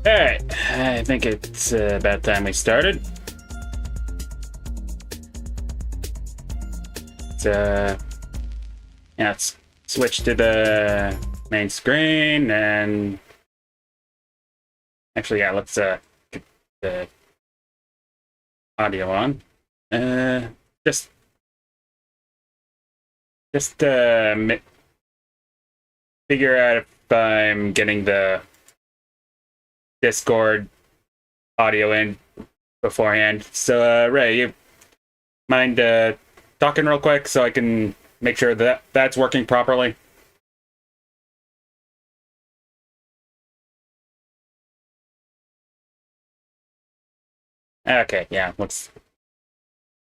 Alright, I think it's about time we started. Let's switch to the main screen and actually, yeah, let's get the audio on. Just figure out if I'm getting the Discord audio in beforehand. So, Ray, you mind talking real quick so I can make sure that that's working properly? Okay, yeah,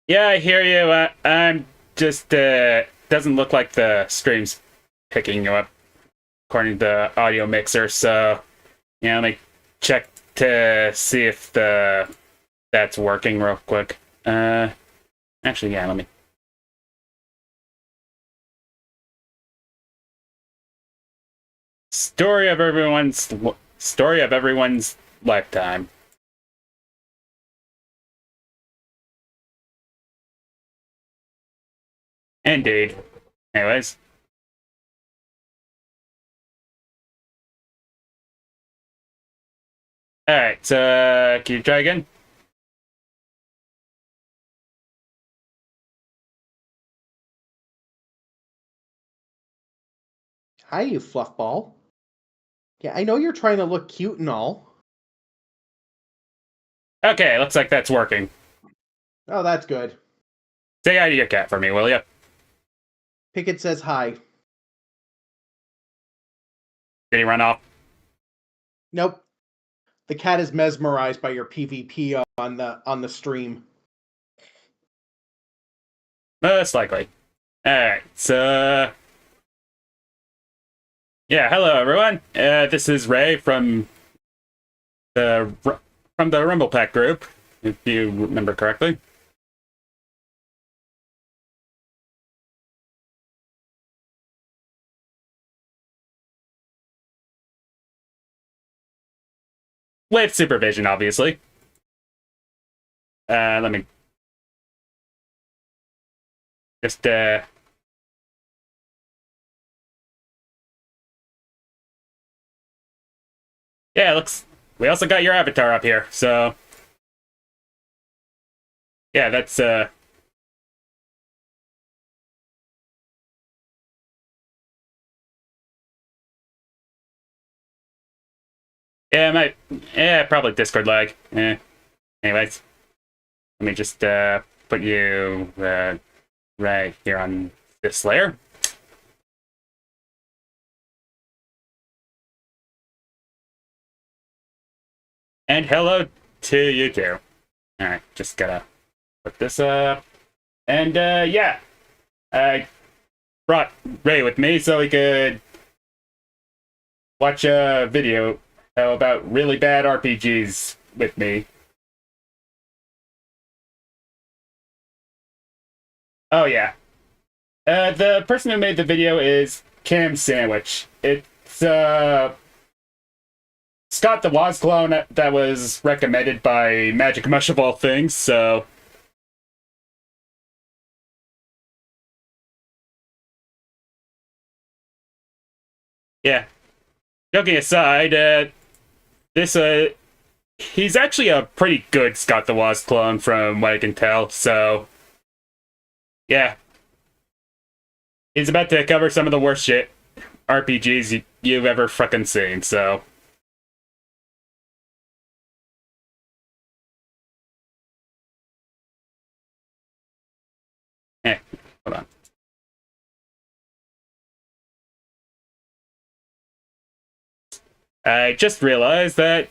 Yeah, I hear you. I'm just, doesn't look like the stream's picking you up according to the audio mixer, so, yeah, let me check to see if that's working real quick. Actually, yeah, let me. Story of everyone's lifetime. Indeed. Anyways. Alright, so can you try again? Hi, you fluffball. Yeah, I know you're trying to look cute and all. Okay, looks like that's working. Oh, that's good. Say hi to your cat for me, will you? Picket says hi. Did he run off? Nope. The cat is mesmerized by your PvP on the stream. Most likely. Alright, so yeah, hello everyone. This is Ray from the RmblPak group, if you remember correctly. With supervision, obviously. Let me just yeah, looks. We also got your avatar up here, so yeah, that's probably Discord lag. Anyways, let me just put you right here on this layer. And hello to you too. Alright, just gotta put this up. And yeah, I brought Ray with me so we could watch a video about really bad RPGs with me. Oh yeah. The person who made the video is KamSandwich. It's Scott the Woz clone that was recommended by Magic Mush of all things, so yeah. Joking aside, this he's actually a pretty good Scott the Woz clone from what I can tell, so yeah. He's about to cover some of the worst shit RPGs you've ever fucking seen, so hold on. I just realized that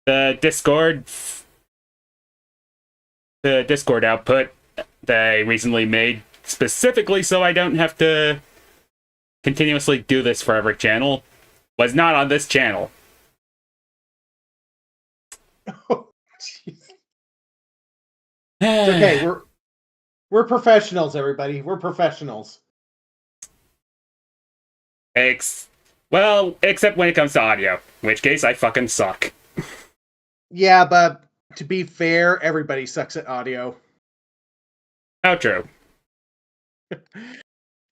the Discord the Discord output that I recently made specifically so I don't have to continuously do this for every channel was not on this channel. Oh, jeez. It's okay. We're professionals, everybody. We're professionals. Well, except when it comes to audio, in which case I fucking suck. Yeah, but to be fair, everybody sucks at audio. How true.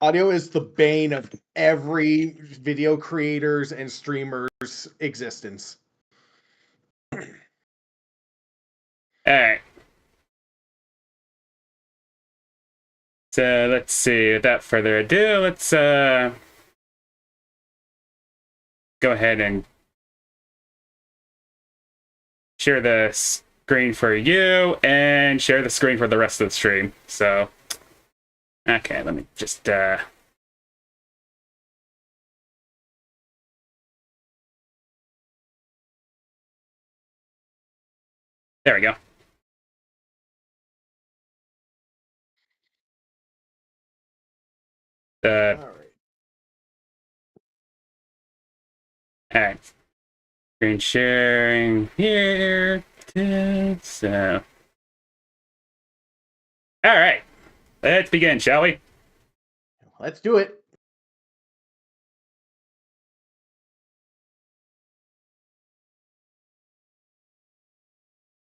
Audio is the bane of every video creator's and streamer's existence. Alright. So let's see, without further ado, let's go ahead and share the screen for you and share the screen for the rest of the stream. So, okay, let me just there we go. All Alright. Screen sharing here. So. Alright. Let's begin, shall we? Let's do it.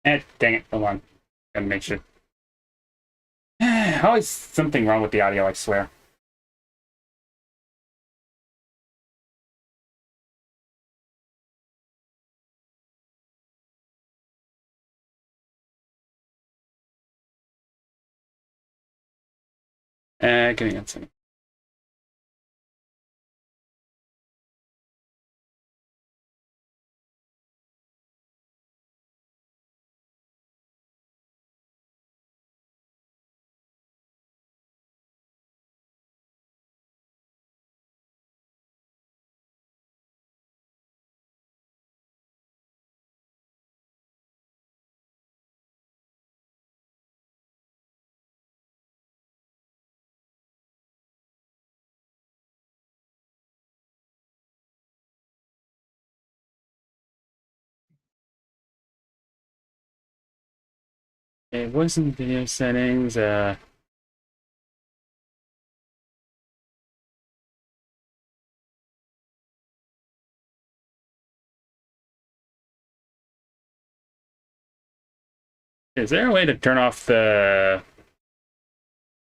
Dang it, hold on. Gotta make sure. Always something wrong with the audio, I swear. Give me one second. It wasn't video settings. Is there a way to turn off the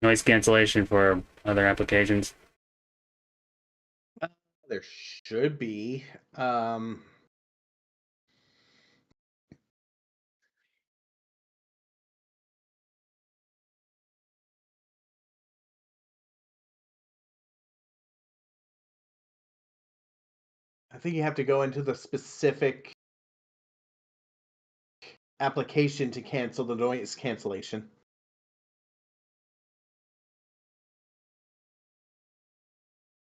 noise cancellation for other applications? There should be. I think you have to go into the specific application to cancel the noise cancellation.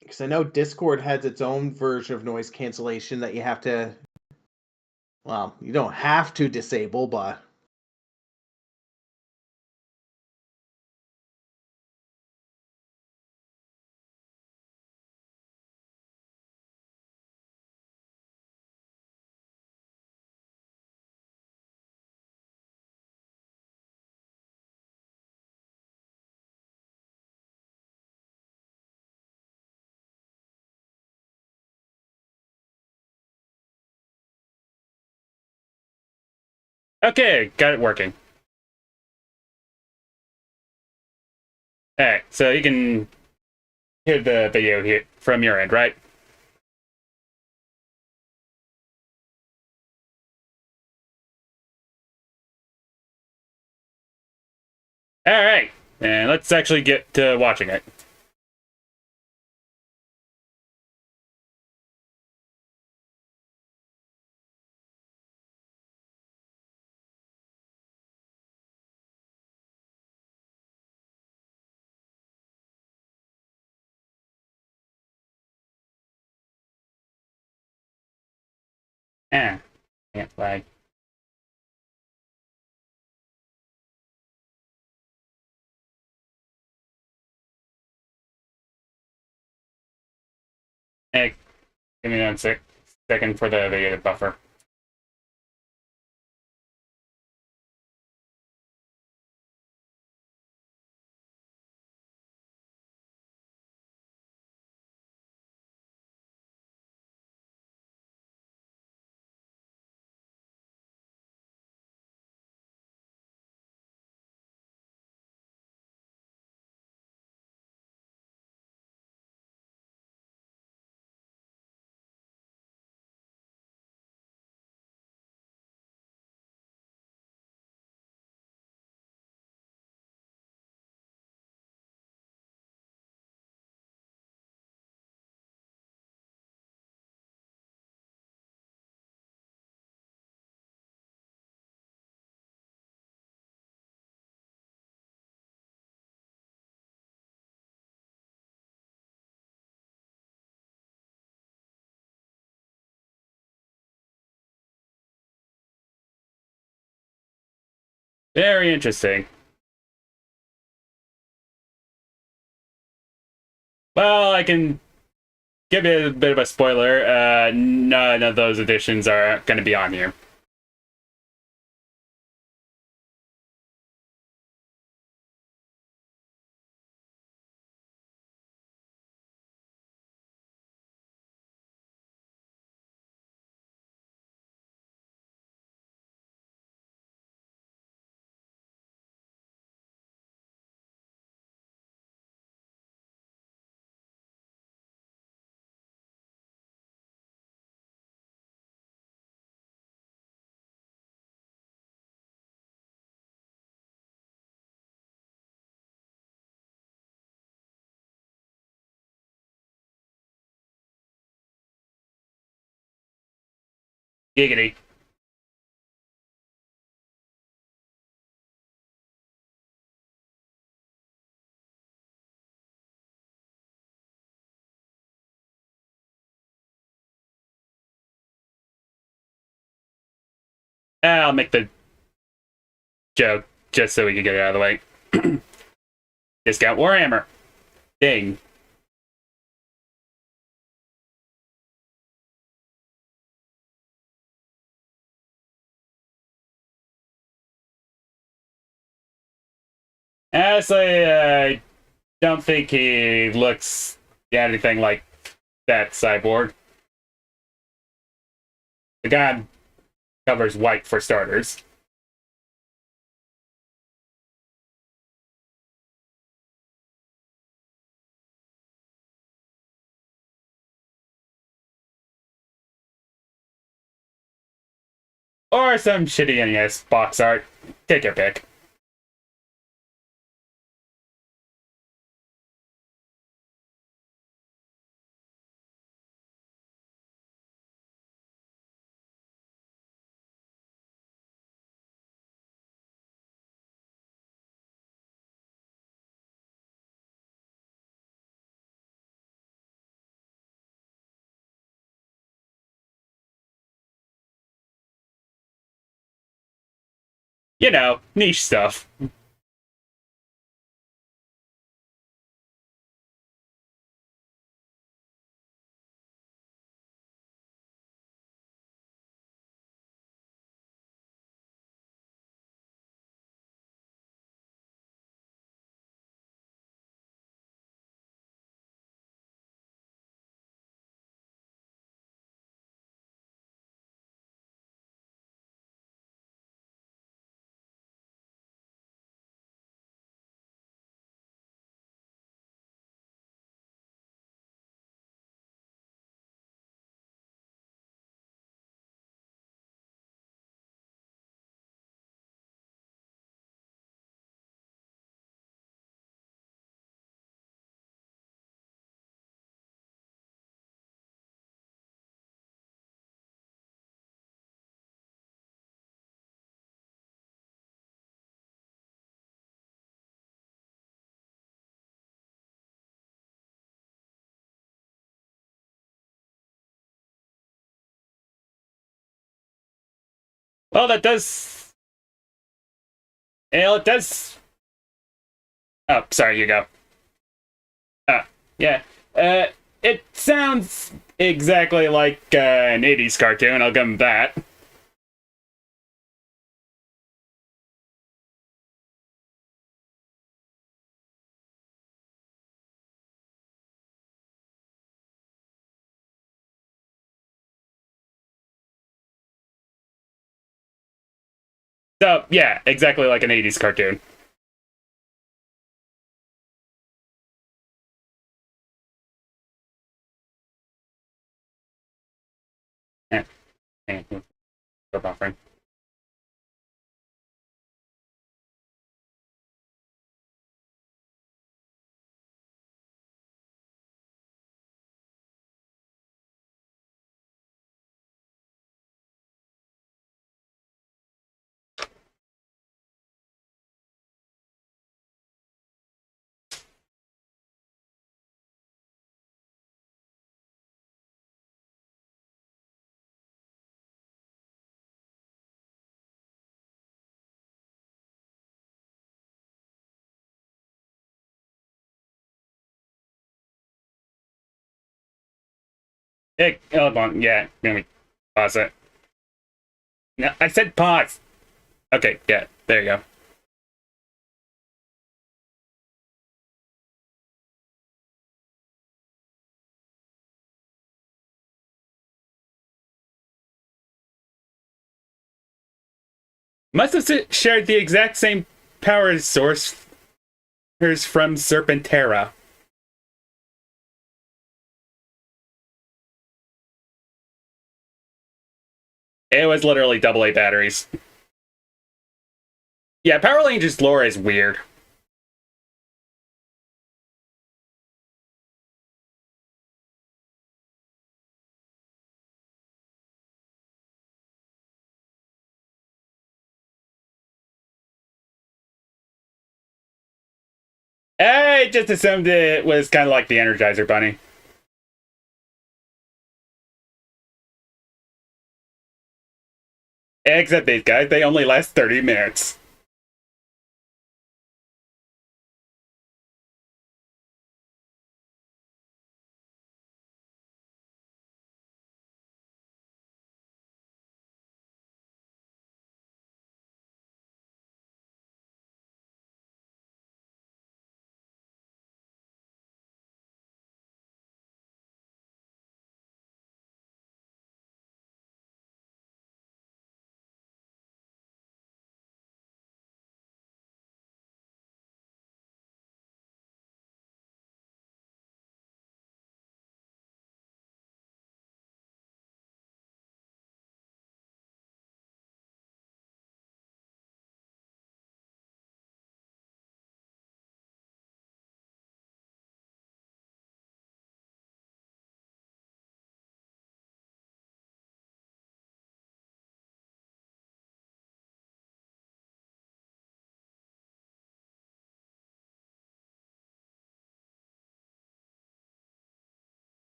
Because I know Discord has its own version of noise cancellation that you have to. Well, you don't have to disable, but. Okay, got it working. Alright, so you can hear the video here from your end, right? Alright, and let's actually get to watching it. Can't flag. Give me 1 second for the video to buffer. Very interesting. Well, I can give you a bit of a spoiler. None of those additions are going to be on here. Giggity. I'll make the joke just so we can get it out of the way. Discount Warhammer. Ding. Honestly, I don't think he looks anything like that cyborg. The guy covers white for starters. Or some shitty NES box art. Take your pick. You know, niche stuff. Well, that does. Well, it does. Oh, sorry, you go. Yeah. Uh, it sounds exactly like an 80s cartoon, I'll give him that. So, yeah, exactly like an 80s cartoon. Eh, Still buffering. Hold on, yeah, let me pause it. No, I said pause! Okay, yeah, there you go. Must have shared the exact same power source from Serpentera. It was literally AA batteries. Yeah, Power Rangers lore is weird. I just assumed it was kind of like the Energizer Bunny. Except these guys, they only last 30 minutes.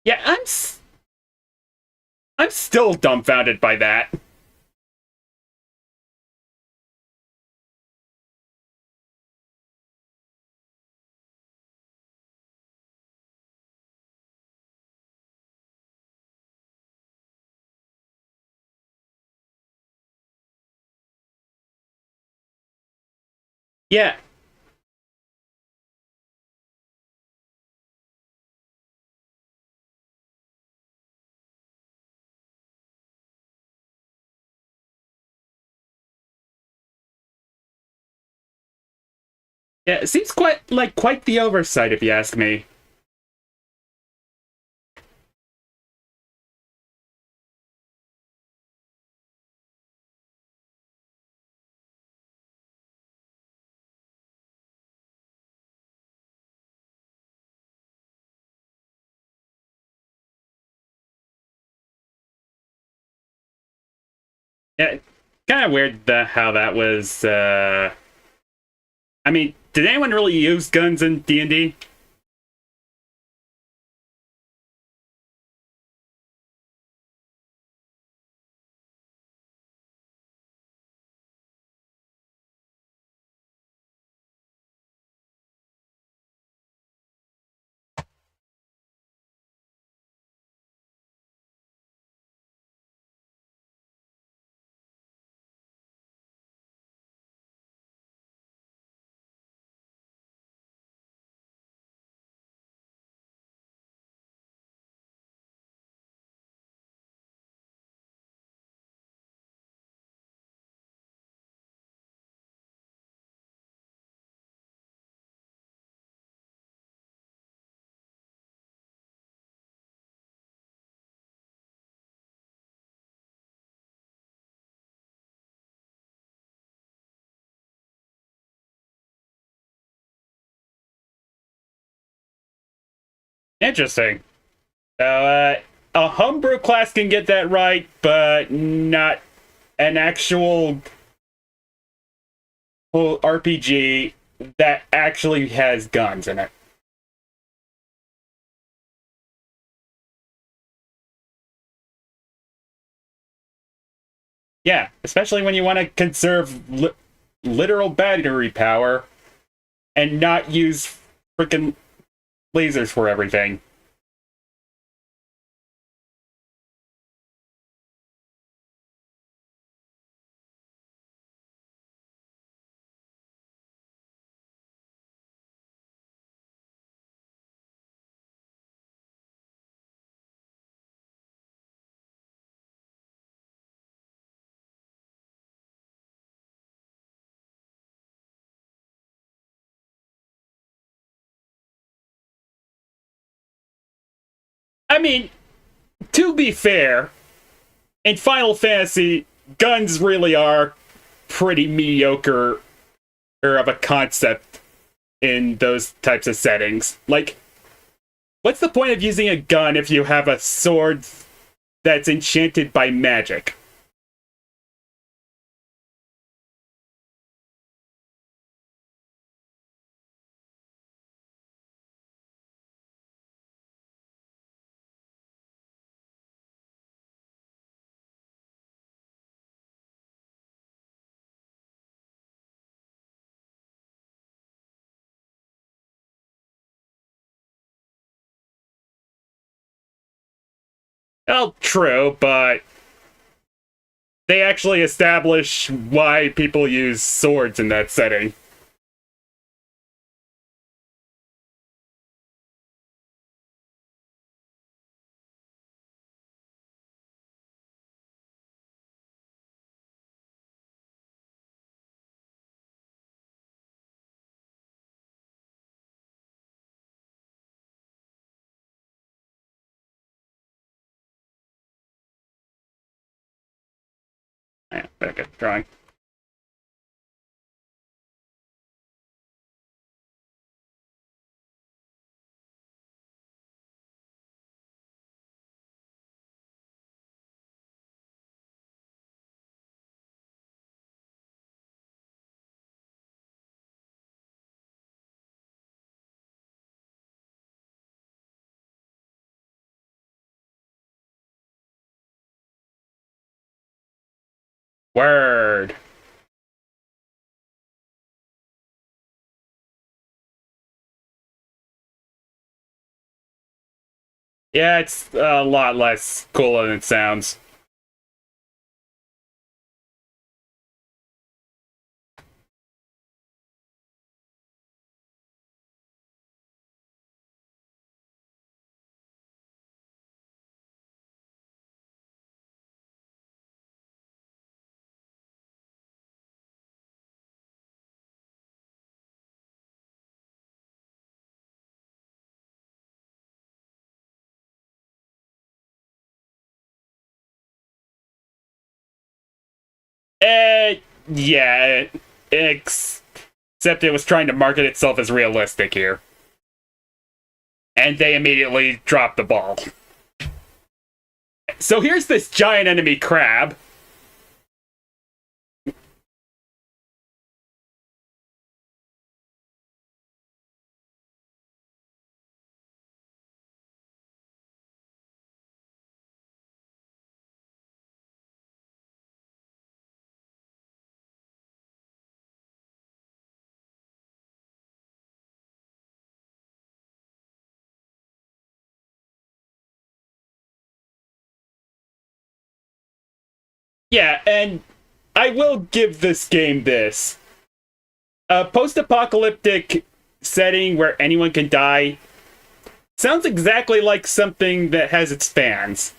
Yeah, I'm still dumbfounded by that. Yeah, yeah, it seems quite the oversight, if you ask me. Yeah, kind of weird how that was. I mean, did anyone really use guns in D&D? Interesting. A homebrew class can get that right, but not an actual full RPG that actually has guns in it. Yeah, especially when you want to conserve literal battery power and not use freaking lasers for everything. I mean, to be fair, in Final Fantasy, guns really are pretty mediocre of a concept in those types of settings. Like, what's the point of using a gun if you have a sword that's enchanted by magic? Well, true, but they actually establish why people use swords in that setting. Better get the drawing. Word. Yeah, it's a lot less cool than it sounds. Eh, yeah, except it was trying to market itself as realistic here. And they immediately dropped the ball. So here's this giant enemy crab. Yeah, and I will give this game this. A post-apocalyptic setting where anyone can die sounds exactly like something that has its fans.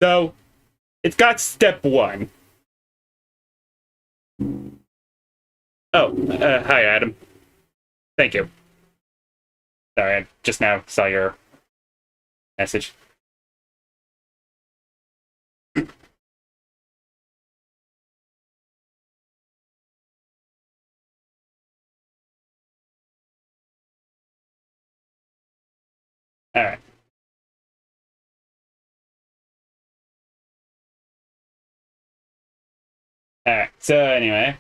So, it's got step one. Oh, hi, Adam. Thank you. Sorry, I just now saw your message. Alright. Alright, so anyway.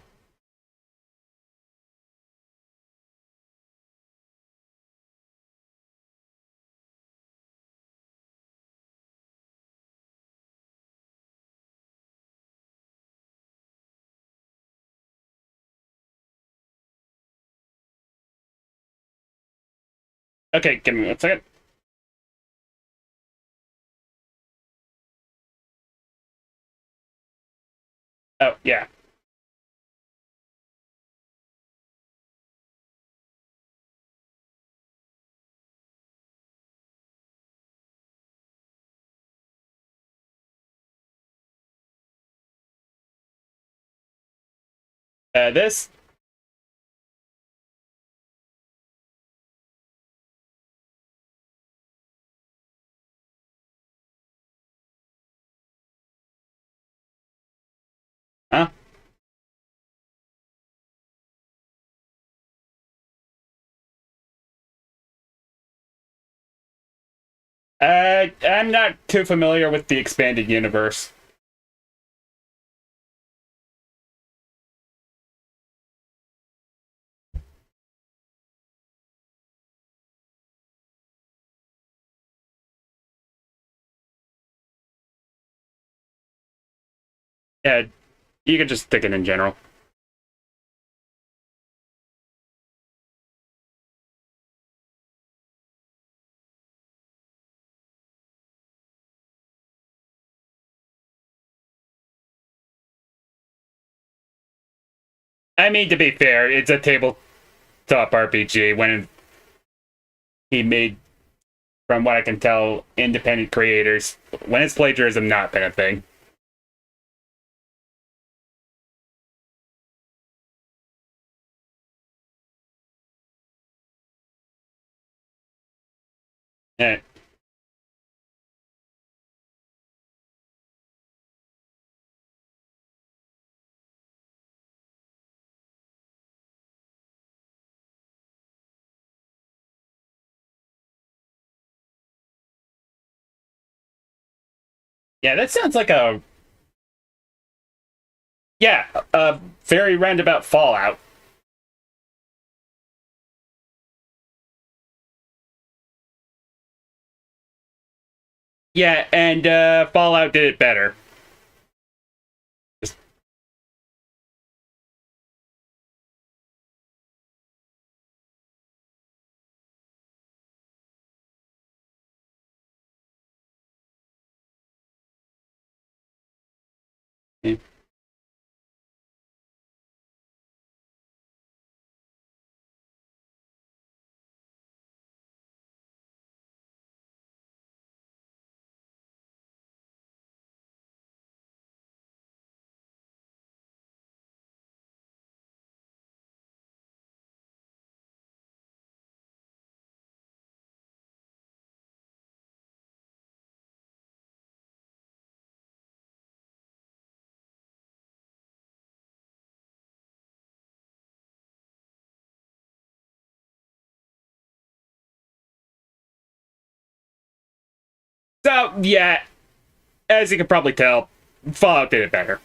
Okay, give me 1 second. Oh, yeah. This. Huh? I'm not too familiar with the expanded universe. Yeah, you can just stick it in general. I mean, to be fair, it's a tabletop RPG when he made, from what I can tell, independent creators. When has plagiarism not been a thing? Eh. Yeah, that sounds like a a very roundabout Fallout. Yeah, and Fallout did it better. Just, yeah. So yeah, as you can probably tell, Fallout did it better.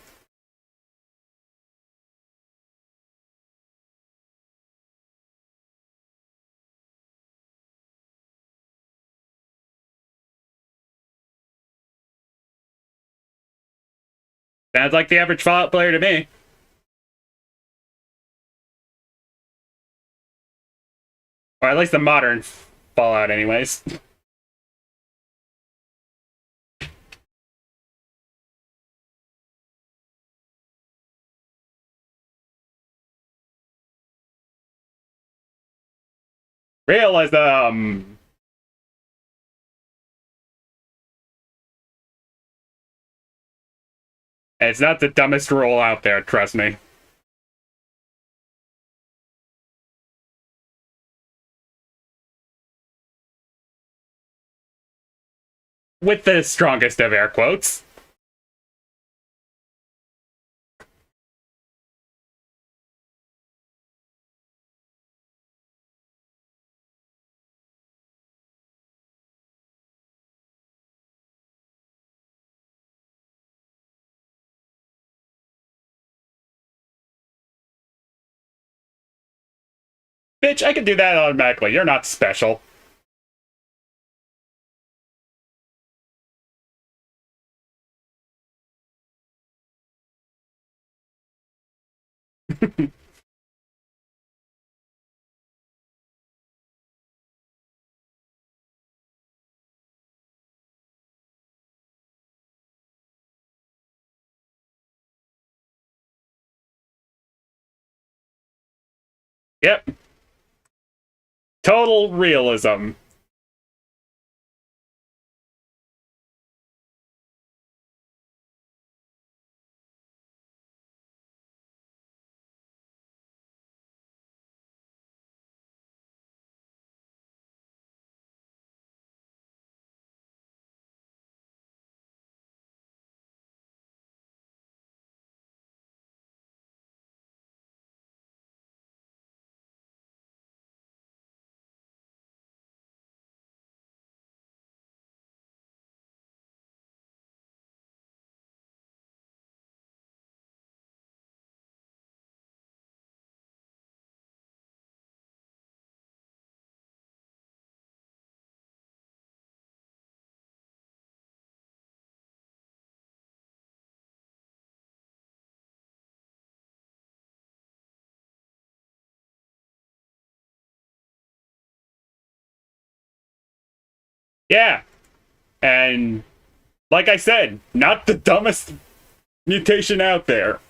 Sounds like the average Fallout player to me. Or at least the modern Fallout, anyways. Realize it's not the dumbest rule out there, trust me. With the strongest of air quotes. Bitch, I can do that automatically. You're not special. Yep. Total realism. Yeah. And like I said, not the dumbest mutation out there.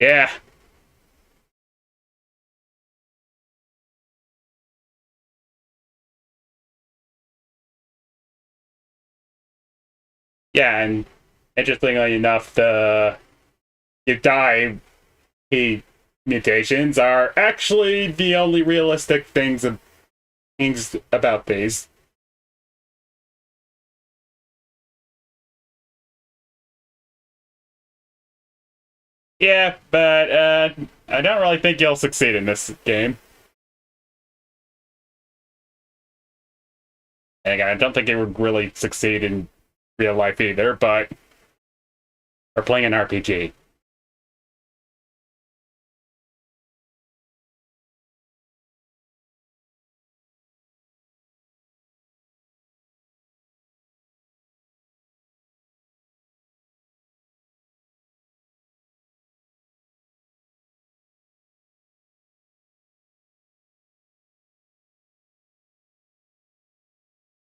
Yeah. Yeah, and interestingly enough, the you die mutations are actually the only realistic things about these. Yeah, but I don't really think you'll succeed in this game. And again, I don't think you would really succeed in real life either, but we're playing an RPG.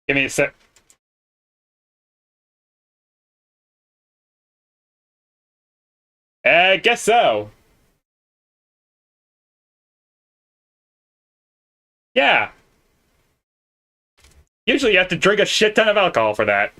Give me a sec. I guess so. Yeah. Usually you have to drink a shit ton of alcohol for that.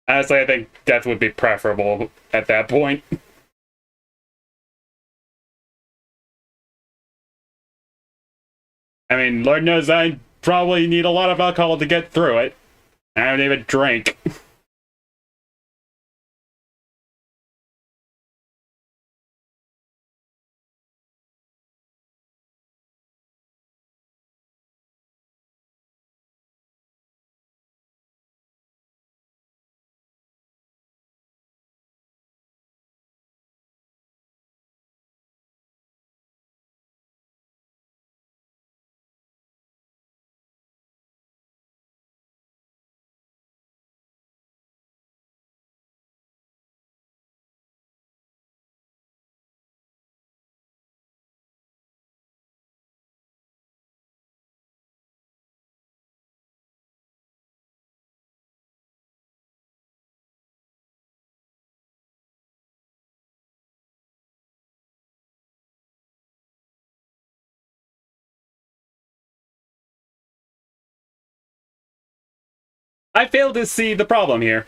Honestly, I think death would be preferable at that point. I mean, Lord knows I probably need a lot of alcohol to get through it. I don't even drink. I fail to see the problem here.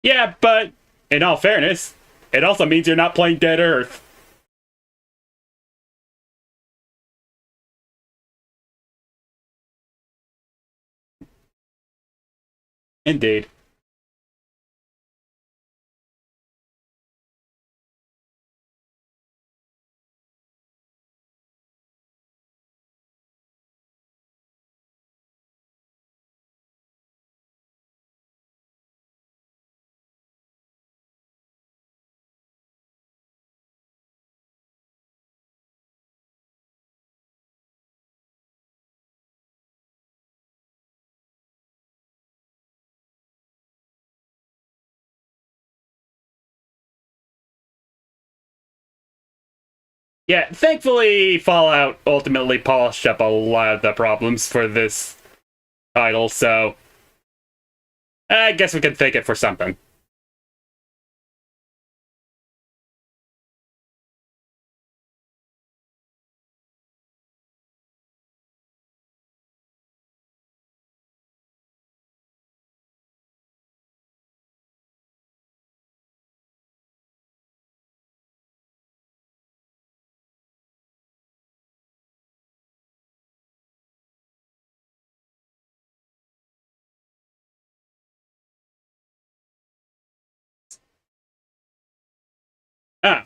Yeah, but in all fairness, it also means you're not playing Dead Earth. Indeed. Yeah, thankfully, Fallout ultimately polished up a lot of the problems for this title, so I guess we can thank it for something. Ah,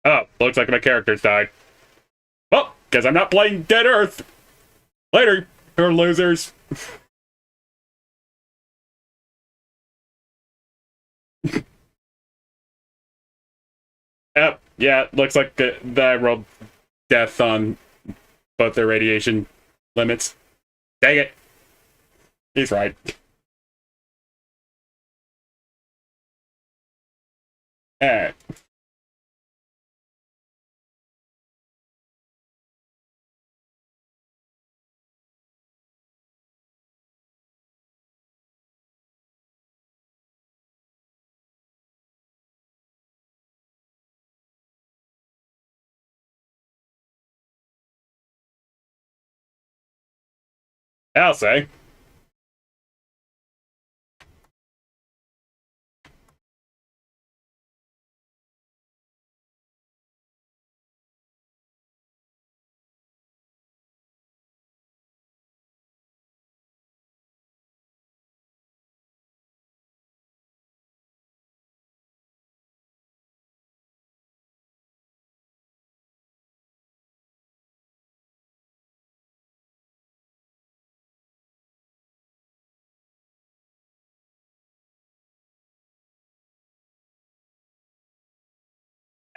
oh, looks like my character's died. Well, guess I'm not playing Dead Earth. Later, you're losers. Yep, yeah, looks like I rolled death on both their radiation limits. Dang it. He's right. Alright. I'll say.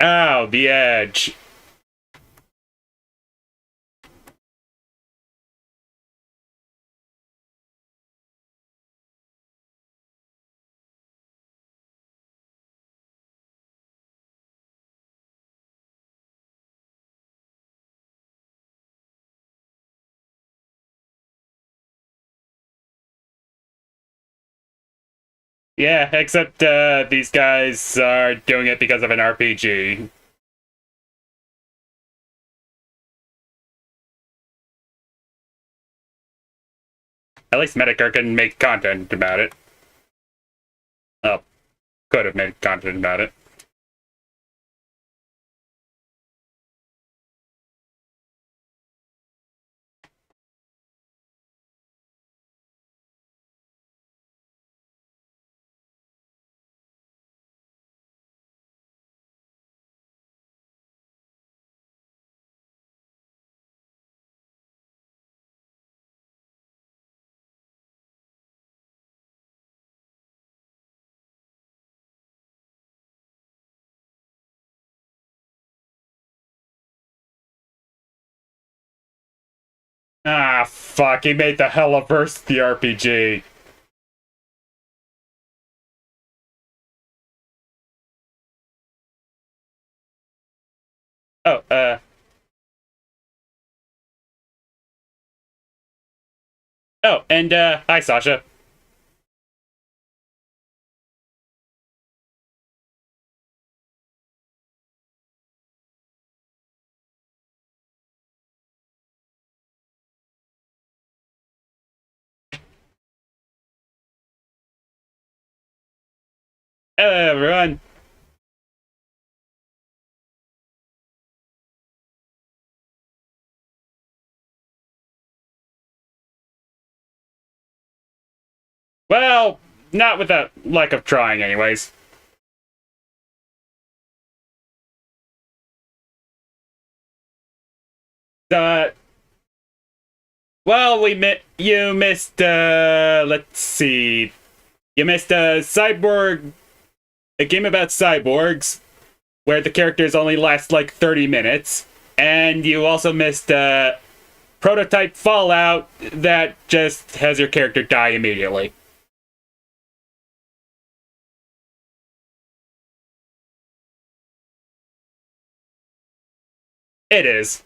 Ow, the edge. Yeah, except these guys are doing it because of an RPG. At least Medicare can make content about it. Oh, could have made content about it. Ah, fuck, he made the Hellaverse the RPG. Oh, oh, and, hi, Sasha. everyone. Well, not with a lack of trying, anyways. Well, you missed, let's see. You missed a game about cyborgs, where the characters only last like 30 minutes. And you also missed, prototype Fallout that just has your character die immediately. It is.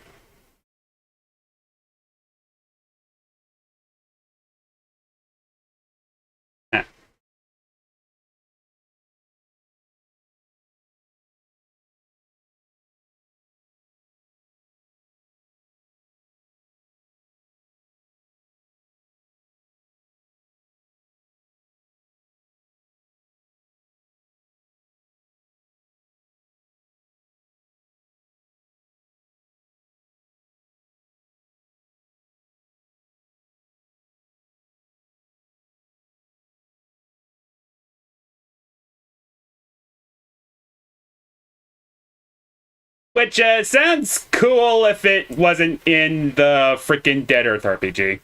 Which sounds cool if it wasn't in the freaking Dead Earth RPG.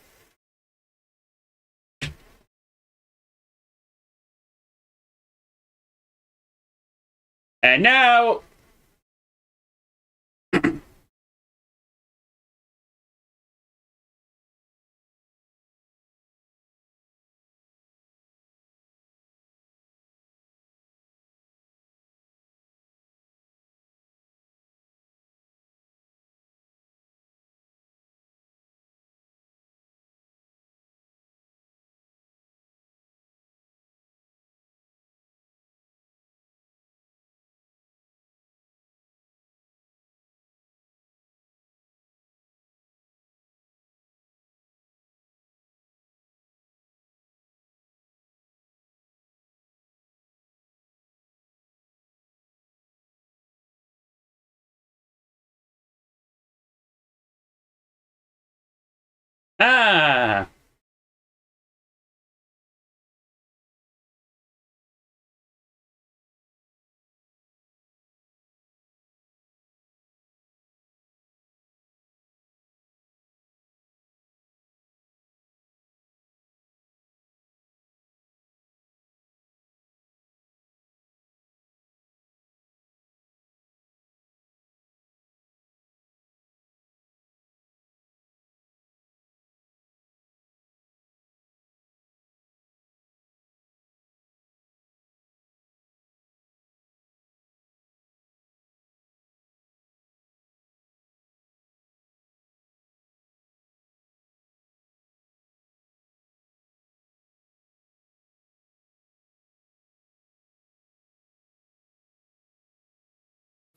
And now... Ah!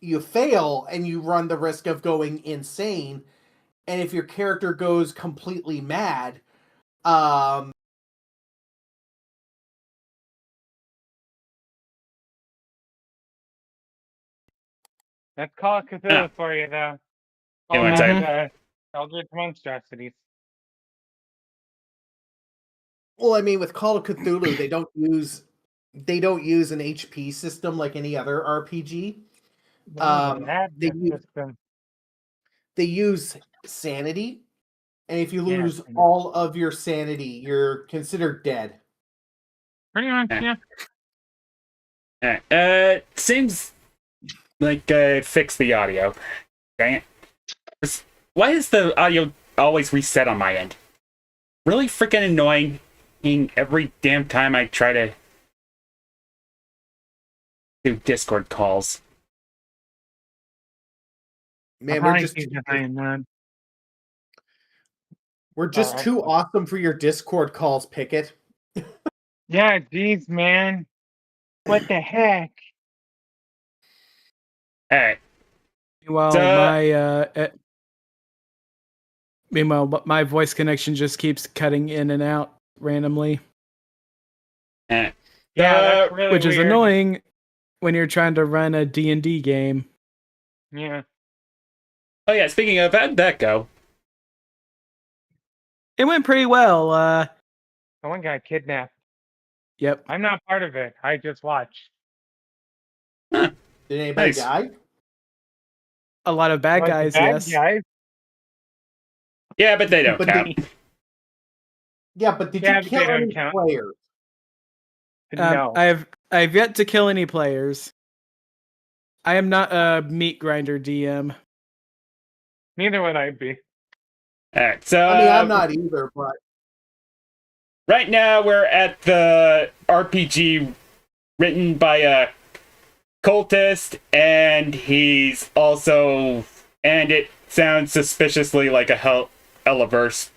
You fail and you run the risk of going insane. And if your character goes completely mad, That's Call of Cthulhu for you, though. Give All me one second. that Eldritch monstrosities. well, I mean, with Call of Cthulhu, they don't use an HP system like any other RPG. That They system. use sanity, and if you Yeah, lose all of your sanity, you're considered dead. pretty much, yeah. Seems like fix the audio. Dang it. Why is the audio always reset on my end? Really freaking annoying every damn time I try to do Discord calls. Man, we're just too awesome for your Discord calls, Picket. Yeah, geez, man. What the heck? Alright. Meanwhile, my voice connection just keeps cutting in and out randomly. Yeah, that's really which is weird. annoying when you're trying to run a D&D game. Yeah. Oh yeah, speaking of, how'd that go? It went pretty well. Someone got kidnapped. Yep. I'm not part of it. I just watch. Huh, Did anybody nice. die? A lot of bad Like, guys, bad yes. guys? Yeah, but they don't But count. But did Yeah, you but kill they don't any count. players? No. I've yet to kill any players. I am not a meat grinder DM. Neither would I be. Alright, so I mean, I'm not either, but right now we're at the RPG written by a cultist, and he's also, and it sounds suspiciously like a Helliverse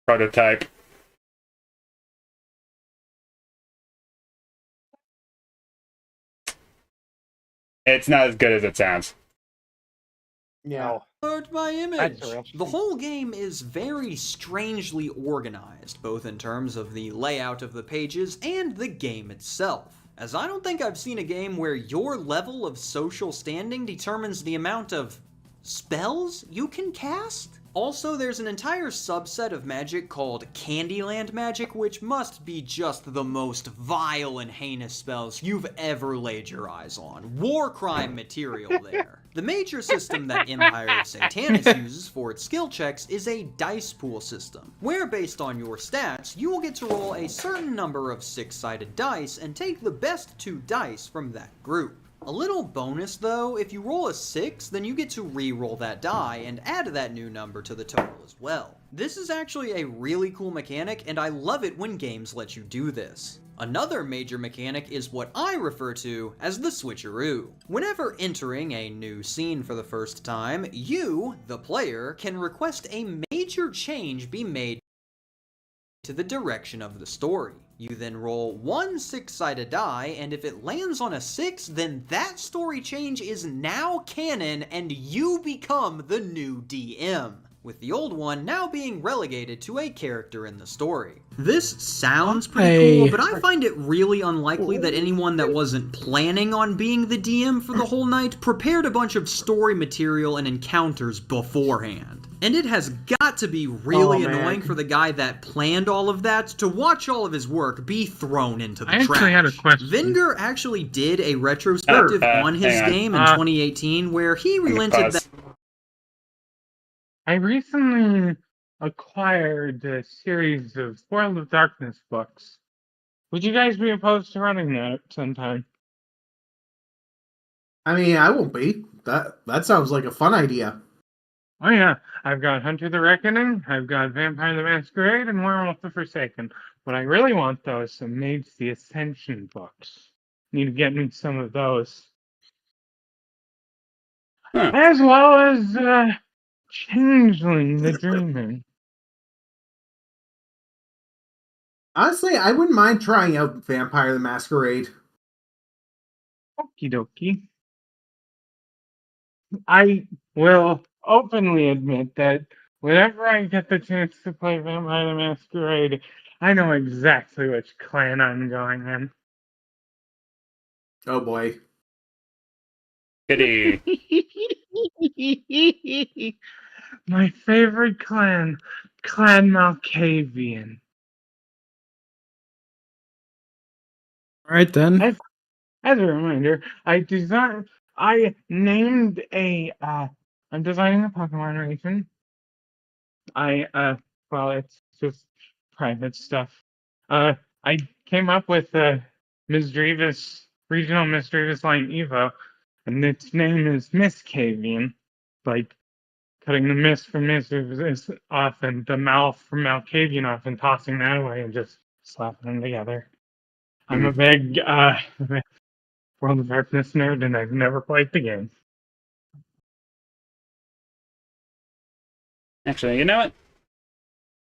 prototype. It's not as good as it sounds. yeah. Load my That's image. a real The shame. whole game is very strangely organized, both in terms of the layout of the pages and the game itself. As I don't think I've seen a game where your level of social standing determines the amount of spells you can cast. Also, there's an entire subset of magic called Candyland magic, which must be just the most vile and heinous spells you've ever laid your eyes on. War crime material there. The major system that Empire of Satanus uses for its skill checks is a dice pool system, where based on your stats, you will get to roll a certain number of 6-sided dice and take the best 2 dice from that group. A little bonus though, if you roll a 6, then you get to re-roll that die and add that new number to the total as well. This is actually a really cool mechanic, and I love it when games let you do this. Another major mechanic is what I refer to as the switcheroo. Whenever entering a new scene for the first time, you, the player, can request a major change be made to the direction of the story. You then roll 1 6-sided die, and if it lands on a 6, then that story change is now canon and you become the new DM, with the old one now being relegated to a character in the story. This sounds pretty cool, but I find it really unlikely that anyone that wasn't planning on being the DM for the whole night prepared a bunch of story material and encounters beforehand. And it has got to be really annoying for the guy that planned all of that to watch all of his work be thrown into the trash. I actually had a question. Venger actually did a retrospective on his game in 2018 where he relented that. I recently acquired a series of World of Darkness books. Would you guys be opposed to running that sometime? I mean, I won't be. That sounds like a fun idea. Oh yeah, I've got Hunter the Reckoning, I've got Vampire the Masquerade, and Werewolf the Forsaken. What I really want, though, is some Mage the Ascension books. Need to get me some of those. Huh. As well as Changeling the Dreaming. Honestly, I wouldn't mind trying out Vampire the Masquerade. Okie dokie. I will openly admit that whenever I get the chance to play Vampire the Masquerade, I know exactly which clan I'm going in. Oh boy. Goody. My favorite clan, Clan Malkavian. All right then. As a reminder, I'm designing a Pokemon region. Well, it's just private stuff. I came up with Misdreavus, regional Misdreavus line Evo, and its name is Miscavian. Like cutting the mist from Misdreavus off and the mouth from Malkavian off and tossing that away and just slapping them together. I'm a big World of Darkness nerd, and I've never played the game. Actually, you know what?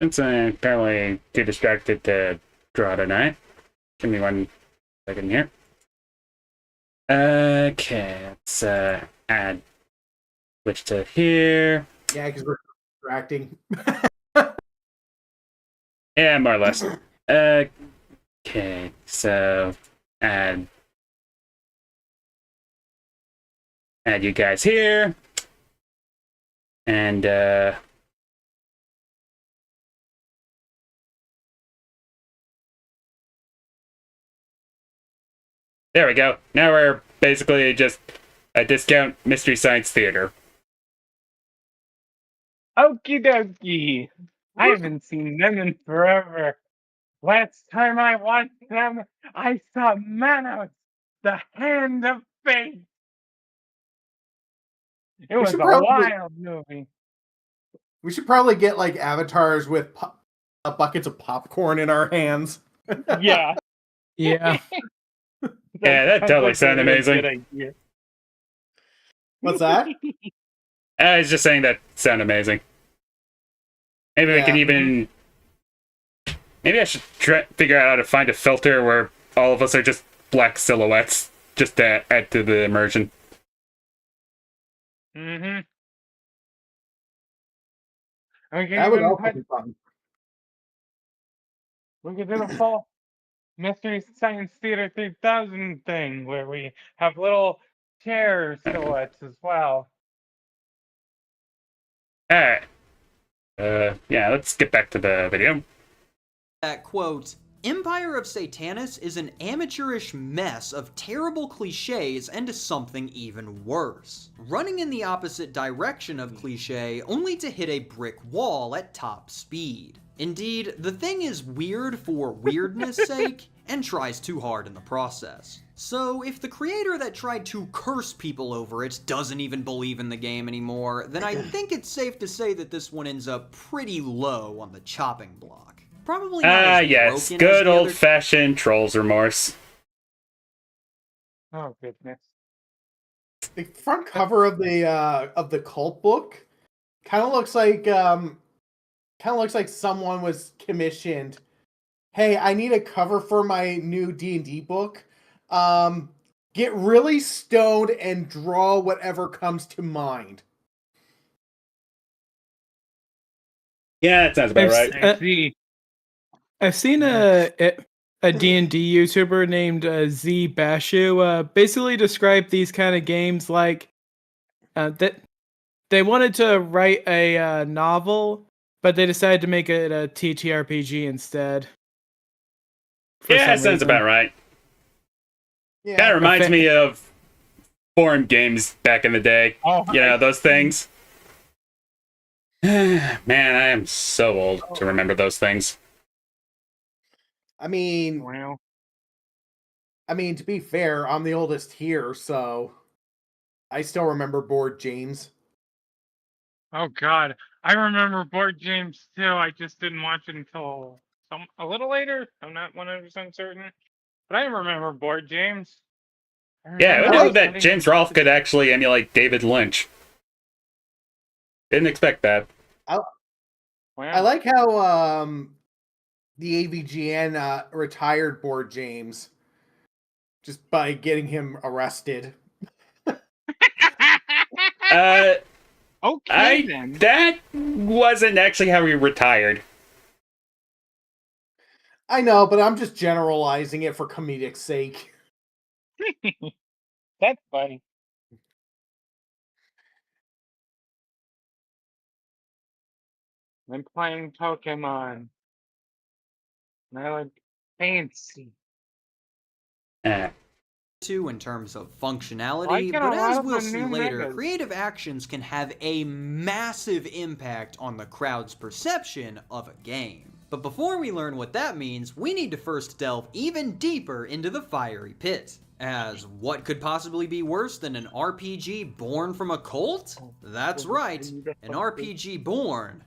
Since I'm apparently too distracted to draw tonight, give me 1 second here. Okay, let's add switch to here. Yeah, because we're distracting. Yeah, more or less. Okay, so add Add you guys here. And, there we go. Now we're basically just a discount Mystery Science Theater. Okie dokie. I haven't seen them in forever. Last time I watched them, I saw Manos, the Hand of Fate. It was should a probably- wild movie. We should probably get like avatars with buckets of popcorn in our hands. Yeah. Yeah. Yeah, that totally sounded amazing. Good idea. What's that? I was just saying that sounded amazing. Maybe we can even... Maybe I should figure out how to find a filter where all of us are just black silhouettes, just to add to the immersion. Mm-hmm. We That would can also be fun. we could do the full Mystery Science Theater 3000 thing where we have little chair silhouettes as well. Alright. Yeah, let's get back to the video. That quote, Empire of Satanis is an amateurish mess of terrible cliches and something even worse. Running in the opposite direction of cliche only to hit a brick wall at top speed. Indeed, the thing is weird for weirdness sake and tries too hard in the process. So if the creator that tried to curse people over it doesn't even believe in the game anymore, then I think it's safe to say that this one ends up pretty low on the chopping block. Probably not as yes, broken as good the other old-fashioned trolls remorse. Oh goodness. The front cover of the cult book kind of looks like someone was commissioned. Hey, I need a cover for my new D&D book. Get really stoned and draw whatever comes to mind. Yeah, that sounds about right. I see. I've seen a D&D YouTuber named Z Bashu basically describe these kind of games like that they wanted to write a novel, but they decided to make it a TTRPG instead. Yeah, that sounds about right. Yeah. Kind of reminds me of forum games back in the day. Oh, You know, those things. Man, I am so old to remember those things. I mean, well, to be fair, I'm the oldest here, so I still remember Board James. oh god. I remember Board James too. I just didn't watch it until a little later. I'm not 100% certain. But I remember Board James. Yeah, who I knew like that James Rolfe could actually emulate David Lynch? Didn't expect that. I like how the AVGN retired Board James just by getting him arrested. Okay then. That wasn't actually how he retired. I know, but I'm just generalizing it for comedic sake. That's funny. I'm playing Pokemon. And I look fancy. Eh. two in terms of functionality, Like in a but lot as of we'll the see new later, megas. creative actions can have a massive impact on the crowd's perception of a game. But before we learn what that means, we need to first delve even deeper into the fiery pit. As what could possibly be worse than an RPG born from a cult? That's right, an RPG born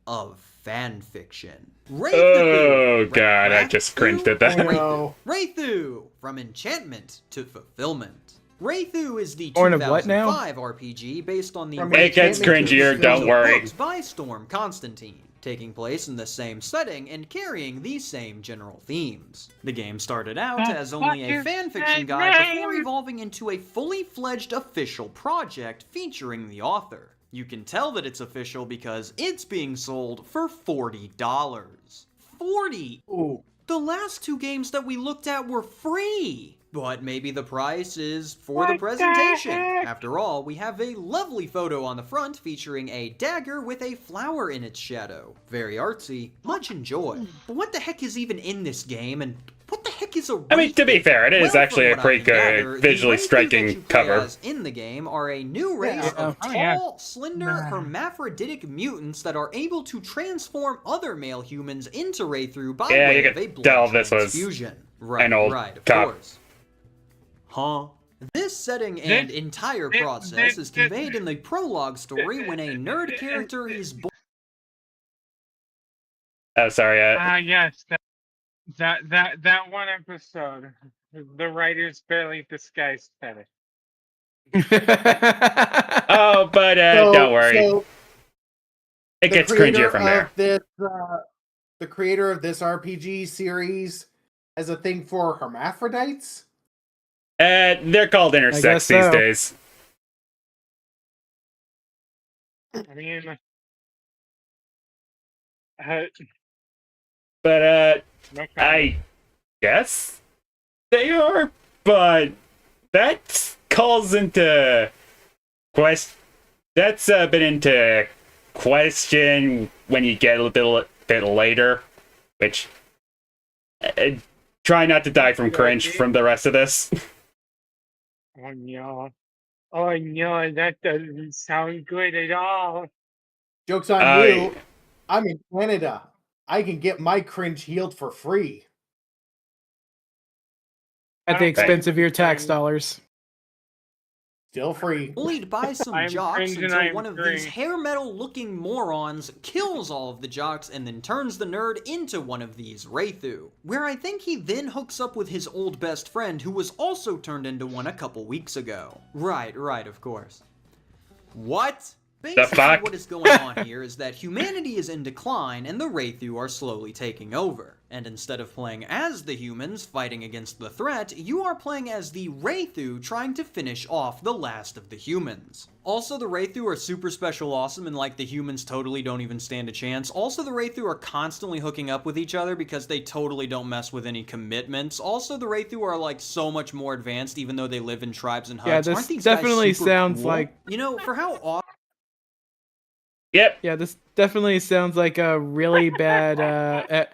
of fanfiction. Oh god, I just cringed at that. Oh, no. Wraithu, from enchantment to fulfillment. Wraithu is the Born of what now? 2005 RPG based on the From It gets enchantment to cringier, don't fulfillment. worry. books by Storm Constantine, taking place in the same setting and carrying the same general themes. The game started out as only a fanfiction guide before evolving into a fully fledged official project featuring the author. You can tell that it's official because it's being sold for $40. $40! Ooh. The last two games that we looked at were free! But maybe the price is for the presentation. After all, we have a lovely photo on the front featuring a dagger with a flower in its shadow. Very artsy, much enjoy. But what the heck is even in this game, and what the heck is a I mean, to be fair, it is Well, actually from a what I pretty can good, gather, the visually Wraithus that striking you play cover. as in the game are a new race Yeah. of Oh, yeah. tall, slender, hermaphroditic mutants that are able to transform other male humans into Wraithu by Yeah, way you of a could blood tell this was transfusion. Right, an old right, of cop. course. Huh? This setting and entire process is conveyed in the prologue story when a nerd character is born. Oh, sorry. Yes, that one episode, the writers barely disguised fetish. Oh, but don't worry. So It the gets creator cringier from there. of this, the creator of this RPG series has a thing for hermaphrodites. They're called intersex guess these so. days. I mean, But, no comment. I guess they are, but that calls into question. That's been into question when you get a little bit later, which try not to die from cringe from the rest of this. Oh no. Oh no, that doesn't sound good at all. Joke's on you. I'm in Canada. I can get my cringe healed for free. At the expense of your tax dollars. Still free. Bullied by some I'm jocks cringing, until I'm one of these cringing. hair metal looking morons kills all of the jocks and then turns the nerd into one of these Wraithu. Where I think he then hooks up with his old best friend who was also turned into one a couple weeks ago. Right, of course. What? Basically, fuck? what is going on here is that humanity is in decline and the Wraithu are slowly taking over. And instead of playing as the humans fighting against the threat, you are playing as the Wraithu trying to finish off the last of the humans. Also, the Wraithu are super special awesome and like the humans totally don't even stand a chance. Also, the Wraithu are constantly hooking up with each other because they totally don't mess with any commitments. Also, the Wraithu are like so much more advanced even though they live in tribes and huts. Yeah, Aren't this these guys definitely super sounds cool? like. You know, for how awesome. Yep. Yeah, this definitely sounds like a really bad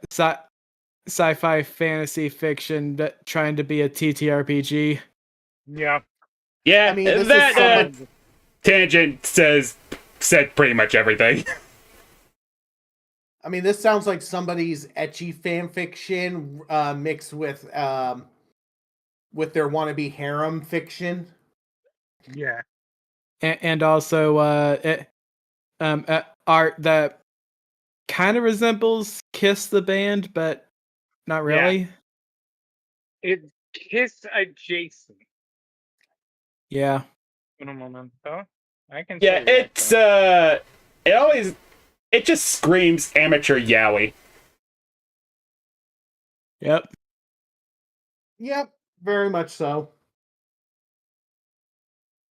sci-fi fantasy fiction that trying to be a TTRPG. Yeah. Yeah, I mean, this is that someone- tangent said pretty much everything. I mean, this sounds like somebody's ecchi fan fiction mixed with their wannabe harem fiction. Yeah. And also art that kind of resembles Kiss the band, but not really. It's Kiss adjacent. Yeah. Un momento. I can Yeah, tell you that, it's it just screams amateur yaoi. Yep. Yep, very much so.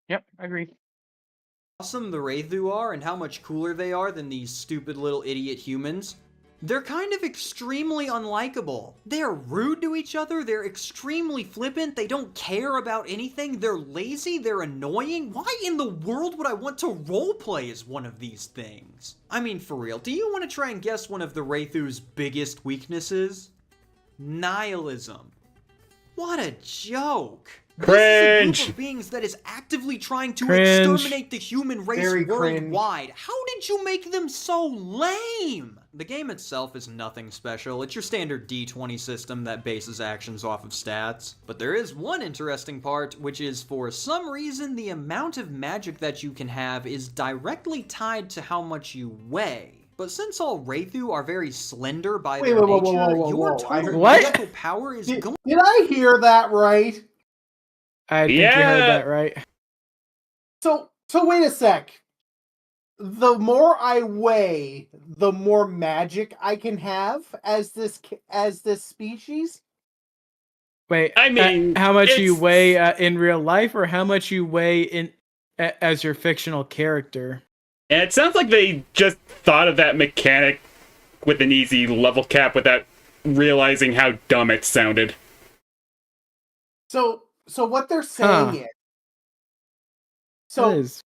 Yep, agreed. Awesome the Wraithu are and how much cooler they are than these stupid little idiot humans. They're kind of extremely unlikable. They're rude to each other, they're extremely flippant, they don't care about anything, they're lazy, they're annoying. Why in the world would I want to roleplay as one of these things? I mean, for real, do you want to try and guess one of the Wraithu's biggest weaknesses? Nihilism. What a joke. This is a Cringe. group of beings that is actively trying to Cringe. exterminate the human race Very cringe. worldwide. How did you make them so lame? The game itself is nothing special. It's your standard D20 system that bases actions off of stats. But there is one interesting part, which is for some reason the amount of magic that you can have is directly tied to how much you weigh. But since all Wraithu are very slender by Wait, their whoa, whoa, nature, whoa, whoa, your whoa. I total heard- What? magical power is going Did I hear that right? I think you Yeah. heard that right. So wait a sec. The more I weigh, the more magic I can have as this species. Wait, I mean, how much you it's- weigh in real life, or how much you weigh in as your fictional character? And it sounds like they just thought of that mechanic with an easy level cap without realizing how dumb it sounded. So what they're saying is, That is.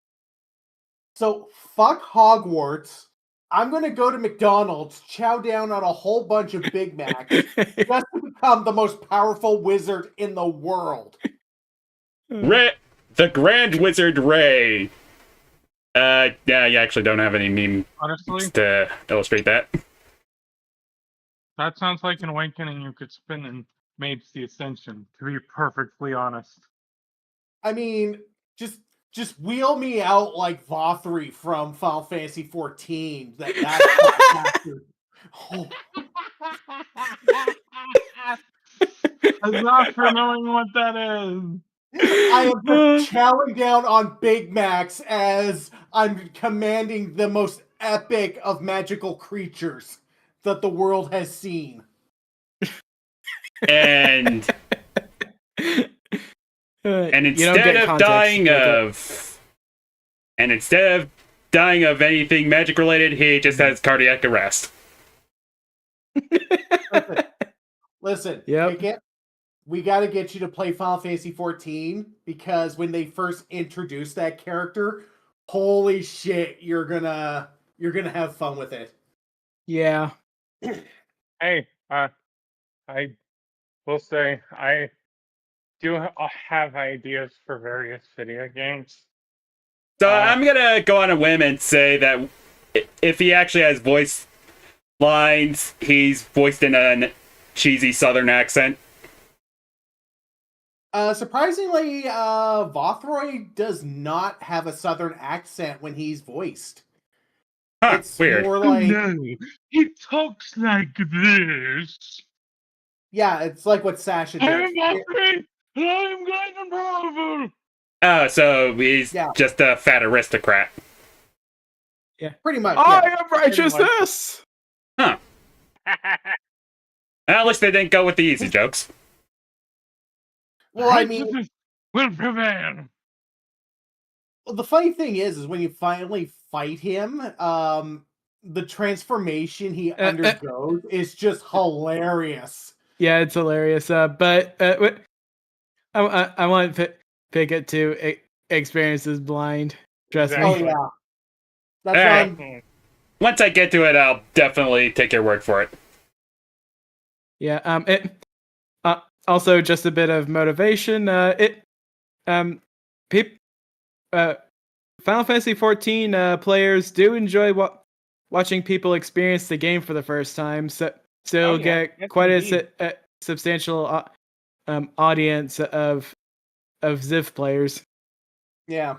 so fuck Hogwarts. I'm gonna go to McDonald's, chow down on a whole bunch of Big Macs, just to become the most powerful wizard in the world. The Grand Wizard Ray. Yeah, you actually don't have any memes Honestly, to illustrate that. that sounds like an awakening you could spin in Maid's the Ascension, to be perfectly honest. I mean, just wheel me out like Vothri from Final Fantasy 14. That's oh, Huzzah for knowing what that is. I am just chowing down on Big Macs as I'm commanding the most epic of magical creatures that the world has seen. And and You don't get instead of context, dying Picket. of and instead of dying of anything magic related, he just has cardiac arrest. Listen, Yep. Picket, we got to get you to play Final Fantasy 14 because when they first introduced that character, holy shit, you're gonna have fun with it. Yeah. Hey, I will say I do have ideas for various video games. So I'm gonna go on a whim and say that if he actually has voice lines, he's voiced in a cheesy Southern accent. Surprisingly, Vothroy does not have a Southern accent when he's voiced. Huh, It's weird. more like, No, he talks like this. yeah, it's like what Sasha I'm did. Buffy, and I'm going to Bravo. Oh, so he's Yeah. just a fat aristocrat. Pretty much. I Yeah. am righteousness. Huh. At least they didn't go with the easy jokes. Well, I mean, Righteousness will prevail. well, the funny thing is when you finally fight him, the transformation he undergoes is just hilarious. Yeah, it's hilarious. But I want Pickett to experience his blind. Trust Exactly. Oh me. yeah, that's All why right. I'm- Once I get to it, I'll definitely take your word for it. Yeah. Also, just a bit of motivation. Final Fantasy 14 players do enjoy watching people experience the game for the first time. So you'll get Yes, quite indeed. a substantial audience of Ziv players. yeah.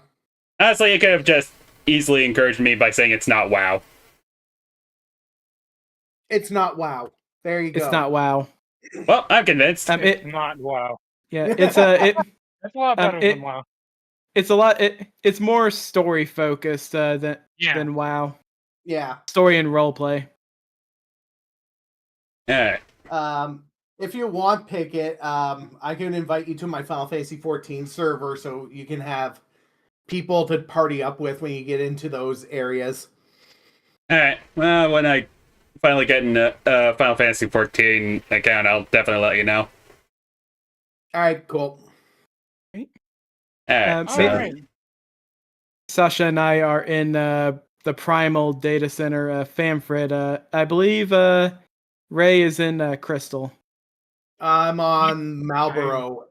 Honestly, you could have just easily encouraged me by saying it's not WoW. It's not WoW. There you go. It's not WoW. Well, I'm convinced. It's not WoW. Yeah, it's a That's a lot better than WoW. it's a lot. It's more story focused than WoW. Yeah. Story and roleplay. Alright. If you want Picket, I can invite you to my Final Fantasy 14 server so you can have people to party up with when you get into those areas. Alright. Well, when I finally get in a Final Fantasy 14 account, I'll definitely let you know. Alright, cool. Alright. So Alright. Sasha and I are in the Primal Data Center, Famfred. I believe Ray is in Crystal. I'm on Marlboro.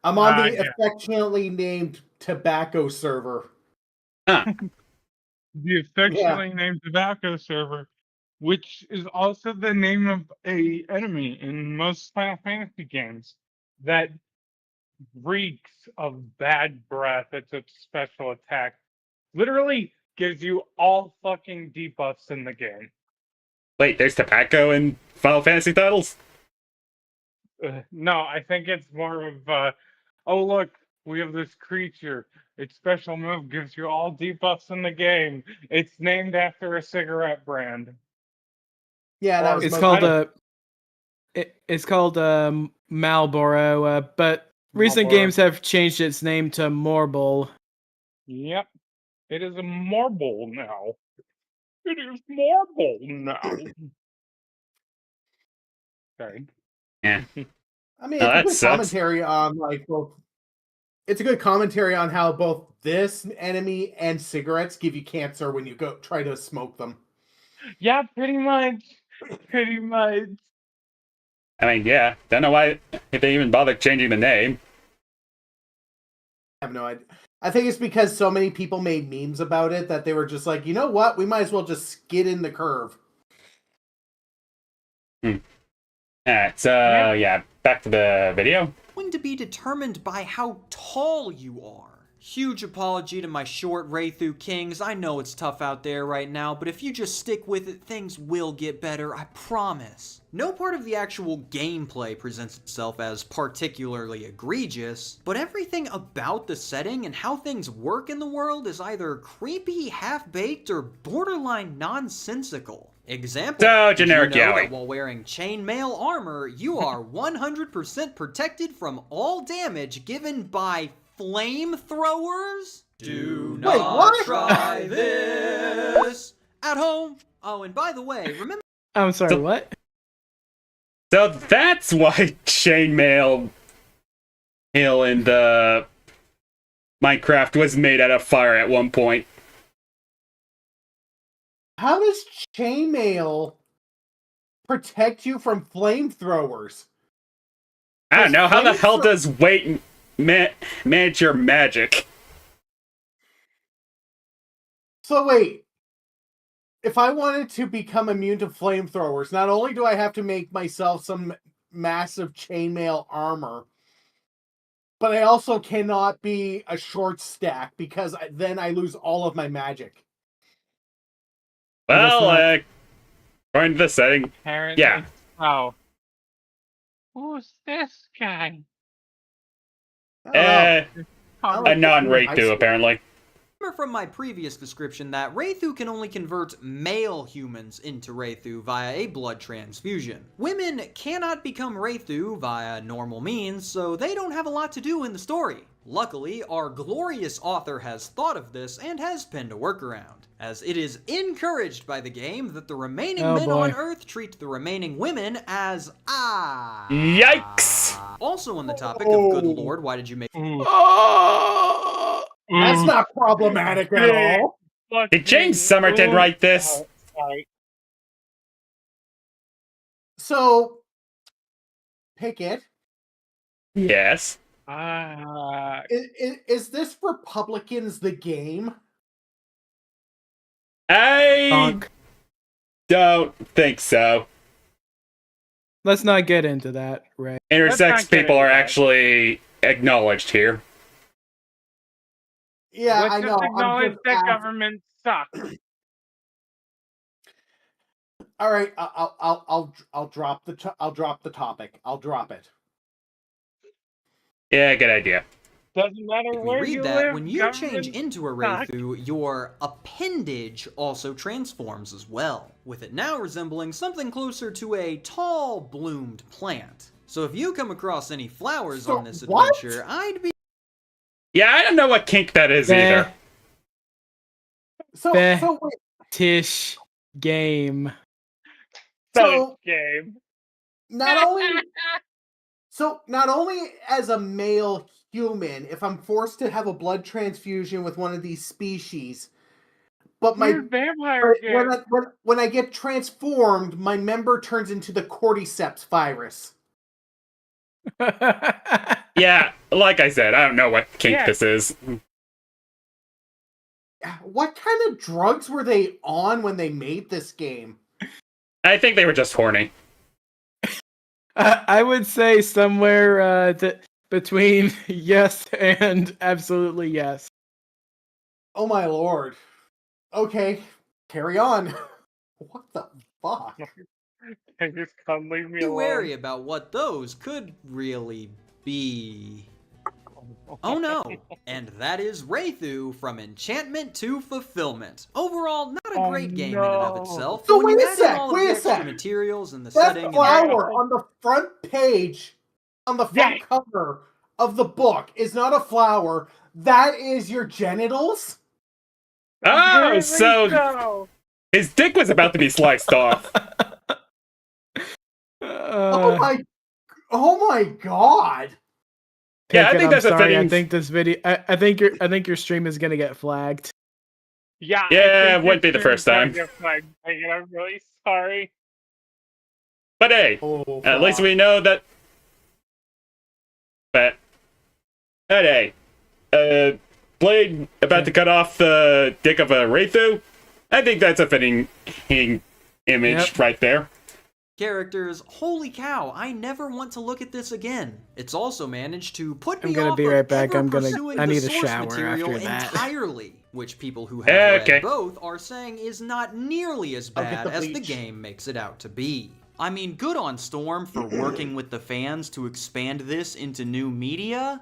I'm on the Yeah. affectionately named Tobacco server. The affectionately named Tobacco server, which is also the name of a enemy in most Final Fantasy games that reeks of bad breath. It's a special attack. Literally gives you all fucking debuffs in the game. Wait, there's tobacco in Final Fantasy titles? No, I think it's more of, oh look, we have this creature. Its special move gives you all debuffs in the game. It's named after a cigarette brand. Yeah, that was It's most- called Marlboro, but recent Marlboro. games have changed its name to Morbol. Yep. It is a marble now. It is marble now. Sorry. Yeah. I mean, Oh, it's a that good sucks. commentary on like both. It's a good commentary on how both this enemy and cigarettes give you cancer when you go try to smoke them. Yeah, pretty much. Pretty much. I mean, yeah. Don't know why if they even bothered changing the name. I have no idea. I think it's because so many people made memes about it that they were just like, you know what? We might as well just skid in the curve. Alright, so yeah, back to the video. Going to be determined by how tall you are. Huge apology to my short Wraithu kings. I know it's tough out there right now, but if you just stick with it, things will get better, I promise. No part of the actual gameplay presents itself as particularly egregious, but everything about the setting and how things work in the world is either creepy, half-baked, or borderline nonsensical. Example, So, did generic you know yaoi. that while wearing chainmail armor, you are 100% protected from all damage given by flamethrowers? Do Wait, not what? try this at home. Oh, and by the way, remember I'm sorry, So- what? So that's why chainmail hill in the Minecraft was made out of fire at one point. How does chainmail protect you from flamethrowers? I don't know, how the Flamethrower- hell does weight manage your magic? So wait, if I wanted to become immune to flamethrowers, not only do I have to make myself some massive chainmail armor, but I also cannot be a short stack because then I lose all of my magic. Well, not- according to the setting, Apparently. yeah. Oh. Who's this guy? I don't know. a like non-Wraithu, high school. apparently. from my previous description that Wraithu can only convert male humans into Wraithu via a blood transfusion. Women cannot become Wraithu via normal means, so they don't have a lot to do in the story. Luckily, our glorious author has thought of this and has penned a workaround, as it is encouraged by the game that the remaining Oh, men boy. on Earth treat the remaining women as Yikes! Also on the topic of good lord, why did you make Oh! That's not problematic at all. Did James Somerton write this? Sorry. So, Picket, Yes. is this Republicans the game? I Donk. don't think so. Let's not get into that, Ray. Intersex not get people into are that. actually acknowledged here. Yeah, Let's I know. just I'm acknowledge just that asking. government sucks. All right, I'll drop the topic. I'll drop it. Yeah, good idea. Doesn't matter If we where read you that, live, when you change government into a sucks. Wraithu, your appendage also transforms as well, with it now resembling something closer to a tall, bloomed plant. So if you come across any flowers So on this what? adventure, I'd be Yeah, I don't know what kink that is Beh. either. So Beh. wait. Tish game. So game. not only as a male human, if I'm forced to have a blood transfusion with one of these species, but my We're vampire game. when I get transformed, my member turns into the cordyceps virus. Yeah, like I said, I don't know what kink Yeah. this is. What kind of drugs were they on when they made this game? I think they were just horny. I would say somewhere between yes and absolutely yes. Oh my lord. Okay, carry on. What the fuck? Just come leave me Be alone. wary about what those could really be. Oh no, and that is Wraithu from Enchantment to Fulfillment. Overall, not a Oh, great game in and of no. itself. So but when wait you a add in sec, all of wait the a extra sec. materials and the That setting and flower on the front page, on the front Yeah. cover of the book, is not a flower. That is your genitals? Oh, Apparently so his dick was about to be sliced off. Oh my... Oh my god! Yeah, I Picket, think that's I'm a sorry. fitting. I think this video. I think your stream is gonna get flagged. Yeah, Yeah, I it think wouldn't be your the first stream's gonna time. get flagged. I'm really sorry. But hey, Oh, at least fuck. we know that. But hey, Blade about to cut off the dick of a Wraithu. I think that's a fitting image Yep. right there. Characters, holy cow, I never want to look at this again. It's also managed to put me I'm gonna off be of right back. ever pursuing I the need a source shower material after that. entirely, which people who have Okay. read both are saying is not nearly as I'll get bad the as the bleach. game makes it out to be. I mean, good on Storm for working with the fans to expand this into new media,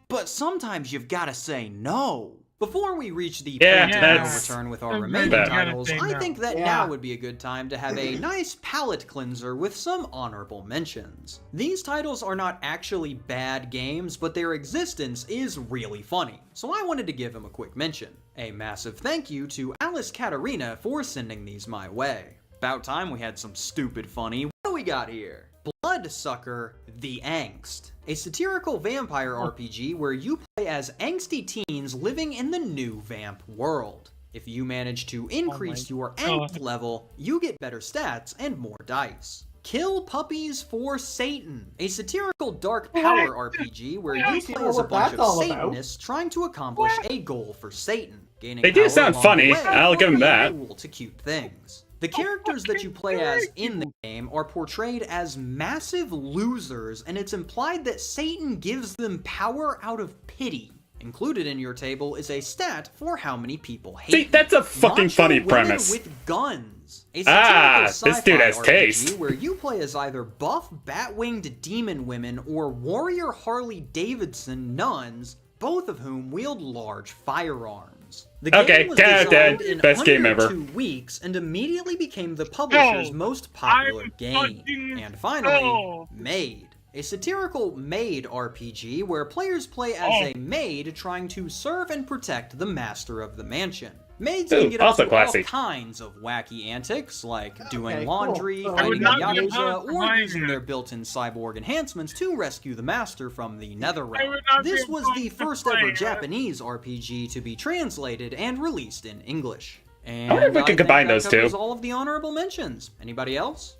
but sometimes you've gotta say no. Before we reach the Yeah, point of that's- no return with our Sometimes remaining you gotta titles, say I no. think that Yeah. now would be a good time to have a nice palate cleanser with some honorable mentions. These titles are not actually bad games, but their existence is really funny, so I wanted to give them a quick mention. A massive thank you to Alice Katarina for sending these my way. About time we had some stupid funny. What do we got here? Bloodsucker the Angst, a satirical vampire RPG where you play as angsty teens living in the new vamp world. If you manage to increase your angst level, you get better stats and more dice. Kill Puppies for Satan, a satirical dark power RPG where you see play as a what bunch that's of all about. Satanists trying to accomplish a goal for Satan. Gaining They do power sound along funny, the way I'll give 'em from that. cool to cute things. The characters that you play as in the game are portrayed as massive losers, and it's implied that Satan gives them power out of pity. Included in your table is a stat for how many people hate See, you. that's a fucking Macho funny women premise. with guns. A Ah, satirical this dude sci-fi has taste. RPG where you play as either buff bat-winged demon women or warrior Harley Davidson nuns, both of whom wield large firearms. The Okay, game was Cat designed Dad, in best game under ever. 2 weeks and immediately became the publisher's No, most popular I'm game. fucking And finally, no. Maid. A satirical maid RPG where players play as a maid trying to serve and protect the master of the mansion. Maids Ooh, can get up also to classy. all kinds of wacky antics, like doing Okay, laundry, cool. I would fighting not be Yakuza, opposed to or buying using it. their built-in cyborg enhancements to rescue the master from the nether I realm. would not be This was the opposed to first ever playing it. Japanese RPG to be translated and released in English. And wonder if we I could think combine that those two. covers all of the honorable mentions. Anybody else?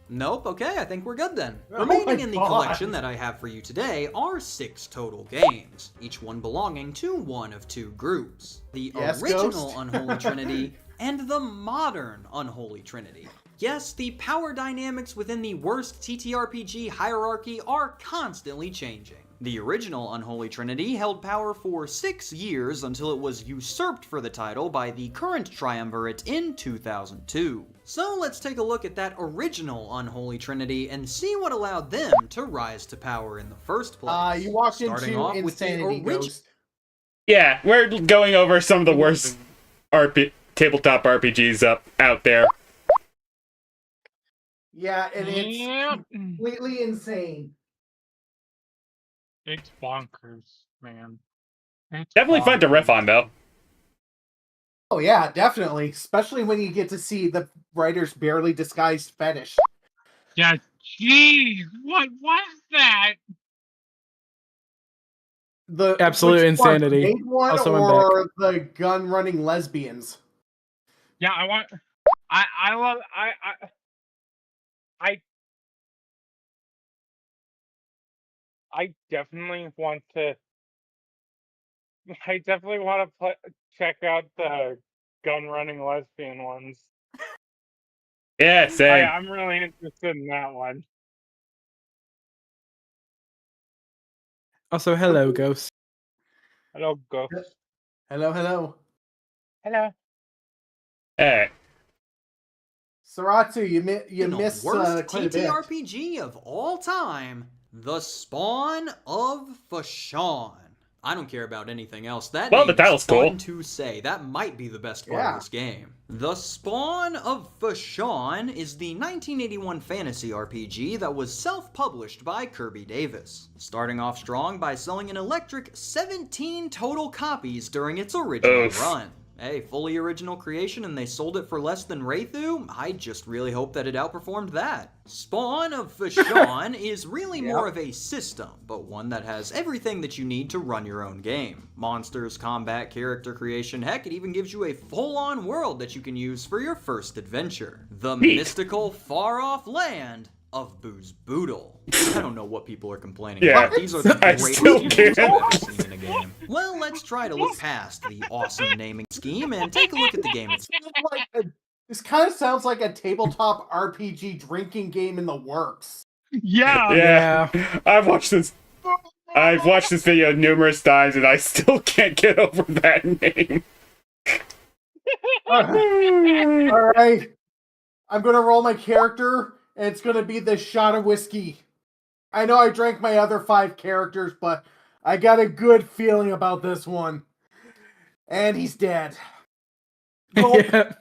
Nope, okay, I think we're good then. Oh Remaining my in the God. collection that I have for you today are 6 total games, each one belonging to one of 2 groups. The Yes, original Ghost? Unholy Trinity and the modern Unholy Trinity. Yes, the power dynamics within the worst TTRPG hierarchy are constantly changing. The original Unholy Trinity held power for 6 years until it was usurped for the title by the current triumvirate in 2002. So let's take a look at that original Unholy Trinity and see what allowed them to rise to power in the first place. You walked Starting into off with the Insanity Ghost. Yeah, we're going over some of the worst tabletop RPGs out there. Yeah, and it's Yep. completely insane. It's bonkers, man. It's Definitely fun to riff on, though. Oh yeah, definitely. Especially when you get to see the writer's barely disguised fetish. Yeah, jeez, what was that? The Absolute which one, insanity. the maid one Also, I'm or the gun running lesbians? Yeah, I want. I love. I definitely want to. I definitely want to check out the gun running lesbian ones. Yeah, same. I'm really interested in that one. Also, hello, Ghost. Hello, go. Hello, hello. Hello. Hey, Saratu, you The missed worst quite a bit. TTRPG of all time, The Spawn of Fashawn. I don't care about anything else. That Well, name the title's is fun cool. to say. That might be the best part Yeah. of this game. The Spawn of Fashawn is the 1981 fantasy RPG that was self-published by Kirby Davis, starting off strong by selling an electric 17 total copies during its original Oof. run. Hey, fully original creation and they sold it for less than Wraithu? I just really hope that it outperformed that. Spawn of Vashon is really more of a system, but one that has everything that you need to run your own game. Monsters, combat, character creation, heck, it even gives you a full-on world that you can use for your first adventure. The mystical, far-off land of Booze Boodle. I don't know what people are complaining about. These are the greatest names I've ever seen in a game. Well, let's try to look past the awesome naming scheme and take a look at the game itself. This kind of sounds like a tabletop RPG drinking game in the works. Yeah. I've watched this video numerous times and I still can't get over that name. All right. I'm going to roll my character, and it's going to be the shot of whiskey. I know I drank my other 5 characters, but I got a good feeling about this one. And he's dead. Yeah.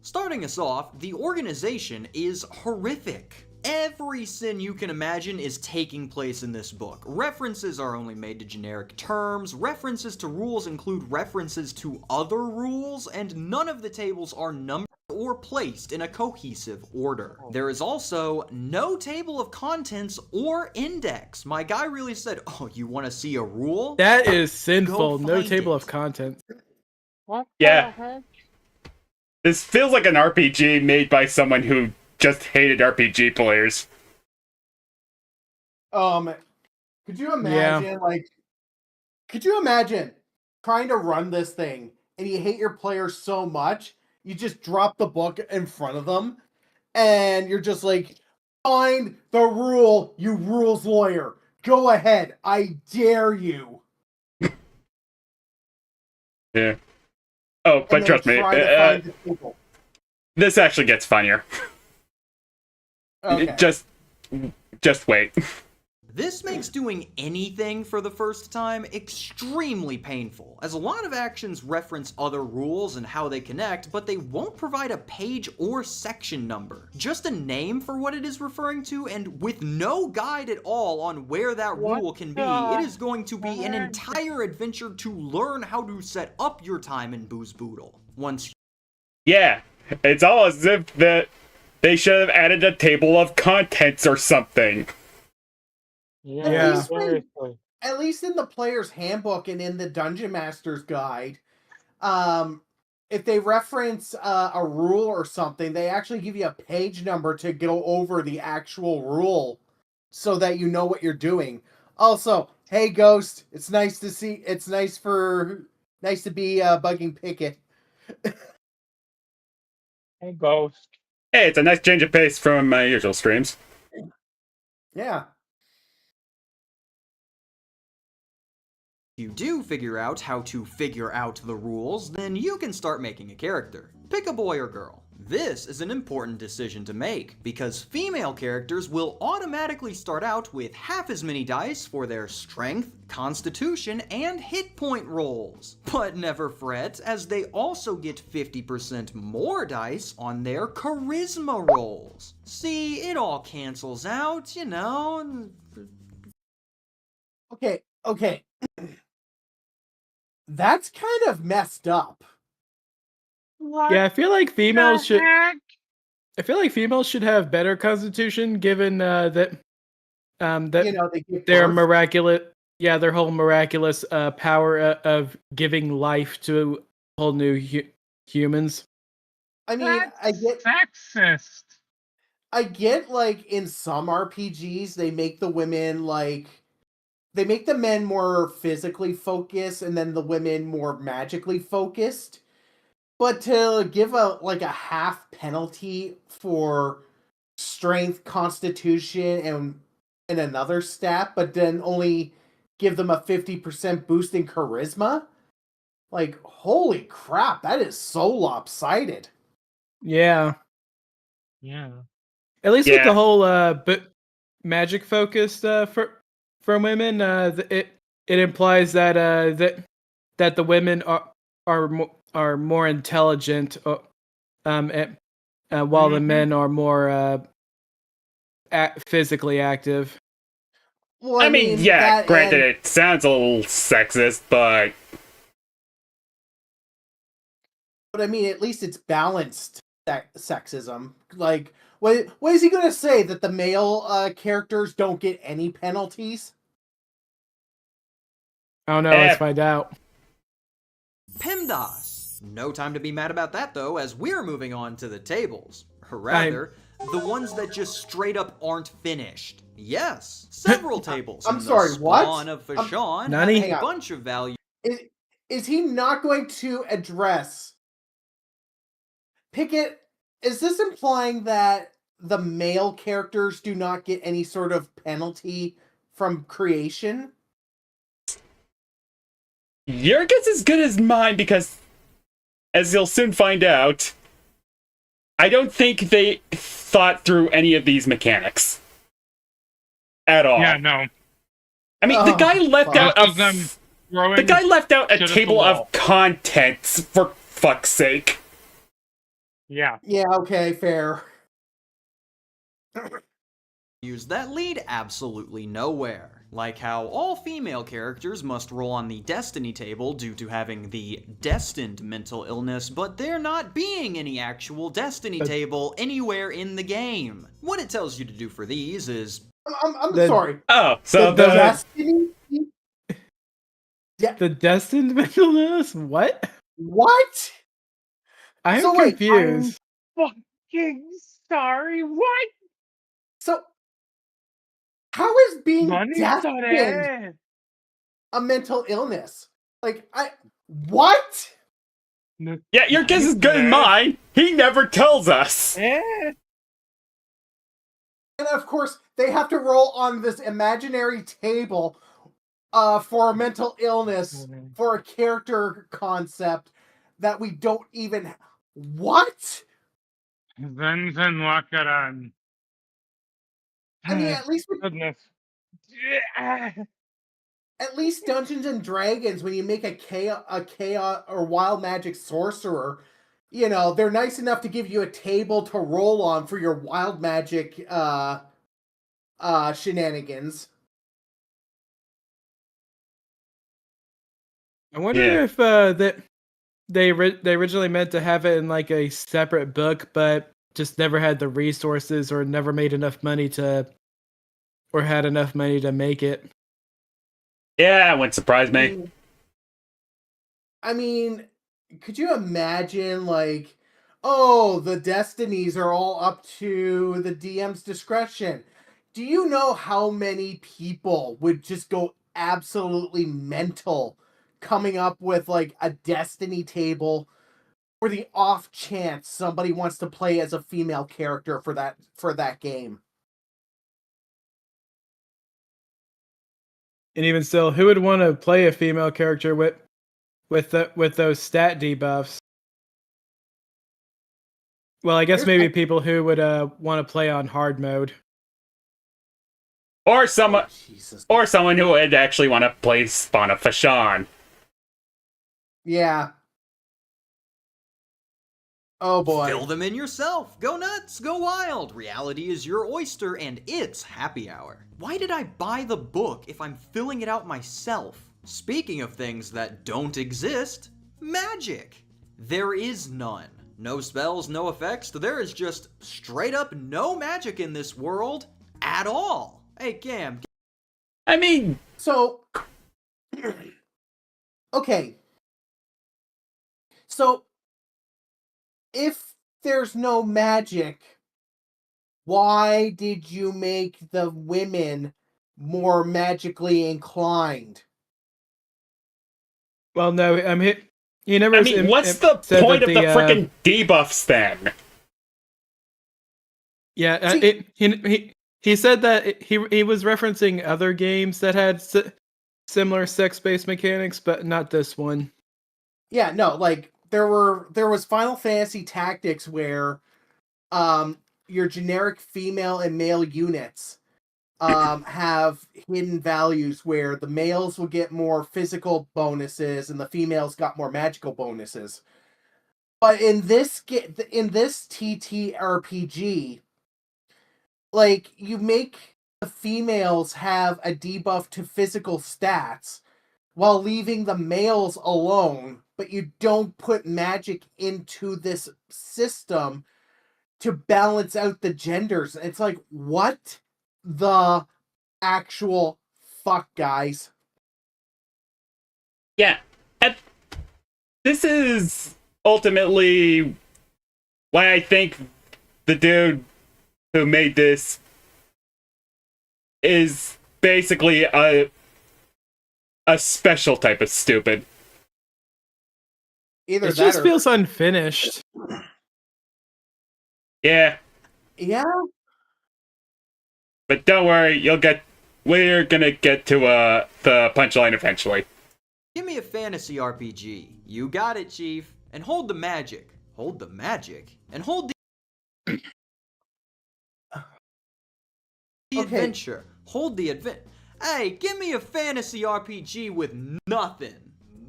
Starting us off, the organization is horrific. Every sin you can imagine is taking place in this book. References are only made to generic terms, references to rules include references to other rules, and none of the tables are numbered or placed in a cohesive order. There is also no table of contents or index. My guy really said, oh, you want to see a rule? That is sinful. No find table it. of contents. What Yeah. the heck? This feels like an RPG made by someone who just hated RPG players. Could you imagine, could you imagine trying to run this thing and you hate your players so much, you just drop the book in front of them and you're just like, find the rule, you rules lawyer. Go ahead. I dare you. Yeah. Oh, but And trust then me, try to find the people. this actually gets funnier. Okay. Just wait. This makes doing anything for the first time extremely painful, as a lot of actions reference other rules and how they connect, but they won't provide a page or section number. Just a name for what it is referring to, and with no guide at all on where that rule can be, it is going to be an entire adventure to learn how to set up your time in Booze Boodle. Yeah, it's all as if that they should have added a table of contents or something. Yeah. At least in the player's handbook and in the Dungeon Master's guide, if they reference a rule or something, they actually give you a page number to go over the actual rule so that you know what you're doing. Also, hey Ghost, it's nice to see. It's nice to be bugging Picket. Hey, Ghost. Hey, it's a nice change of pace from my usual streams. Yeah. If you do figure out how to figure out the rules, then you can start making a character. Pick a boy or girl. This is an important decision to make, because female characters will automatically start out with half as many dice for their strength, constitution, and hit point rolls. But never fret, as they also get 50% more dice on their charisma rolls. See, it all cancels out, you know. Okay. That's kind of messed up. Yeah, I feel like females should. I feel like females should have better constitution, given that You know, they give their birth. miraculous, their whole miraculous power of giving life to whole new humans. I mean, I get Sexist. like in some RPGs they make the women they make the men more physically focused and then the women more magically focused. But to give a half penalty for strength, constitution, and another stat, but then only give them a 50% boost in charisma, like, holy crap, that is so lopsided. Yeah. Yeah. At least with Yeah. the whole magic focused for women, it implies that that the women are more intelligent, while the men are more physically active. Well, I mean, yeah, that granted, and- it sounds a little sexist, but but I mean, at least it's balanced sexism. Like, what is he gonna say, that the male characters don't get any penalties? Oh no, let's find out. PEMDAS. No time to be mad about that though, as we're moving on to the tables. Or rather, the ones that just straight up aren't finished. Yes, several tables. I'm in sorry, the what? spawn of Fashawn have Nani? a Hang on. bunch of value. Is he not going to address Picket? Is this implying that the male characters do not get any sort of penalty from creation? your guess is as good as mine because, as you'll soon find out, I don't think they thought through any of these mechanics at all. Yeah, no. I mean, the guy left out Most of them throwing the guy left out a shit at the table wall. of contents, for fuck's sake. Yeah. Yeah, okay, fair. That lead absolutely nowhere. Like how all female characters must roll on the destiny table due to having the destined mental illness, but there not being any actual destiny table anywhere in the game. What it tells you to do for these is I'm The- sorry. Oh, so the the destiny? The destined mental illness? What? What? I'm So wait, confused. Fucking sorry, what? So, how is being Money destined a mental illness? Like, what? yeah, your guess is good as mine. He never tells us. Eh? And of course, they have to roll on this imaginary table for a mental illness, for a character concept that we don't even... What? Then lock it on. I mean, at least Goodness. at least Dungeons and Dragons, when you make a chaos or wild magic sorcerer, you know, they're nice enough to give you a table to roll on for your wild magic shenanigans. I wonder Yeah. if they originally meant to have it in like a separate book, but just never had the resources or never made enough money to, or had enough money to make it. Yeah, it wouldn't surprise me. I mean, could you imagine, like, oh, the destinies are all up to the DM's discretion? Do you know how many people would just go absolutely mental coming up with, like, a destiny table for the off chance somebody wants to play as a female character for that game? And even still, who would want to play a female character with those stat debuffs? Well, I guess maybe people who would want to play on hard mode. Or someone, Oh, Jesus. or someone who would actually want to play Spawn of Fashawn. Yeah. Oh boy. fill them in yourself. Go nuts, go wild. Reality is your oyster and it's happy hour. Why did I buy the book if I'm filling it out myself? Speaking of things that don't exist, magic. There is none. No spells, no effects. There is just straight up no magic in this world at all. Hey, Cam. I mean, So, okay. So, if there's no magic, why did you make the women more magically inclined? Well, no, he never. I mean, what's the said point that of the frickin' debuffs then? Yeah, See- he said that he was referencing other games that had similar sex-based mechanics, but not this one. Yeah, no, like there was Final Fantasy Tactics where your generic female and male units have hidden values where the males will get more physical bonuses and the females got more magical bonuses. But in this TTRPG, like you make females have a debuff to physical stats while leaving the males alone, but you don't put magic into this system to balance out the genders. It's like, what the actual fuck, guys? Yeah. This is ultimately why I think the dude who made this is basically a special type of stupid. Either It that just or... feels unfinished. Yeah, Yeah? but don't worry, we're gonna get to the punchline eventually. Give me a fantasy RPG. You got it, Chief. And hold the magic. Hold the magic. And hold the adventure. Hold the adventure. Hey, give me a fantasy RPG with nothing.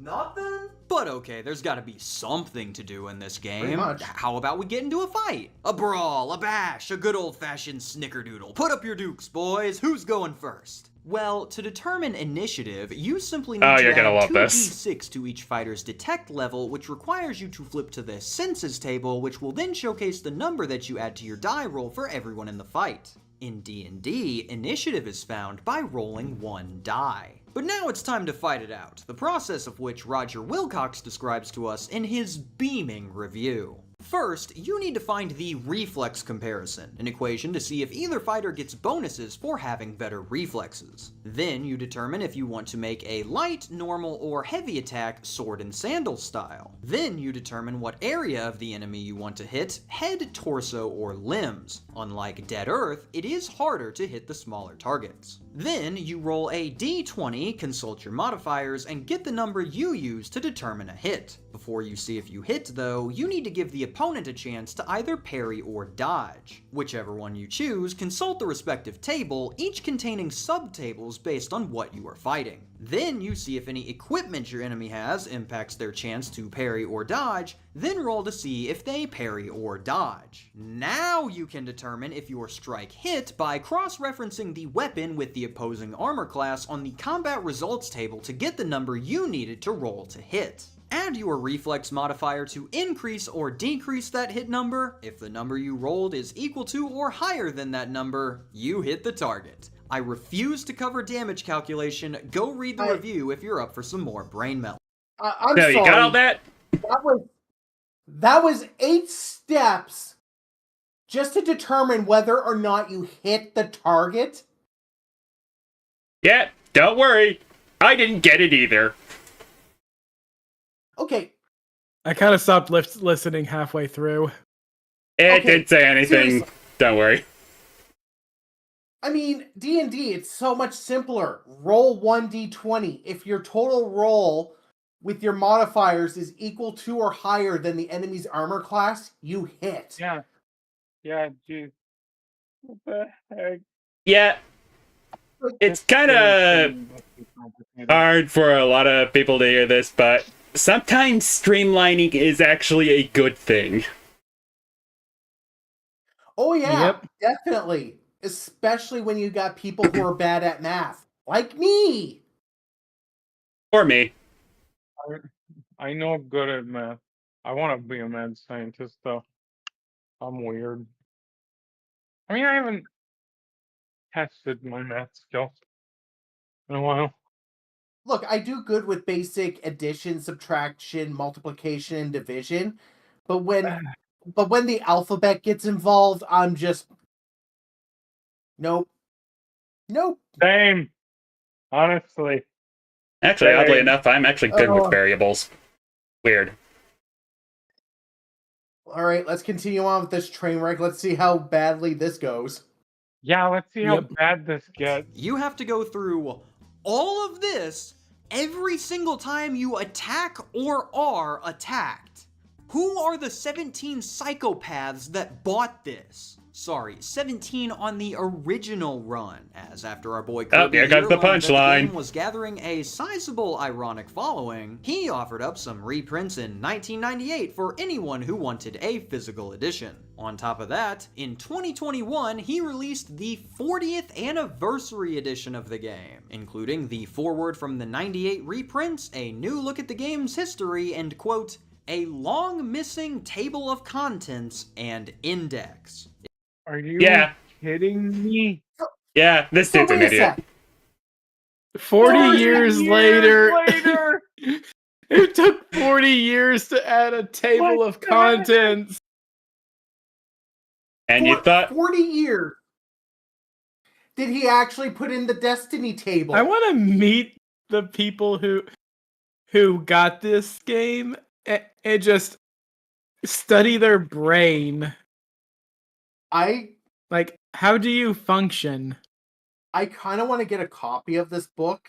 Nothing? But okay, there's gotta be something to do in this game. Pretty much. How about we get into a fight? A brawl, a bash, a good old-fashioned snickerdoodle. Put up your dukes, boys. Who's going first? Well, to determine initiative, you simply need to you're gonna add love this. 2d6 to each fighter's detect level, which requires you to flip to the senses table, which will then showcase the number that you add to your die roll for everyone in the fight. In D&D, initiative is found by rolling one die. But now it's time to fight it out, the process of which Roger Wilcox describes to us in his beaming review. First, you need to find the reflex comparison, an equation to see if either fighter gets bonuses for having better reflexes. Then you determine if you want to make a light, normal, or heavy attack sword and sandal style. Then you determine what area of the enemy you want to hit, head, torso, or limbs. Unlike Dead Earth, it is harder to hit the smaller targets. Then you roll a d20, consult your modifiers, and get the number you use to determine a hit. Before you see if you hit, though, you need to give the opponent a chance to either parry or dodge. Whichever one you choose, consult the respective table, each containing subtables based on what you are fighting. Then you see if any equipment your enemy has impacts their chance to parry or dodge, then roll to see if they parry or dodge. Now you can determine if your strike hit by cross-referencing the weapon with the opposing armor class on the combat results table to get the number you needed to roll to hit. Add your reflex modifier to increase or decrease that hit number. If the number you rolled is equal to or higher than that number, you hit the target. I refuse to cover damage calculation. Go read the review if you're up for some more brain melt. I'm No, sorry. you got all that? That was 8 steps just to determine whether or not you hit the target. Yeah, don't worry. I didn't get it either. Okay, I kind of stopped listening halfway through. It didn't say anything. seriously. Don't worry. I mean, D&D, it's so much simpler. Roll 1d20. If your total roll with your modifiers is equal to or higher than the enemy's armor class, you hit. Yeah. Yeah, geez. What the heck? Yeah, it's kind of hard for a lot of people to hear this, but sometimes streamlining is actually a good thing. Oh yeah, Yep. definitely. Especially when you got people who are bad at math. Like me! Or me. I know I'm good at math. I want to be a mad scientist, though. I'm weird. I mean, I haven't tested my math skills in a while. Look, I do good with basic addition, subtraction, multiplication, and division. But when the alphabet gets involved, I'm just... Nope. Same. Honestly. Actually, oddly Same. enough, I'm actually good with variables. Weird. Alright, let's continue on with this train wreck. Let's see how badly this goes. Yeah, let's see how Yep. bad this gets. You have to go through all of this every single time you attack or are attacked. Who are the 17 psychopaths that bought this? Sorry, 17 on the original run, as after our boy Oh, Kirby here comes the learned that the punchline. game was gathering a sizable ironic following, he offered up some reprints in 1998 for anyone who wanted a physical edition. On top of that, in 2021, he released the 40th anniversary edition of the game, including the foreword from the 98 reprints, a new look at the game's history, and quote, a long missing table of contents and index. Are you Yeah. kidding me? Yeah, this So dude's an wait a idiot. sec. 40 years later. later. It took 40 years to add a table What of the heck? contents. And you thought, 40 years. Did he actually put in the Destiny table? I want to meet the people who got this game and just study their brain. Like, how do you function? I kind of want to get a copy of this book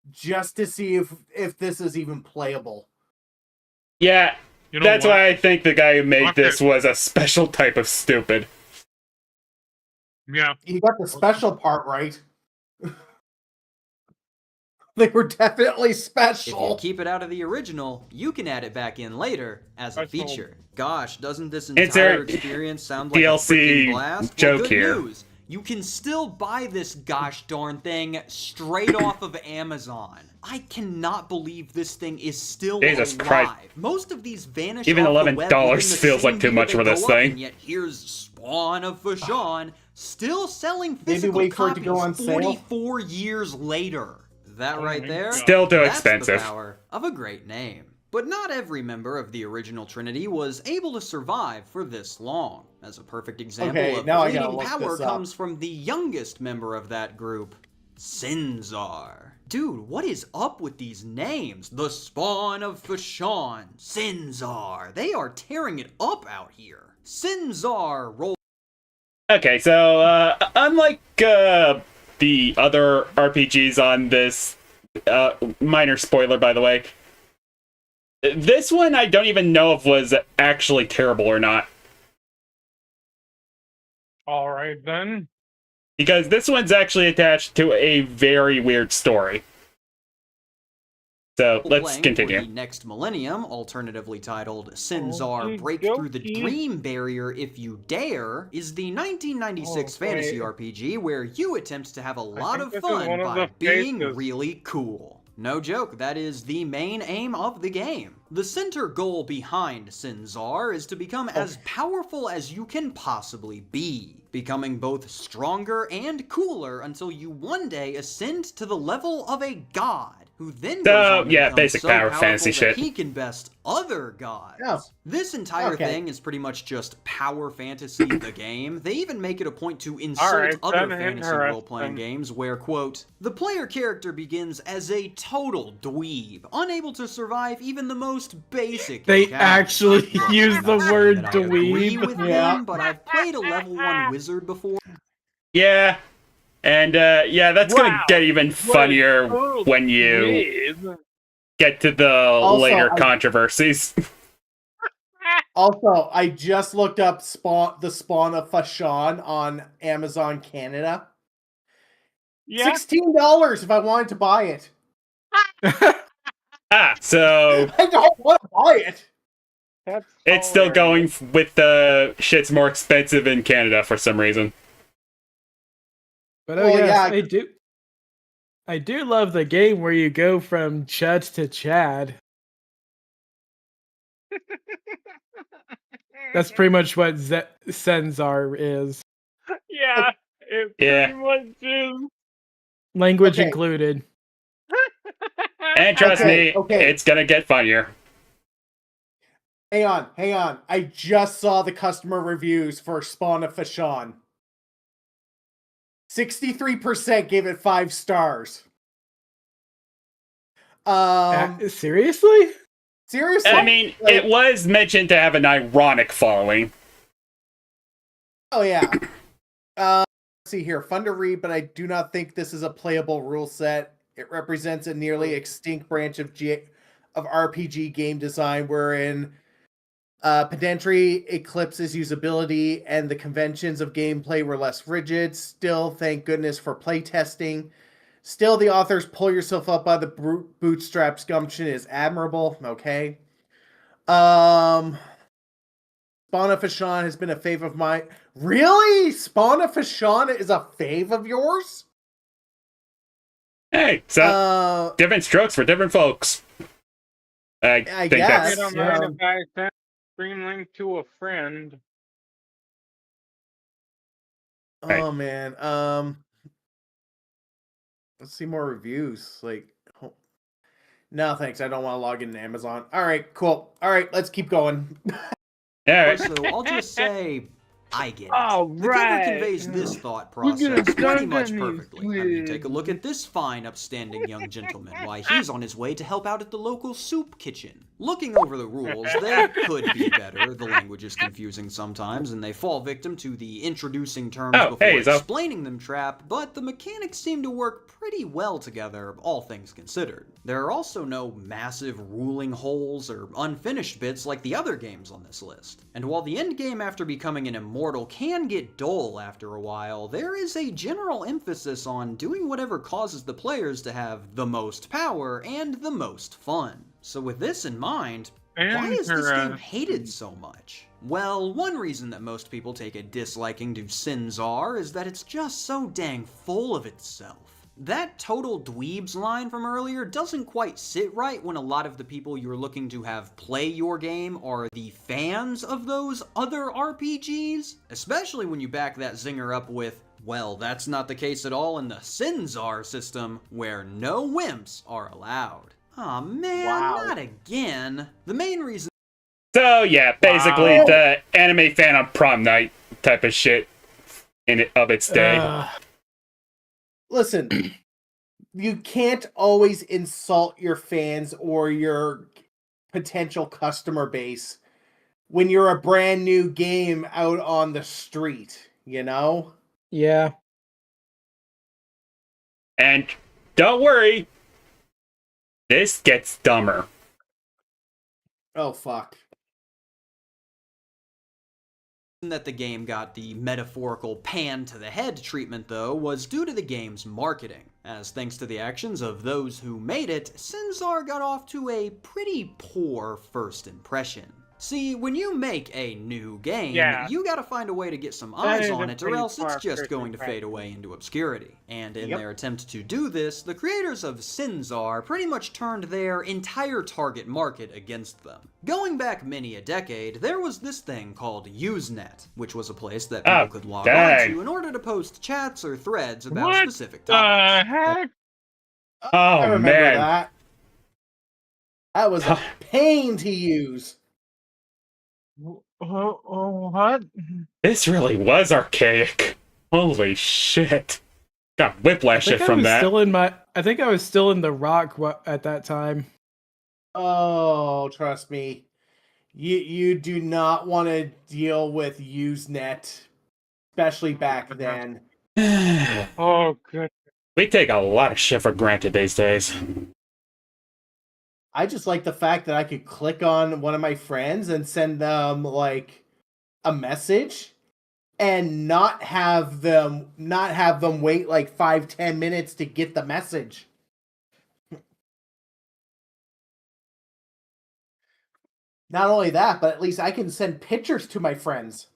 just to see if this is even playable. yeah, You know that's what? why I think the guy who made Fuck this it. was a special type of stupid. Yeah. You got the special part right. They were definitely If you special. keep it out of the original, you can add it back in later as a Special. feature. Gosh, doesn't this Is there entire experience sound like DLC a freaking blast? joke Well, good here? news. You can still buy this gosh darn thing straight off of Amazon. I cannot believe this thing is still Jesus alive. Christ. Most of these vanish Even off the $11 web within the feels same like too year much they for this go up, thing. And yet here's Spawn of Fashawn still selling Maybe physical wait for it to copies go on sale? 44 years later. That Oh right my there? God. Still too That's expensive. the power of a great name. But not every member of the original Trinity was able to survive for this long. As a perfect example Okay, of now I gotta fleeting look power this up. comes from the youngest member of that group, Sinzar. Dude, what is up with these names? The Spawn of Fashawn, Sinzar. They are tearing it up out here. Sinzar roll. Okay, so unlike the other RPGs on this, minor spoiler by the way, this one I don't even know if was actually terrible or not. All right then. Because this one's actually attached to a very weird story. So let's Playing continue. For the next millennium, alternatively titled Sinzar Okey Break Through the dokey. Dream Barrier If You Dare, is the 1996 Okay. fantasy RPG where you attempt to have a lot think of this is fun one of by the being faces. really cool. No joke, that is the main aim of the game. The center goal behind Sinzar is to become as powerful as you can possibly be, becoming both stronger and cooler until you one day ascend to the level of a god, who then goes on to yeah, become basic so power powerful fantasy that shit. he can best other gods. Yeah. This entire Okay. thing is pretty much just power fantasy the game. They even make it a point to insult Alright, other then fantasy interesting. role-playing games where, quote, the player character begins as a total dweeb, unable to survive even the most basic They encounters. actually Look, use I'm the not saying word that I agree dweeb. with Yeah. them, but I've played a level 1 wizard before. Yeah, and yeah, that's gonna Wow. get even funnier when you get to the later controversies. Also, I just looked up the Spawn of Fashawn on Amazon Canada. Yeah. $16 if I wanted to buy it. So I don't want to buy it. That's it's still going hilarious. with the shit's more expensive in Canada for some reason. But oh Well, yes, yeah. I do love the game where you go from Chud to Chad. That's pretty much what Senzar is. Yeah. It Yeah. pretty much is. Language Okay. included. And trust Okay, me, okay. it's gonna get funnier. Hang on. I just saw the customer reviews for Spawn of Fashawn. 63% gave it 5 stars. Seriously? Seriously? I mean, it was mentioned to have an ironic following. Oh yeah. Let's see here. Fun to read, but I do not think this is a playable rule set. It represents a nearly extinct branch of RPG game design, wherein Pedantry eclipses usability, and the conventions of gameplay were less rigid. Still, thank goodness for playtesting. Still, the author's pull yourself up by the bootstraps gumption is admirable. Okay. Spawn of Fashawn has been a fave of mine. Really? Spawn of Fashawn is a fave of yours? Hey, so different strokes for different folks. I think guess. I that's... don't mind if I send stream link to a friend. Oh man. Let's see more reviews. Like, no thanks. I don't want to log into Amazon. All right, cool. All right, let's keep going. All right. Also, I'll just say, I get it. Oh, The cover right. conveys this thought We're gonna process pretty dunk much on these perfectly. I mean, take a kids. look at this fine, upstanding young gentleman. Why, he's on his way to help out at the local soup kitchen. Looking over the rules, they could be better. The language is confusing sometimes, and they fall victim to the introducing terms before explaining them trap, but the mechanics seem to work pretty well together, all things considered. There are also no massive ruling holes or unfinished bits like the other games on this list. And while the endgame after becoming an immortal can get dull after a while, there is a general emphasis on doing whatever causes the players to have the most power and the most fun. So with this in mind, why is this game hated so much? Well, one reason that most people take a disliking to Sinzar is that it's just so dang full of itself. That total dweebs line from earlier doesn't quite sit right when a lot of the people you're looking to have play your game are the fans of those other RPGs, especially when you back that zinger up with, well, that's not the case at all in the Sinzar system, where no wimps are allowed. Aw, man, not again. The main reason... So, yeah, basically the anime fan on prom night type of shit of its day. Listen, you can't always insult your fans or your potential customer base when you're a brand new game out on the street, you know? Yeah. And don't worry, this gets dumber. Oh, fuck. that the game got the metaphorical pan to the head treatment, though, was due to the game's marketing, as thanks to the actions of those who made it, Sinzar got off to a pretty poor first impression. See, when you make a new game, you gotta find a way to get some eyes on it, or else it's just going to fade away into obscurity. And in their attempt to do this, the creators of Sinzar pretty much turned their entire target market against them. Going back many a decade, there was this thing called Usenet, which was a place that people could log on to in order to post chats or threads about specific topics. Heck? I remember that. That was a pain to use. What? This really was archaic. Holy shit. Got whiplash shit from that. I think I was still in the rock at that time. Oh, trust me. You do not want to deal with Usenet, especially back then. Oh, good. We take a lot of shit for granted these days. I just like the fact that I could click on one of my friends and send them like a message and not have them wait like 5-10 minutes to get the message. Not only that, but at least I can send pictures to my friends.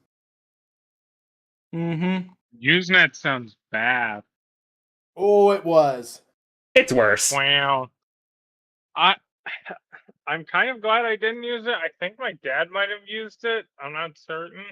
Mm-hmm. Usenet sounds bad. Oh, it was. It's worse. Wow. I'm kind of glad I didn't use it. I think my dad might have used it. I'm not certain.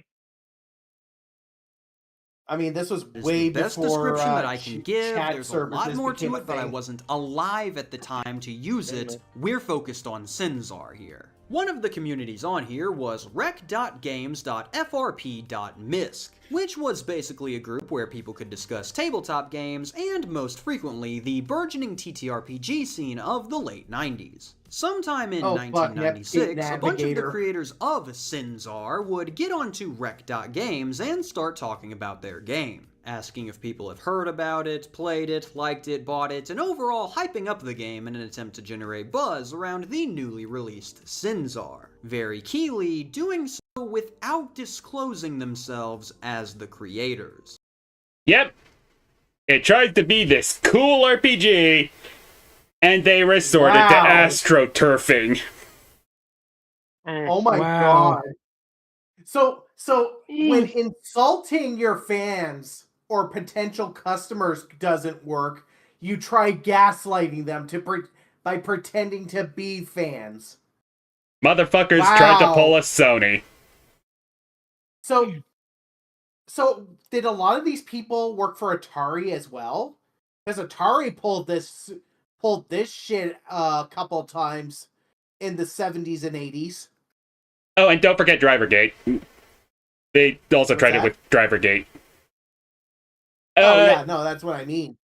I mean, this was way best before description that I can give. There's a lot more to it, thing. but I wasn't alive at the time to use it. We're focused on Sinzar here. One of the communities on here was rec.games.frp.misc, which was basically a group where people could discuss tabletop games and, most frequently, the burgeoning TTRPG scene of the late 90s. Sometime in 1996, a bunch of the creators of Sinzar would get onto rec.games and start talking about their game. asking if people have heard about it, played it, liked it, bought it, and overall hyping up the game in an attempt to generate buzz around the newly released Sinzar. Very keyly, doing so without disclosing themselves as the creators. Yep. It tried to be this cool RPG, and they resorted to astroturfing. Oh my Wow. god. So when insulting your fans or potential customers doesn't work, you try gaslighting them by pretending to be fans. Motherfuckers tried to pull a Sony. So did a lot of these people work for Atari as well? Because Atari pulled this shit a couple times in the 70s and 80s. Oh, and don't forget Drivergate. They also tried it that? with Drivergate. Oh yeah, no, that's what I mean.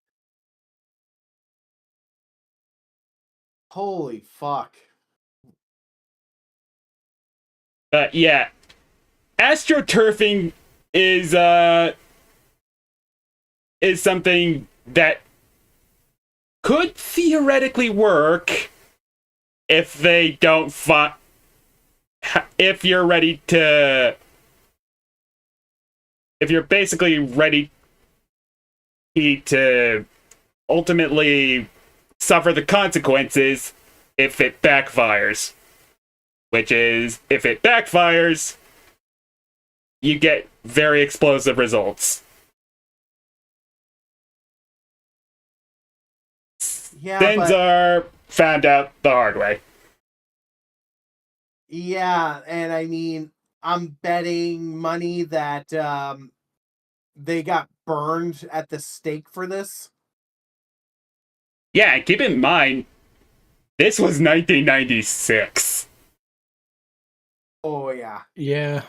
Holy fuck. But yeah, astroturfing is something that could theoretically work if they don't if you're basically ready to ultimately suffer the consequences if it backfires. Which is, if it backfires, you get very explosive results. Yeah, Sinzar found out the hard way. Yeah, and I mean, I'm betting money that they got burned at the stake for this. Yeah, and keep in mind, this was 1996. Oh yeah. Yeah.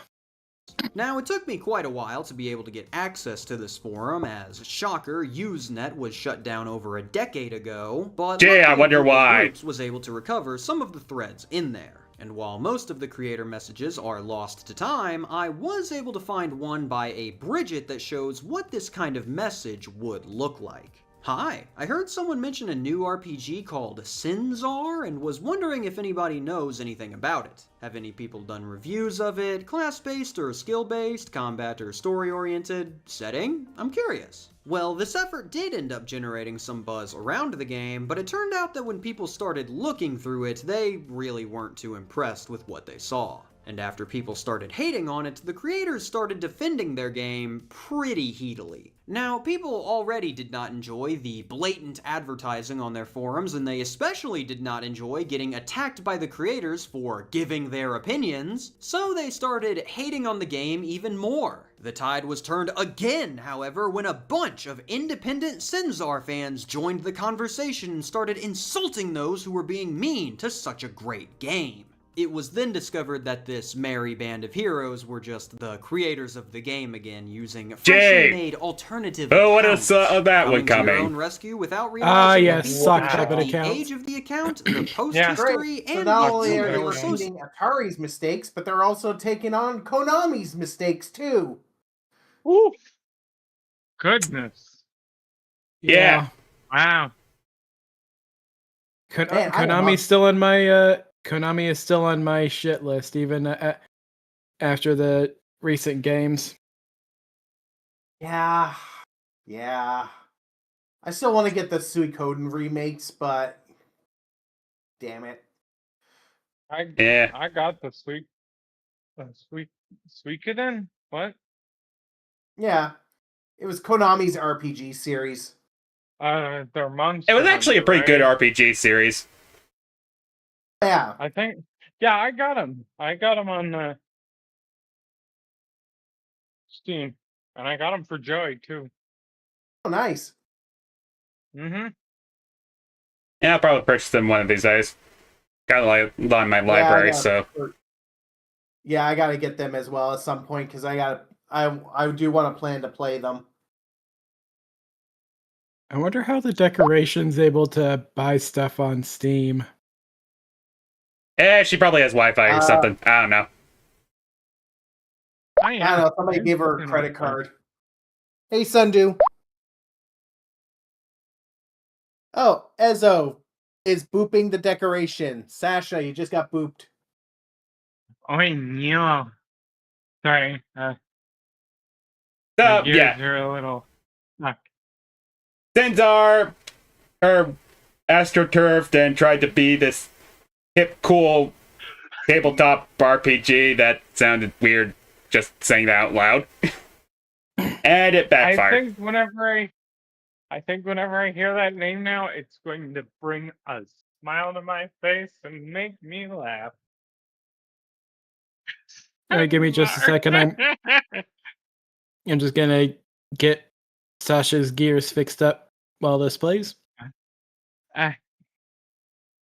Now, it took me quite a while to be able to get access to this forum, as, shocker, Usenet was shut down over a decade ago, but Gee, I luckily wonder Google why. Groups was able to recover some of the threads in there. And while most of the creator messages are lost to time, I was able to find one by a Bridget that shows what this kind of message would look like. Hi, I heard someone mention a new RPG called Sinzar and was wondering if anybody knows anything about it. Have any people done reviews of it? Class-based or skill-based? Combat or story-oriented? Setting? I'm curious. Well, this effort did end up generating some buzz around the game, but it turned out that when people started looking through it, they really weren't too impressed with what they saw. And after people started hating on it, the creators started defending their game pretty heatedly. Now, people already did not enjoy the blatant advertising on their forums, and they especially did not enjoy getting attacked by the creators for giving their opinions, so they started hating on the game even more. The tide was turned again, however, when a bunch of independent Sinzar fans joined the conversation and started insulting those who were being mean to such a great game. It was then discovered that this merry band of heroes were just the creators of the game again, using freshly made alternative accounts. Oh, what a that one coming to their coming. own rescue without realizing yes, that suck people puppet checked the accounts. age of the account, the post Yeah. history, So and not the only are they email associated. repeating Atari's mistakes, but they're also taking on Konami's mistakes too. Ooh. Goodness. Yeah. Wow. Man, I don't know. Konami is still on my shit list, even after the recent games. Yeah. I still want to get the Suikoden remakes, but damn it. I got the Suikoden? What? Yeah. It was Konami's RPG series. They're Monster It was actually a Hunter, pretty good right? RPG series. Yeah. I think. Yeah, I got them. I got them on Steam, and I got them for Joey too. Oh, nice. Mm-hmm. Yeah, I'll probably purchase them one of these days. Got a lot in my library, so. Yeah, I gotta get them as well at some point because I do want to plan to play them. I wonder how the decoration's able to buy stuff on Steam. She probably has Wi-Fi or something. I don't know. I don't know. Somebody gave her a credit card. Hey, Sundu. Oh, Ezo is booping the decoration. Sasha, you just got booped. Oh, no. Sorry. My So, gears yeah. are a little stuck. Sinzar, astroturfed and tried to be this hip, cool tabletop RPG that sounded weird just saying that out loud. And it backfired. I think whenever I hear that name now, it's going to bring a smile to my face and make me laugh. All right, give me just a second. I'm just gonna get Sasha's gears fixed up while this plays.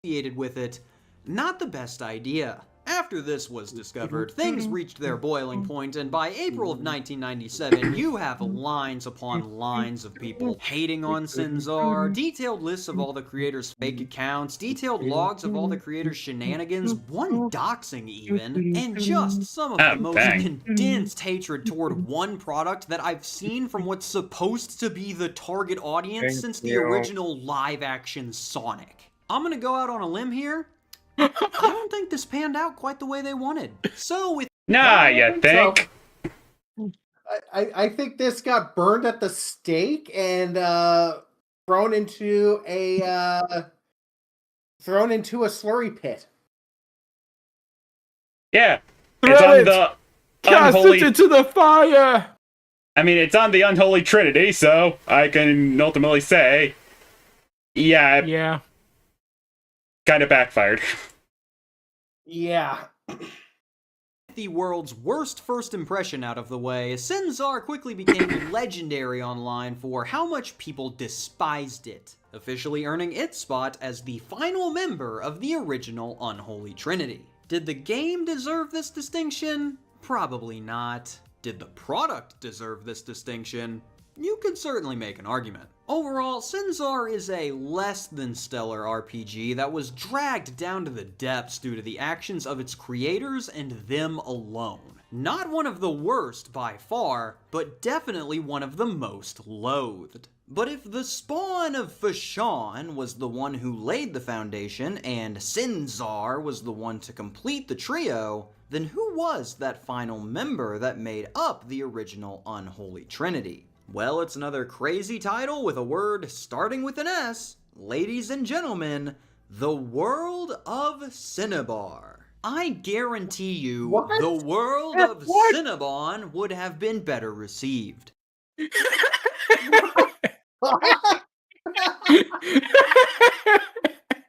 Associated with it, not the best idea. After this was discovered, things reached their boiling point, and by April of 1997, you have lines upon lines of people hating on Sinzar, detailed lists of all the creators' fake accounts, detailed logs of all the creators' shenanigans, one doxing even, and just some of the most condensed hatred toward one product that I've seen from what's supposed to be the target audience since the original live-action Sonic. I'm gonna go out on a limb here. I don't think this panned out quite the way they wanted. So with you think? I think this got burned at the stake and thrown into a slurry pit. Yeah. Throw It's on it! the Cast unholy... it into the fire! I mean, it's on the unholy trinity, so I can ultimately say, Yeah. kind of backfired. Yeah. the world's worst first impression out of the way, Sinzar quickly became legendary online for how much people despised it, officially earning its spot as the final member of the original Unholy Trinity. Did the game deserve this distinction? Probably not. Did the product deserve this distinction? You could certainly make an argument. Overall, Sinzar is a less than stellar RPG that was dragged down to the depths due to the actions of its creators and them alone. Not one of the worst by far, but definitely one of the most loathed. But if the spawn of Fashawn was the one who laid the foundation and Sinzar was the one to complete the trio, then who was that final member that made up the original Unholy Trinity? Well, it's another crazy title with a word starting with an S. Ladies and gentlemen, the world of Cinnabar. I guarantee you, the world of Cinnabon would have been better received.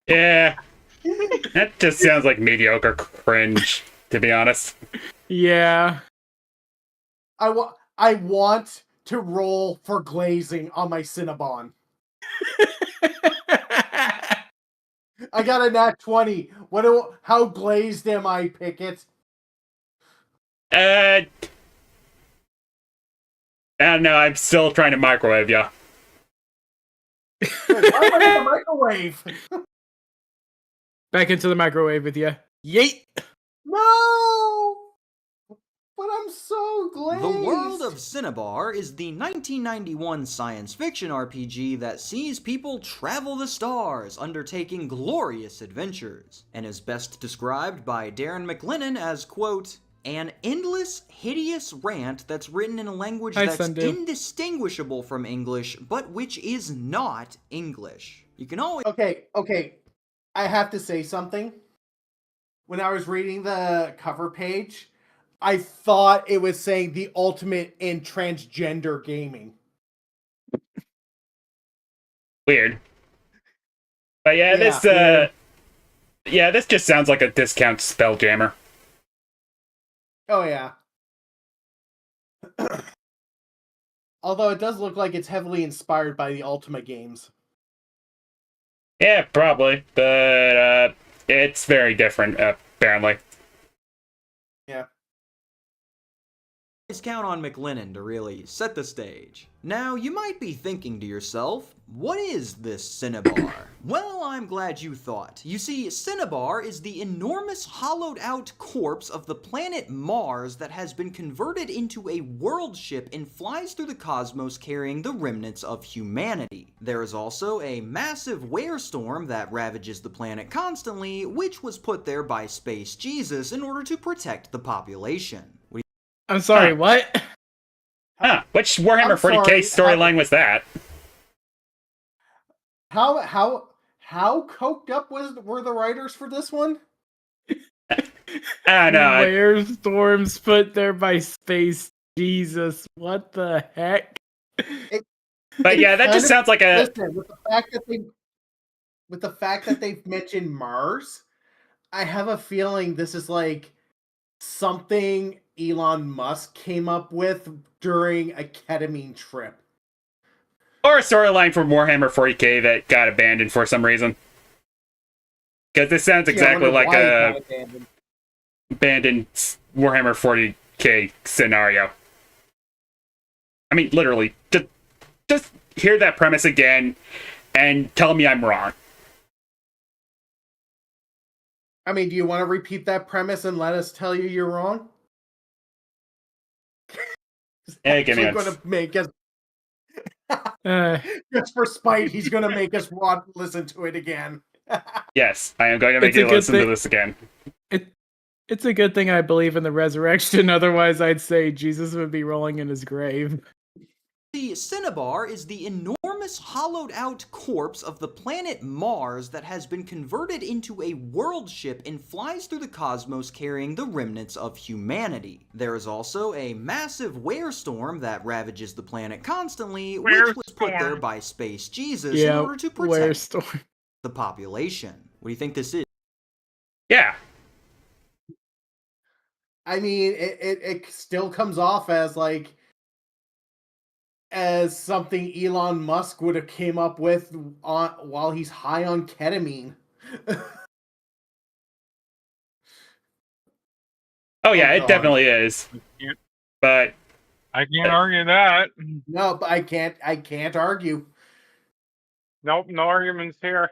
Yeah. That just sounds like mediocre cringe, to be honest. Yeah. I want to roll for glazing on my Cinnabon. I got a nat 20. How glazed am I, Picket? I don't know, I'm still trying to microwave ya. Wait, why am I in the microwave? Back into the microwave with you. Yeet! No! But I'm so glazed. The World of Cinnabar is the 1991 science fiction RPG that sees people travel the stars, undertaking glorious adventures, and is best described by Darren McLennan as, quote, an endless, hideous rant that's written in a language that's indistinguishable from English, but which is not English. You can always... Okay. I have to say something. When I was reading the cover page, I thought it was saying the ultimate in transgender gaming. Weird. But yeah, this just sounds like a discount Spelljammer. Oh yeah. Although it does look like it's heavily inspired by the Ultima games. Yeah, probably, but it's very different, apparently. Yeah. count on McLennan to really set the stage. Now, you might be thinking to yourself, what is this Cinnabar? Well, I'm glad you thought. You see, Cinnabar is the enormous hollowed-out corpse of the planet Mars that has been converted into a world ship and flies through the cosmos carrying the remnants of humanity. There is also a massive werestorm that ravages the planet constantly, which was put there by Space Jesus in order to protect the population. I'm sorry, Huh. what? Huh, which Warhammer 40k storyline was that? How coked up were the writers for this one? I know. Where storms put there by Space Jesus. What the heck? But yeah, that just sounds like a... Listen, with the fact that they've mentioned Mars, I have a feeling this is like something Elon Musk came up with during a ketamine trip. Or a storyline from Warhammer 40k that got abandoned for some reason. Because this sounds exactly like a abandoned Warhammer 40k scenario. I mean, literally, just hear that premise again and tell me I'm wrong. I mean, do you want to repeat that premise and let us tell you you're wrong? Yeah, give me He's going to make us... Just for spite, he's going to make us listen to it again. Yes, I am going to make you listen to this again. It's a good thing I believe in the resurrection, otherwise I'd say Jesus would be rolling in his grave. The Cinnabar is the enormous hollowed-out corpse of the planet Mars that has been converted into a world ship and flies through the cosmos carrying the remnants of humanity. There is also a massive werestorm that ravages the planet constantly, which was put there by Space Jesus in order to protect the population. What do you think this is? Yeah. I mean, it still comes off as like as something Elon Musk would have came up with while he's high on ketamine. Oh yeah, it definitely is. But I can't argue that. No, but I can't argue. Nope, no arguments here.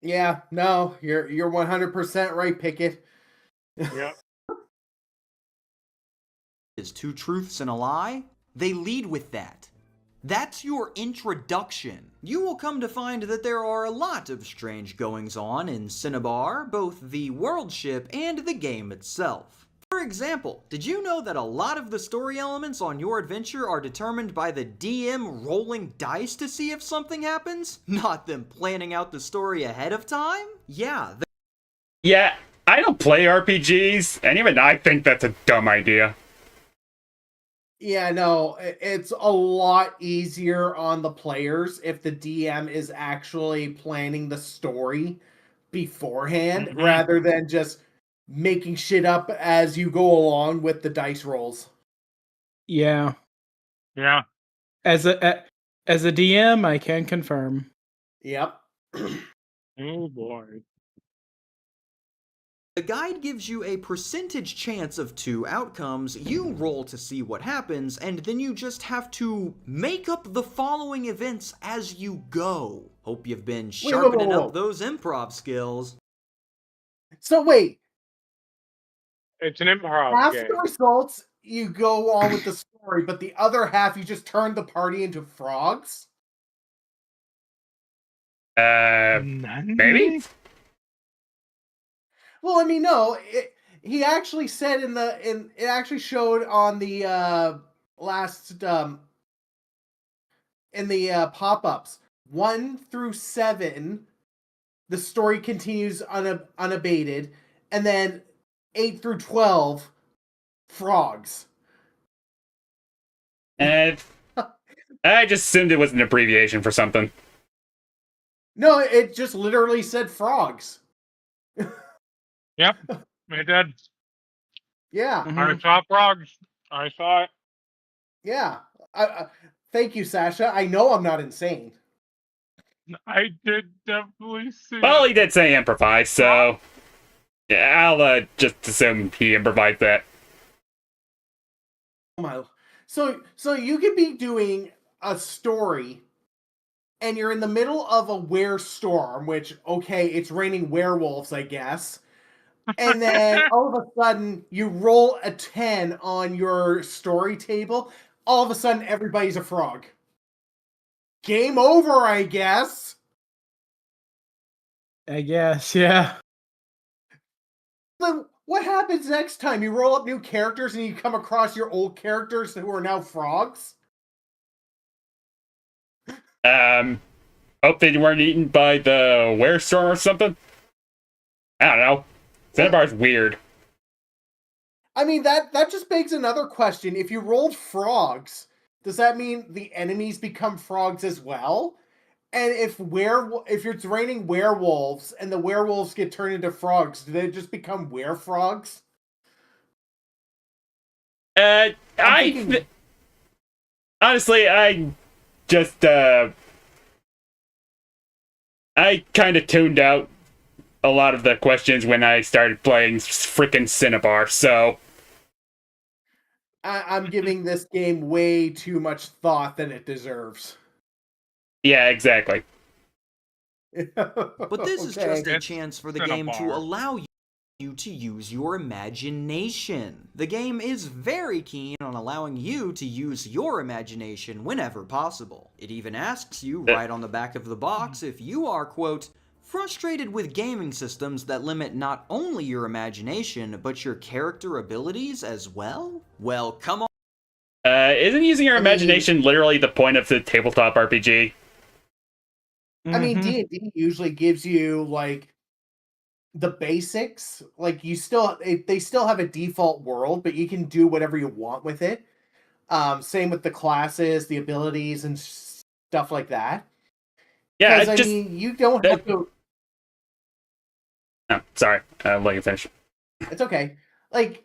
Yeah, no, you're 100% right, Picket. Yep. Is two truths and a lie? They lead with that. That's your introduction. You will come to find that there are a lot of strange goings-on in Cinnabar, both the world ship and the game itself. For example, did you know that a lot of the story elements on your adventure are determined by the DM rolling dice to see if something happens? Not them planning out the story ahead of time? Yeah. yeah, I don't play RPGs, and even I think that's a dumb idea. Yeah, no, it's a lot easier on the players if the DM is actually planning the story beforehand rather than just making shit up as you go along with the dice rolls. Yeah. Yeah. As a DM, I can confirm. Yep. Oh boy. The guide gives you a percentage chance of 2 outcomes, you roll to see what happens, and then you just have to make up the following events as you go. Hope you've been sharpening up those improv skills. So wait. It's an improv Half game. the results you go on with the story, but the other half you just turn the party into frogs? Maybe? Well, I mean, no. He actually said it actually showed on the last in the pop-ups 1 through 7. The story continues unabated, and then 8 through 12, frogs. And I just assumed it was an abbreviation for something. No, it just literally said frogs. Yep, it did. Yeah. I saw frogs. I saw it. Yeah. Thank you, Sasha. I know I'm not insane. I did definitely see Well, it. he did say improvise, so yeah, I'll just assume he improvised that. Oh So you could be doing a story and you're in the middle of a werestorm, which, okay, it's raining werewolves, I guess. And then all of a sudden you roll a 10 on your story table. All of a sudden everybody's a frog. Game over, I guess. I guess, yeah. Then what happens next time? You roll up new characters and you come across your old characters who are now frogs? Hope they weren't eaten by the werestorm or something. I don't know. Cinnabar's weird. I mean, that just begs another question. If you rolled frogs, does that mean the enemies become frogs as well? And if it's raining werewolves and the werewolves get turned into frogs, do they just become werefrogs? Honestly, I just I kind of tuned out a lot of the questions when I started playing frickin' Cinnabar, so I'm giving this game way too much thought than it deserves. yeah, exactly. But this is just a It's chance for the Cinnabar. game to allow you to use your imagination. The game is very keen on allowing you to use your imagination whenever possible. It even asks you right on the back of the box if you are, quote, frustrated with gaming systems that limit not only your imagination, but your character abilities as well? Well, come on. Isn't using your imagination literally the point of the tabletop RPG? I mean, Mhm. D&D usually gives you, like, the basics. Like, they still have a default world, but you can do whatever you want with it. Same with the classes, the abilities, and stuff like that. Yeah, Because, I mean, you don't have to... Oh, sorry. Let you finish. It's okay. Like,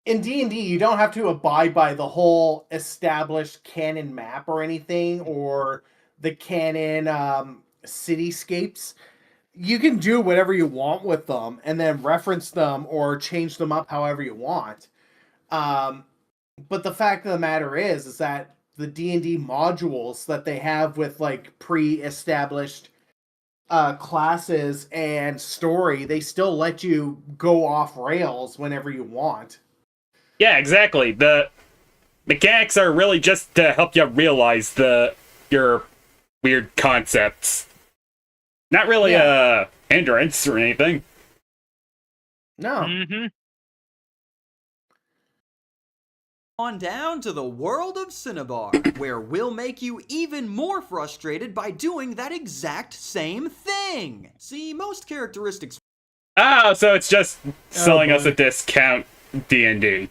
in D&D, you don't have to abide by the whole established canon map or anything, or the canon cityscapes. You can do whatever you want with them, and then reference them or change them up however you want. But the fact of the matter is that the D&D modules that they have with, like, pre-established classes and story, they still let you go off rails whenever you want. Yeah, exactly. The mechanics are really just to help you realize your weird concepts. Not really a hindrance or anything. No. Mm-hmm. On down to the world of Cinnabar, where we'll make you even more frustrated by doing that exact same thing. See, most characteristics Oh, so it's just selling us boy. a discount D&D.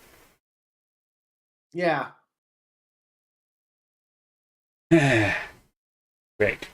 Yeah. Great.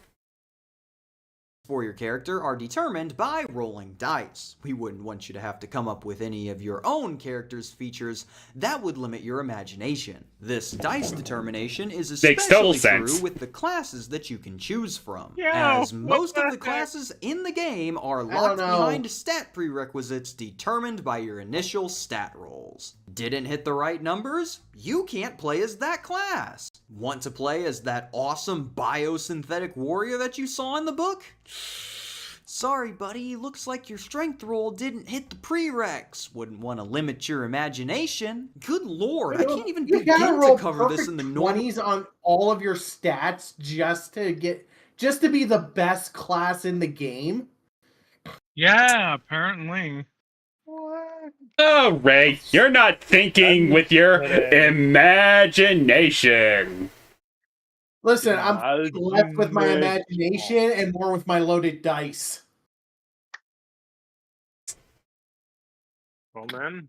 for your character are determined by rolling dice. We wouldn't want you to have to come up with any of your own character's features. That would limit your imagination. This dice determination is Makes total especially sense. true with the classes that you can choose from, Yeah, as what most of the the heck? classes in the game are don't locked know. behind stat prerequisites determined by your initial stat rolls. Didn't hit the right numbers? You can't play as that class. Want to play as that awesome biosynthetic warrior that you saw in the book? Sorry, buddy, looks like your strength roll didn't hit the prereqs. Wouldn't want to limit your imagination. Good lord, I can't even You gotta begin roll to cover this in the perfect normal... 20s on all of your stats just to be the best class in the game. Yeah, apparently. Oh, Ray, you're not thinking with your imagination. Listen, I'm left with my imagination and more with my loaded dice. Well, man.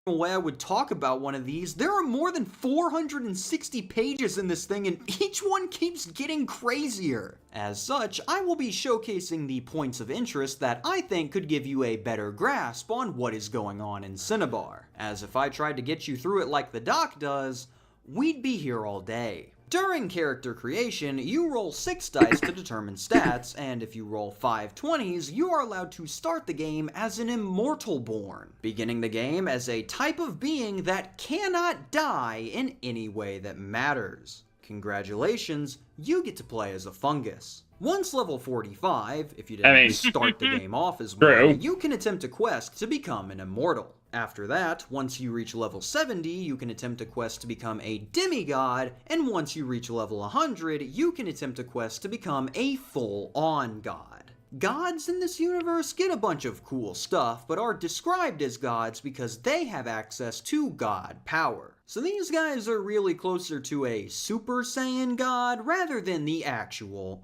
way I would talk about one of these. There are more than 460 pages in this thing, and each one keeps getting crazier. As such, I will be showcasing the points of interest that I think could give you a better grasp on what is going on in Cinnabar. As if I tried to get you through it like the doc does, we'd be here all day. During character creation, you roll 6 dice to determine stats, and if you roll 5 20s, you are allowed to start the game as an immortal born, beginning the game as a type of being that cannot die in any way that matters. Congratulations, you get to play as a fungus. Once level 45, if you didn't start the game off as one, you can attempt a quest to become an immortal. After that, once you reach level 70, you can attempt a quest to become a demigod, and once you reach level 100, you can attempt a quest to become a full-on god. Gods in this universe get a bunch of cool stuff, but are described as gods because they have access to god power. So these guys are really closer to a Super Saiyan god rather than the actual.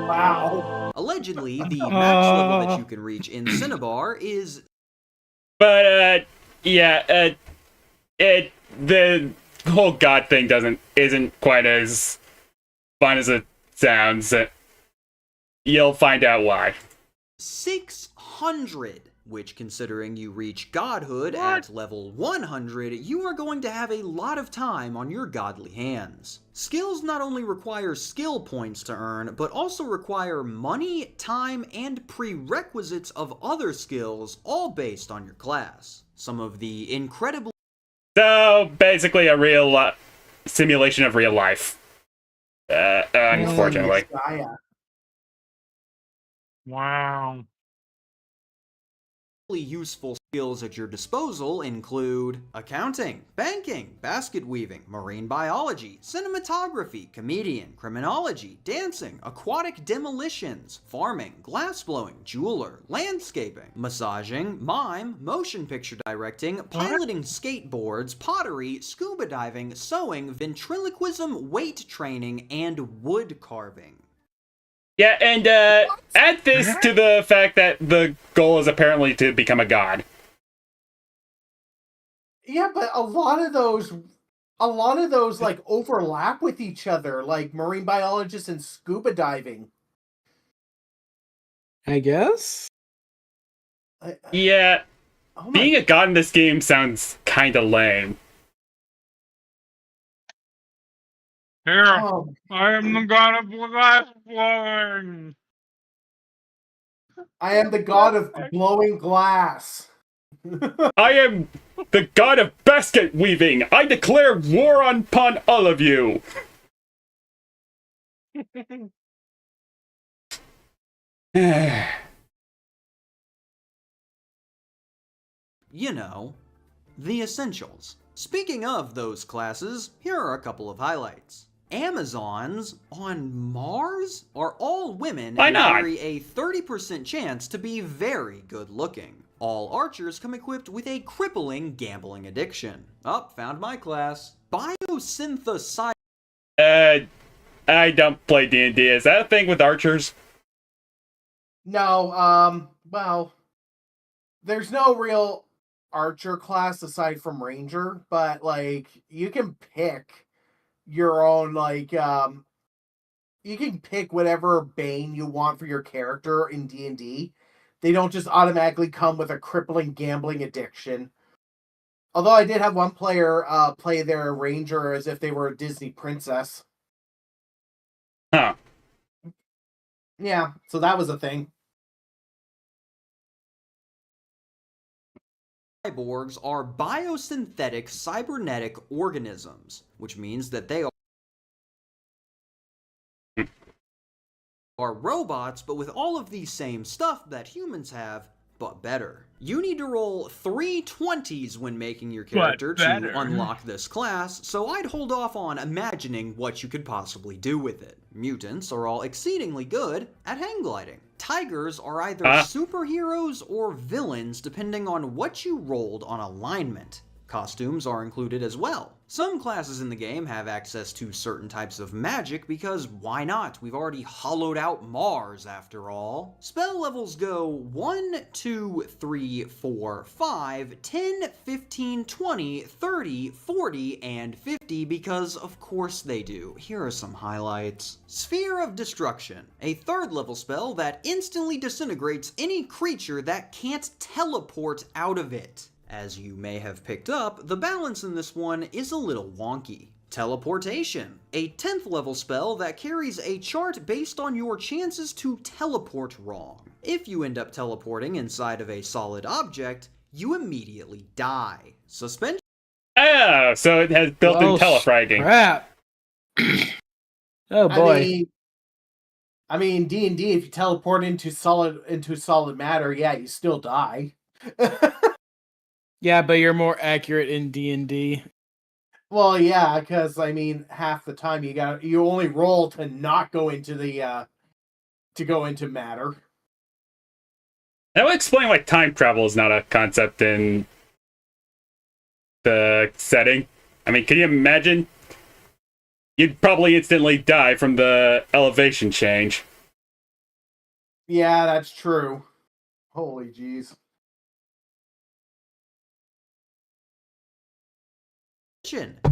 Wow. Allegedly, the max level that you can reach in Cinnabar is. But the whole god thing isn't quite as fun as it sounds. You'll find out why. 600, which, considering you reach godhood at level 100, you are going to have a lot of time on your godly hands. Skills not only require skill points to earn, but also require money, time, and prerequisites of other skills, all based on your class. Some of the incredible. So, basically a real simulation of real life. Unfortunately. Wow. Useful skills at your disposal include accounting, banking, basket weaving, marine biology, cinematography, comedian, criminology, dancing, aquatic demolitions, farming, glassblowing, jeweler, landscaping, massaging, mime, motion picture directing, piloting skateboards, pottery, scuba diving, sewing, ventriloquism, weight training, and wood carving. Yeah, and add this to the fact that the goal is apparently to become a god. Yeah, but a lot of those like overlap with each other, like marine biologists and scuba diving. I guess. Yeah, Oh my being a god in this game sounds kind of lame. Here, Oh, I am the god of glass blowing. I am the god of blowing glass. I am the god of basket weaving. I declare war upon all of you. You know, the essentials. Speaking of those classes, here are a couple of highlights. Amazons on Mars are all women Why and not? carry a 30% chance to be very good looking. All archers come equipped with a crippling gambling addiction. Found my class. Biosynthesize. I don't play D&D. Is that a thing with archers? No, well, there's no real archer class aside from ranger, but like you can pick your own you can pick whatever bane you want for your character in D&D. They don't just automatically come with a crippling gambling addiction. Although I did have one player play their ranger as if they were a Disney princess. Huh. Yeah, so that was a thing. Cyborgs are biosynthetic cybernetic organisms, which means that they are robots, but with all of the same stuff that humans have, but better. You need to roll 3 20s when making your character to unlock this class, so I'd hold off on imagining what you could possibly do with it. Mutants are all exceedingly good at hang gliding. Tigers are either superheroes or villains depending on what you rolled on alignment. Costumes are included as well. Some classes in the game have access to certain types of magic because why not? We've already hollowed out Mars after all. Spell levels go 1, 2, 3, 4, 5, 10, 15, 20, 30, 40, and 50 because of course they do. Here are some highlights. Sphere of Destruction, a 3rd level spell that instantly disintegrates any creature that can't teleport out of it. As you may have picked up, the balance in this one is a little wonky. Teleportation, a 10th level spell that carries a chart based on your chances to teleport wrong. If you end up teleporting inside of a solid object, you immediately die. Suspension. Oh, so it has built-in Oh, telefragging. crap. Oh boy. I mean, D&D. If you teleport into solid matter, yeah, you still die. Yeah, but you're more accurate in D&D. Well, yeah, because I mean, half the time you only roll to not go into the to go into matter. That would explain why time travel is not a concept in the setting. I mean, can you imagine? You'd probably instantly die from the elevation change. Yeah, that's true. Holy jeez.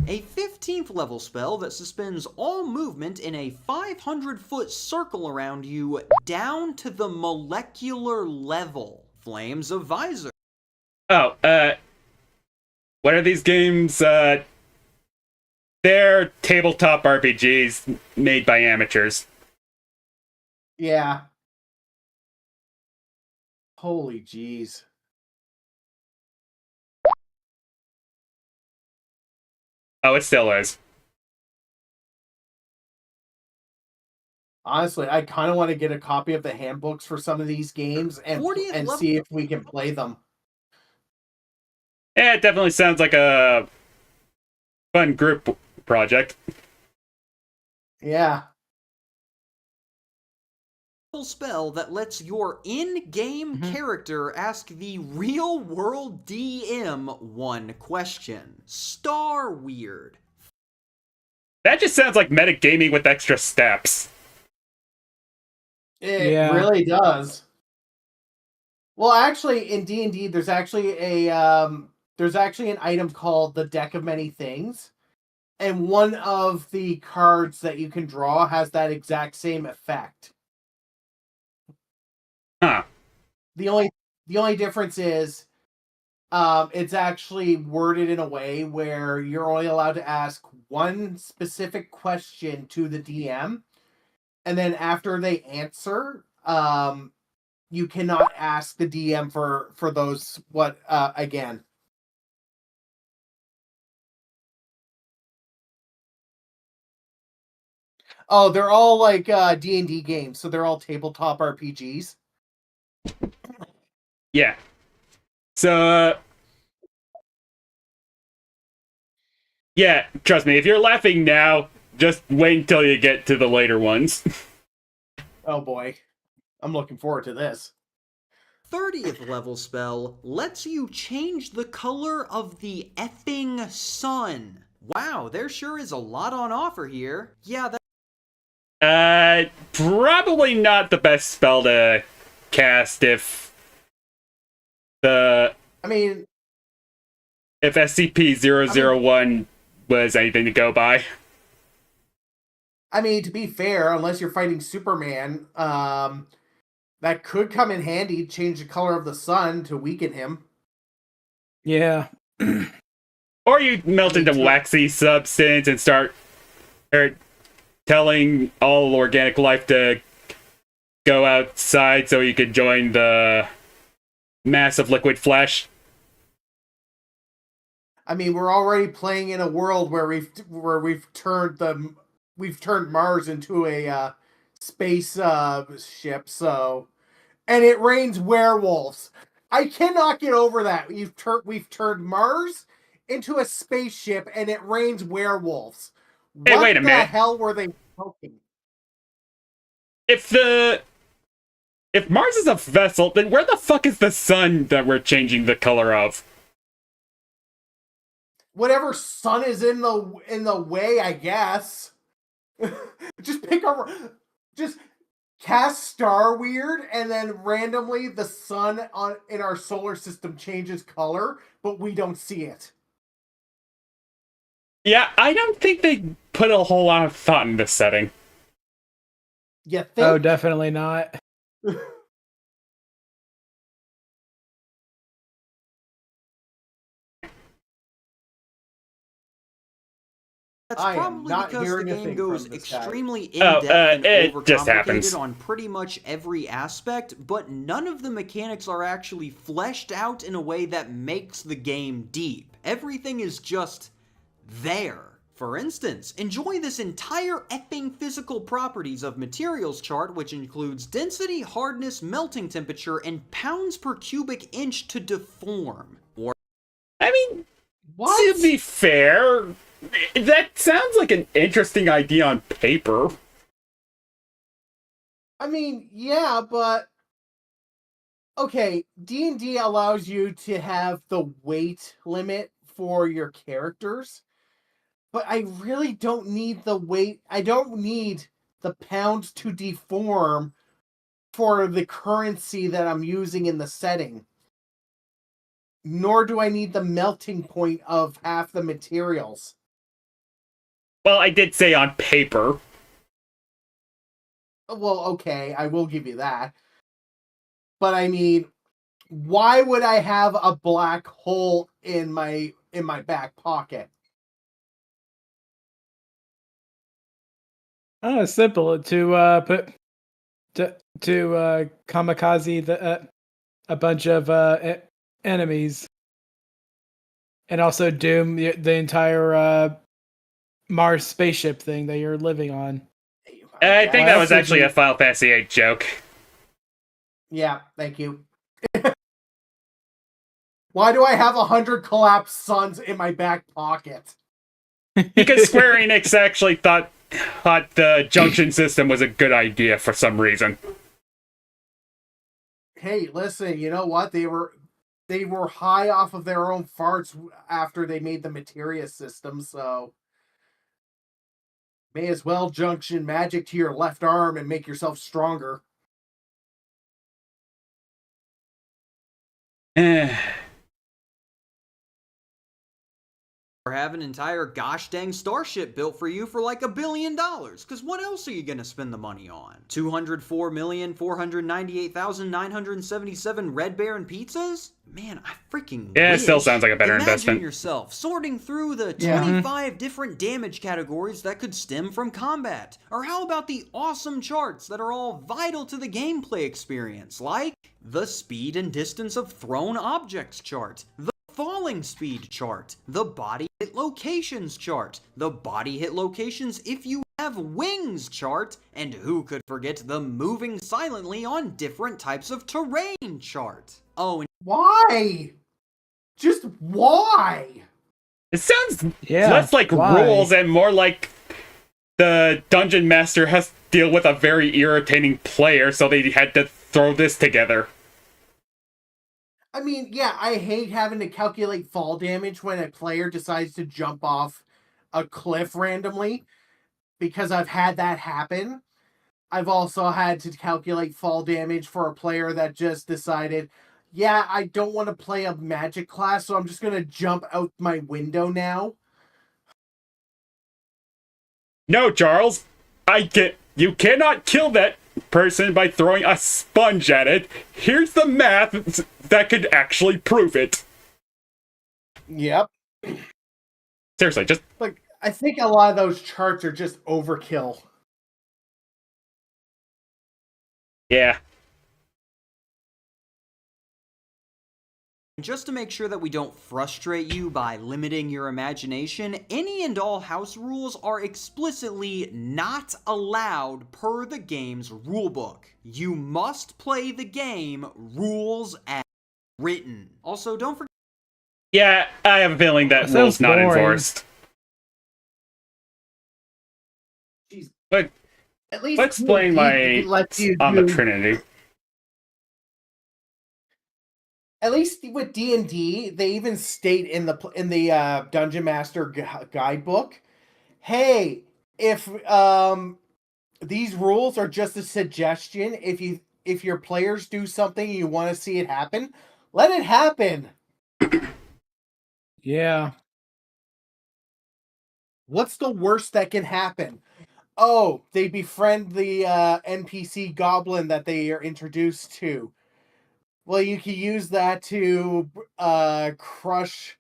A 15th level spell that suspends all movement in a 500-foot circle around you down to the molecular level. Flames of Visor. Oh, what are these games? They're tabletop RPGs made by amateurs. Yeah. Holy jeez. Oh, it still is. Honestly, I kind of want to get a copy of the handbooks for some of these games and 40th level. see if we can play them. Yeah, it definitely sounds like a fun group project. Yeah. Spell that lets your in-game character ask the real-world DM one question. Star Weird. That just sounds like metagaming with extra steps. It Yeah. really does. Well, actually, in D&D, there's actually an item called the Deck of Many Things, and one of the cards that you can draw has that exact same effect. Huh. The only difference is, it's actually worded in a way where you're only allowed to ask one specific question to the DM, and then after they answer, you cannot ask the DM for those again. Oh, they're all like D&D games, so they're all tabletop RPGs. Yeah. So, yeah, trust me, if you're laughing now, just wait until you get to the later ones. Oh boy. I'm looking forward to this. 30th level spell lets you change the color of the effing sun. Wow, there sure is a lot on offer here. Yeah, Probably not the best spell to cast if I mean, SCP-001 was anything to go by. I mean, to be fair, unless you're fighting Superman, that could come in handy. Change the color of the sun to weaken him. Yeah. Or you melt into waxy substance and start telling all organic life to go outside so you can join the mass of liquid flesh. I mean, we're already playing in a world where we've turned Mars into a space ship, so, and it rains werewolves. I cannot get over that. We've turned Mars into a spaceship and it rains werewolves. Hey, What wait a the minute. hell were they smoking? If Mars is a vessel, then where the fuck is the sun that we're changing the color of? Whatever sun is in the way, I guess. Just cast Star Weird, and then randomly the sun in our solar system changes color, but we don't see it. Yeah, I don't think they put a whole lot of thought in this setting. You think? Oh, definitely not. That's I am probably not because the hearing a game thing goes from this guy. extremely Oh, in-depth and it just happens. overcomplicated on pretty much every aspect, but none of the mechanics are actually fleshed out in a way that makes the game deep. Everything is just there. For instance, enjoy this entire effing physical properties of materials chart, which includes density, hardness, melting temperature, and pounds per cubic inch to deform. Or I mean, What? to be fair, that sounds like an interesting idea on paper. I mean, yeah, but okay, D&D allows you to have the weight limit for your characters, but I really don't need the weight. I don't need the pounds to deform for the currency that I'm using in the setting. Nor do I need the melting point of half the materials. Well, I did say on paper. Well, okay, I will give you that. But I mean, why would I have a black hole in my back pocket? Oh, it's simple to put to kamikaze a bunch of enemies, and also doom the entire Mars spaceship thing that you're living on. I think that was Well, actually a Final Fantasy VIII joke. Yeah, thank you. Why do I have 100 collapsed suns in my back pocket? Because Square Enix actually thought the junction system was a good idea for some reason. Hey, listen, you know what? They were high off of their own farts after they made the materia system, so may as well junction magic to your left arm and make yourself stronger. or have an entire gosh dang starship built for you for like $1 billion. Because what else are you going to spend the money on? 204,498,977 Red Baron pizzas? Man, I freaking Yeah, it wish. still sounds like a better Imagine investment. yourself sorting through the Yeah. 25 different damage categories that could stem from combat. Or how about the awesome charts that are all vital to the gameplay experience, like the speed and distance of thrown objects chart, the falling speed chart, the body hit locations chart, the body hit locations if you have wings chart, and who could forget the moving silently on different types of terrain chart. Oh, and Why? Just why? It sounds Yeah, less like why? rules and more like the dungeon master has to deal with a very irritating player, so they had to throw this together. I mean, yeah, I hate having to calculate fall damage when a player decides to jump off a cliff randomly, because I've had that happen. I've also had to calculate fall damage for a player that just decided, yeah, I don't want to play a magic class, so I'm just going to jump out my window now. No, Charles, you cannot kill that person by throwing a sponge at it. Here's the math that could actually prove it. Yep. Seriously, just Like, I think a lot of those charts are just overkill. yeah. just to make sure that we don't frustrate you by limiting your imagination, any and all house rules are explicitly not allowed per the game's rulebook. You must play the game rules as written. Also, don't forget. Yeah, I have a feeling that Sounds rule's not boring. enforced. Jeez. But At least let's explain my lets you on the do- Trinity. At least with D&D, they even state in the Dungeon Master guidebook, hey, if these rules are just a suggestion, if your players do something and you want to see it happen, let it happen. Yeah. What's the worst that can happen? Oh, they befriend the NPC goblin that they are introduced to. Well, you can use that to crush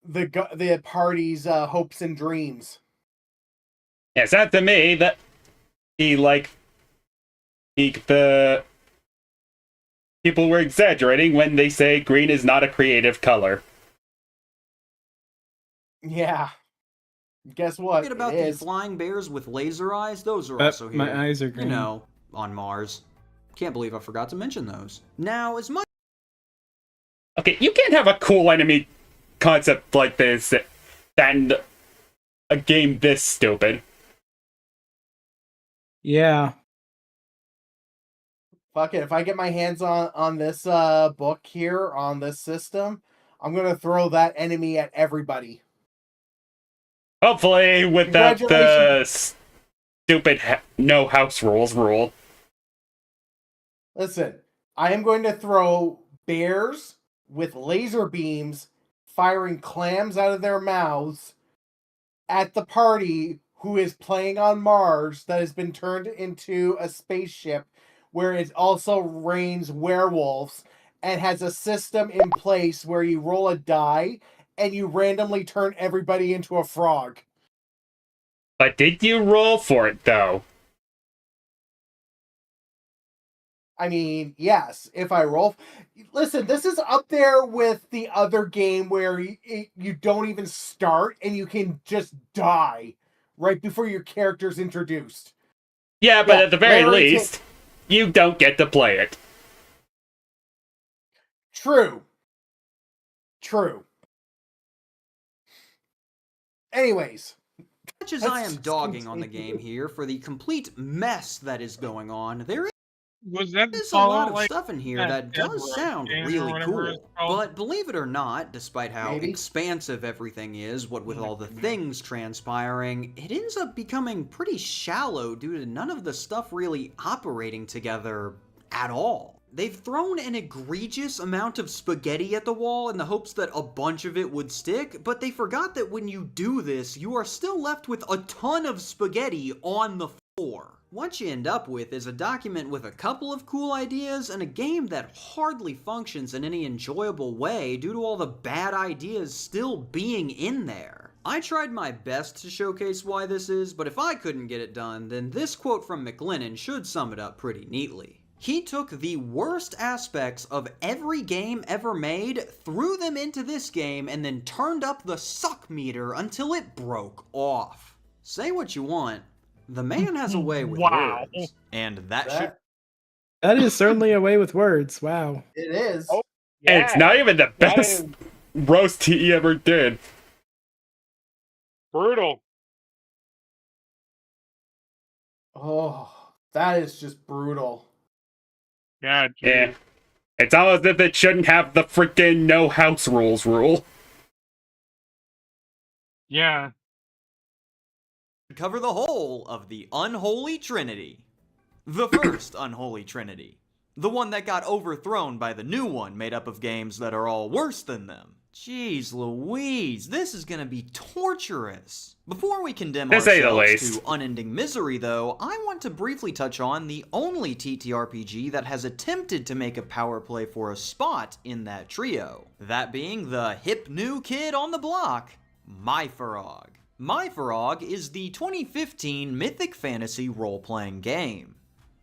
the party's hopes and dreams. Yeah, it's not to me that the people were exaggerating when they say green is not a creative color. Yeah. Guess what? Forget about It the is. flying bears with laser eyes. Those are But also here. my eyes are You green. know, on Mars. Can't believe I forgot to mention those. Now, as much Okay, you can't have a cool enemy concept like this and a game this stupid. Yeah. Fuck it. If I get my hands on this book here on this system, I'm gonna throw that enemy at everybody. Hopefully, without the Congratulations. stupid no house rules rule. Listen, I am going to throw bears with laser beams firing clams out of their mouths at the party who is playing on Mars that has been turned into a spaceship where it also rains werewolves and has a system in place where you roll a die and you randomly turn everybody into a frog. But did you roll for it, though? I mean, yes, if I roll. Listen, this is up there with the other game where you don't even start and you can just die right before your character's introduced. Yeah, but Yeah, at the very Larry least, you don't get to play it. True. Anyways. as I am dogging on the game here for the complete mess that is going on, there Was that is a lot of like stuff in here that that does Deborah sound game or really whatever it's cool. called? But believe it or not, despite how Maybe. expansive everything is, what with all the things transpiring, it ends up becoming pretty shallow due to none of the stuff really operating together at all. They've thrown an egregious amount of spaghetti at the wall in the hopes that a bunch of it would stick, but they forgot that when you do this, you are still left with a ton of spaghetti on the floor. What you end up with is a document with a couple of cool ideas and a game that hardly functions in any enjoyable way due to all the bad ideas still being in there. I tried my best to showcase why this is, but if I couldn't get it done, then this quote from McLennan should sum it up pretty neatly. He took the worst aspects of every game ever made, threw them into this game, and then turned up the suck meter until it broke off. Say what you want, the man has a way with Wow. words, and that should That is certainly a way with words. Wow. It is. Oh, And it's not even the that best is roast he ever did. brutal. Oh, that is just brutal. Yeah, Yeah. It's almost as if it shouldn't have the freaking no house rules rule. Yeah. cover the whole of the unholy trinity. The first unholy trinity. The one that got overthrown by the new one made up of games that are all worse than them. Jeez Louise, this is gonna be torturous. Before we condemn To say the ourselves least. to unending misery, though, I want to briefly touch on the only TTRPG that has attempted to make a power play for a spot in that trio. That being the hip new kid on the block, MyFarog. MyFarog is the 2015 mythic fantasy role-playing game.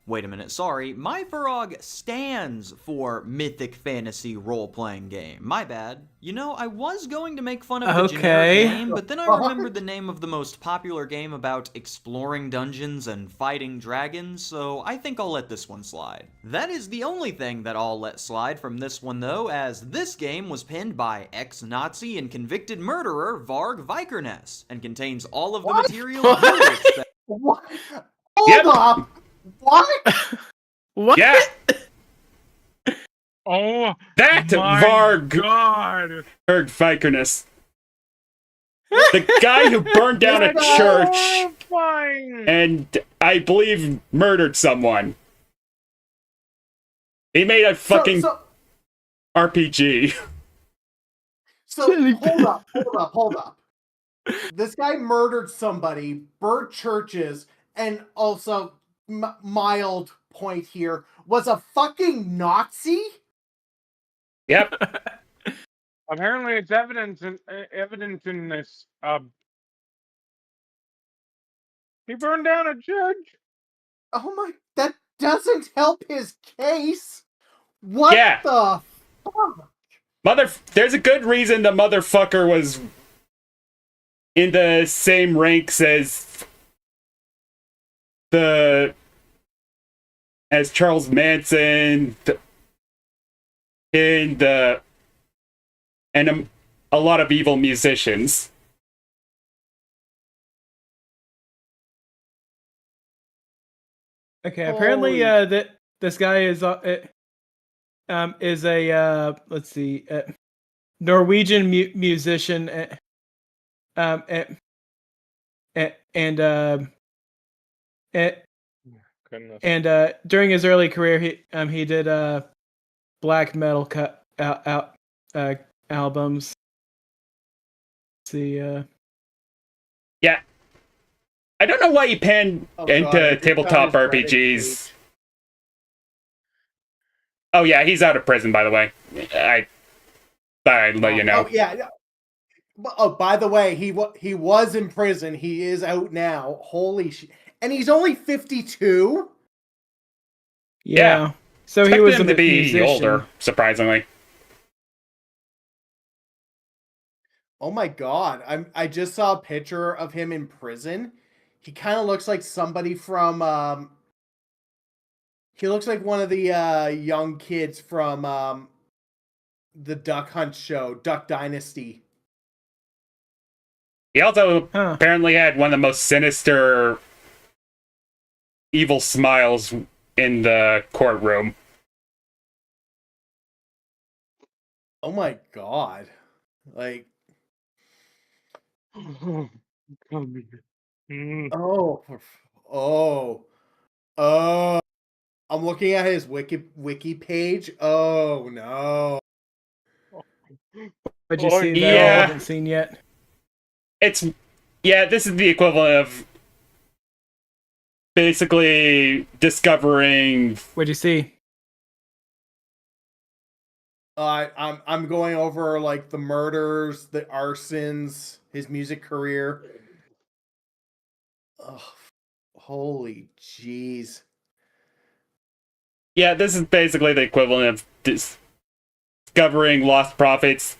Wait a minute, sorry. MyFarog stands for Mythic Fantasy Role-Playing Game. My bad. You know, I was going to make fun of the generic name, but then I remembered the name of the most popular game about exploring dungeons and fighting dragons, so I think I'll let this one slide. That is the only thing that I'll let slide from this one, though, as this game was penned by ex-Nazi and convicted murderer Varg Vikernes, and contains all of the material and lyrics that What? Hold up! What? What? Yeah, Oh that my Varg God. Vikerness. The guy who burned down a church Horrifying. and I believe murdered someone. He made a fucking RPG. So hold up. This guy murdered somebody, burnt churches, and also, mild point here, was a fucking Nazi? Yep. Apparently, it's evidence in this He burned down a judge. Oh my, that doesn't help his case. What Yeah. the fuck? There's a good reason the motherfucker was in the same ranks as Charles Manson and a lot of evil musicians. Okay, apparently, Holy- this guy is a let's see, Norwegian musician, and Goodness. and during his early career, he did black metal albums. Let's see, Yeah. I don't know why you pan Oh, God, I into just tabletop found his Reddit RPGs. page. Oh yeah, he's out of prison, by the way. I thought I'd let you know. Oh yeah. Oh, by the way, he was in prison. He is out now. Holy shit! And he's only 52. yeah. So he Expected was him to be musician. older, surprisingly. Oh my god! I just saw a picture of him in prison. He kind of looks like somebody from he looks like one of the young kids from the Duck Hunt show, Duck Dynasty. He also Huh. apparently had one of the most sinister, evil smiles in the courtroom. Oh my god! Like, Come here. oh, oh. I'm looking at his wiki page. Oh no! What'd you Oh, see that yeah. I haven't seen yet? This is the equivalent of basically discovering. What'd you see? I'm going over like the murders, the arsons, his music career. Oh, holy jeez! Yeah, this is basically the equivalent of discovering Lost Prophets,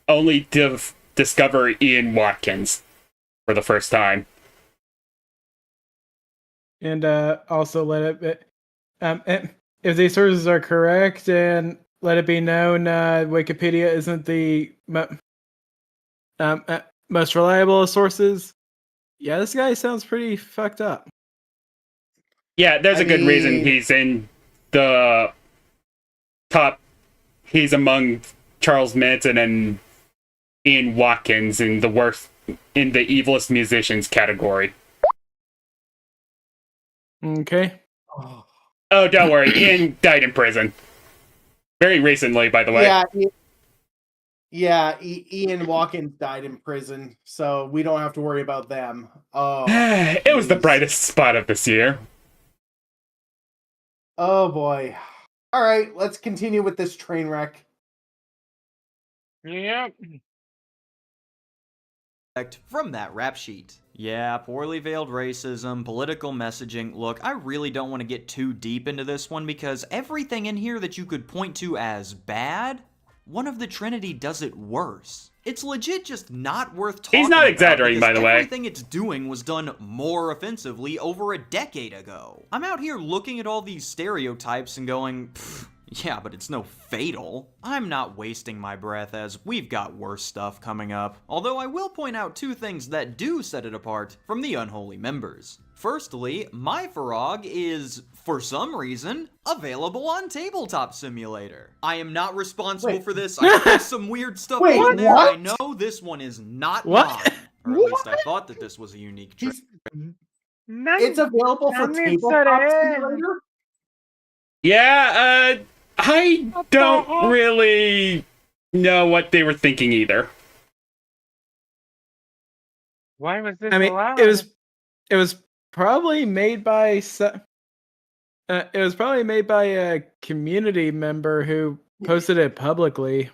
only to discover Ian Watkins for the first time. And also let it if these sources are correct, and let it be known, Wikipedia isn't the most reliable of sources. Yeah, this guy sounds pretty fucked up. Yeah, there's I a good reason mean- he's in the top. He's among Charles Manson and Ian Watkins in the worst, in the evilest musicians category. Okay. Oh. Oh, don't worry, Ian died in prison. Very recently, by the way. Ian Watkins died in prison, so we don't have to worry about them. Oh, It was the jeez. brightest spot of this year. Oh boy! All right, let's continue with this train wreck. Yep. From that rap sheet. Yeah, poorly veiled racism, political messaging. Look, I really don't want to get too deep into this one because everything in here that you could point to as bad, one of the Trinity does it worse. It's legit just not worth talking He's not about exaggerating, because by the way. everything it's doing was done more offensively over a decade ago. I'm out here looking at all these stereotypes and going, yeah, but it's no Fatal. I'm not wasting my breath as we've got worse stuff coming up. Although I will point out two things that do set it apart from the unholy members. Firstly, my Farog is, for some reason, available on Tabletop Simulator. I am not responsible Wait. for this. I put some weird stuff Wait, on there. what? I know this one is not What? mine. Or at least I thought that this was a unique trick. It's available for Nani Tabletop said- Simulator. Yeah, I What the don't heck? really know what they were thinking either. Why was this I mean, allowed? it was probably made by it was probably made by a community member who posted it publicly.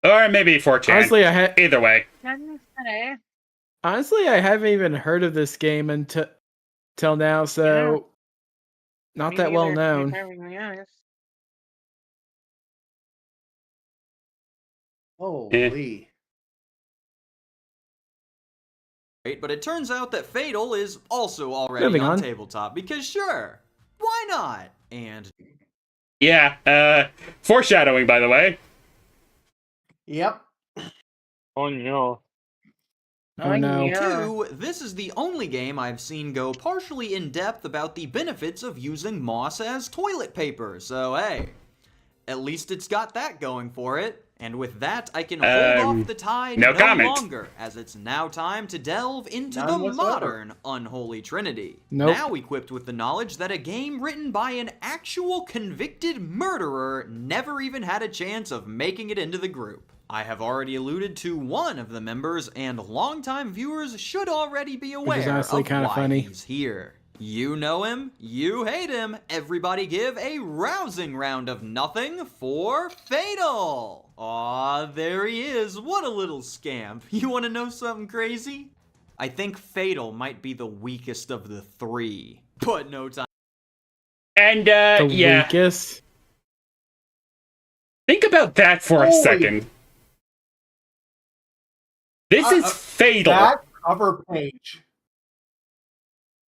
Or maybe 4chan. Honestly, I had Either way. Nani said- Honestly, I haven't even heard of this game until now, so not Me that well neither, to be known. perfectly honest. Holy. Right, but it turns out that Fatal is also already Moving on on. tabletop, because sure, why not? And Yeah, foreshadowing, by the way. Yep. Oh no. Oh, no. yeah. 2, this is the only game I've seen go partially in depth about the benefits of using moss as toilet paper, so hey, at least it's got that going for it. And with that, I can hold off the tide no no comment. longer, as it's now time to delve into None the whatsoever. modern Unholy Trinity. Nope. Now equipped with the knowledge that a game written by an actual convicted murderer never even had a chance of making it into the group. I have already alluded to one of the members, and longtime viewers should already be aware honestly of kinda why funny. he's here. You know him, you hate him. Everybody give a rousing round of nothing for Fatal! Aw, there he is. What a little scamp. You wanna know something crazy? I think Fatal might be the weakest of the 3. But no time. And, The yeah. weakest. Think about that for a Holy- second. This is Fatal. That cover page.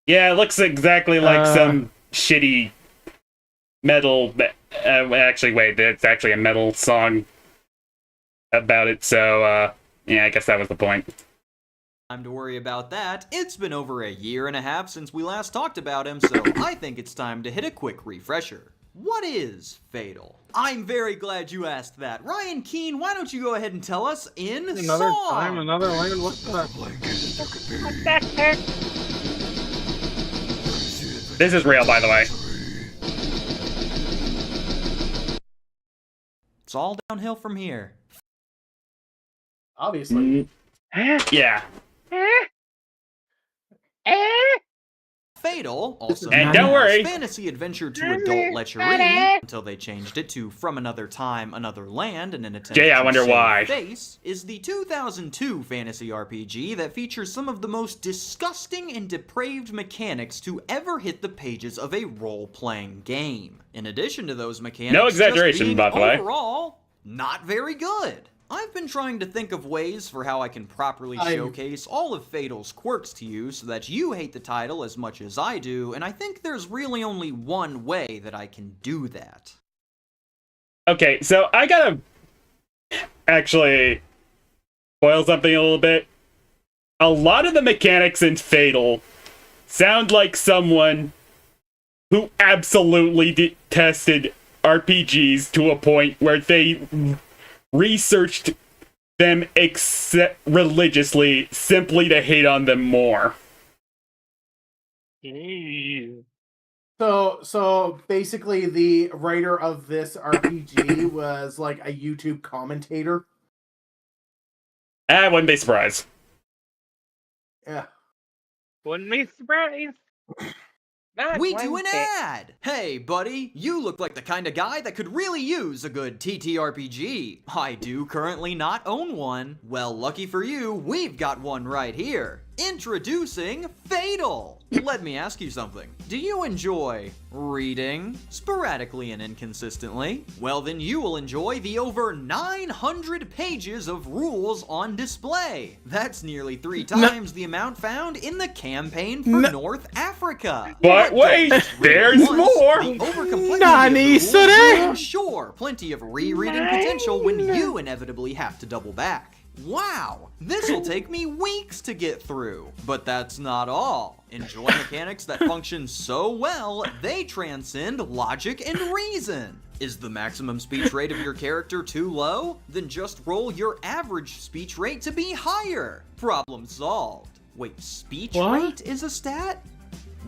Yeah, it looks exactly like some shitty metal. Actually, wait, it's actually a metal song about it, so, yeah, I guess that was the point. Time to worry about that. It's been over a year and a half since we last talked about him, so I think it's time to hit a quick refresher. What is Fatal? I'm very glad you asked that. Ryan Keene, why don't you go ahead and tell us in Another song? time, another land. What the? This is real, by the way. It's all downhill from here. Obviously. Yeah. Fatal, also And known don't as worry. fantasy adventure to adult lechery, until they changed it to From Another Time, Another Land in an attempt Yeah, I to wonder save why. face, is the 2002 fantasy RPG that features some of the most disgusting and depraved mechanics to ever hit the pages of a role-playing game. In addition to those mechanics, No exaggeration, just being by the way. overall not very good. I've been trying to think of ways for how I can properly showcase all of Fatal's quirks to you so that you hate the title as much as I do, and I think there's really only one way that I can do that. Okay, so I gotta actually spoil something a little bit. A lot of the mechanics in Fatal sound like someone who absolutely detested RPGs to a point where they researched them religiously simply to hate on them more. Jeez. So basically the writer of this RPG was like a YouTube commentator. I wouldn't be surprised. Yeah. Wouldn't be surprised. Not We do an Wednesday. ad! Hey, buddy, you look like the kind of guy that could really use a good TTRPG. I do currently not own one. Well, lucky for you, we've got one right here. Introducing Fatal! Let me ask you something. Do you enjoy reading? Sporadically and inconsistently? Well, then you will enjoy the over 900 pages of rules on display. That's nearly 3 times the amount found in the campaign for North Africa. But wait, don't just read it there's once. more! The overcomplexity Nani, of the rules sir? will ensure plenty of rereading potential when you inevitably have to double back. Wow, this'll take me weeks to get through. But that's not all. Enjoy mechanics that function so well, they transcend logic and reason. Is the maximum speech rate of your character too low? Then just roll your average speech rate to be higher. Problem solved. Wait, speech What? rate is a stat?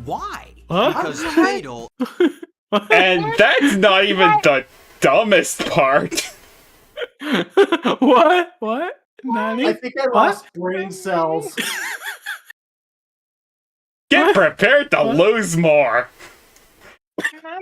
Why? What? Because Fatal And that's not even the dumbest part. What? Nani? I think I lost brain cells. Get What? prepared to What? lose more. I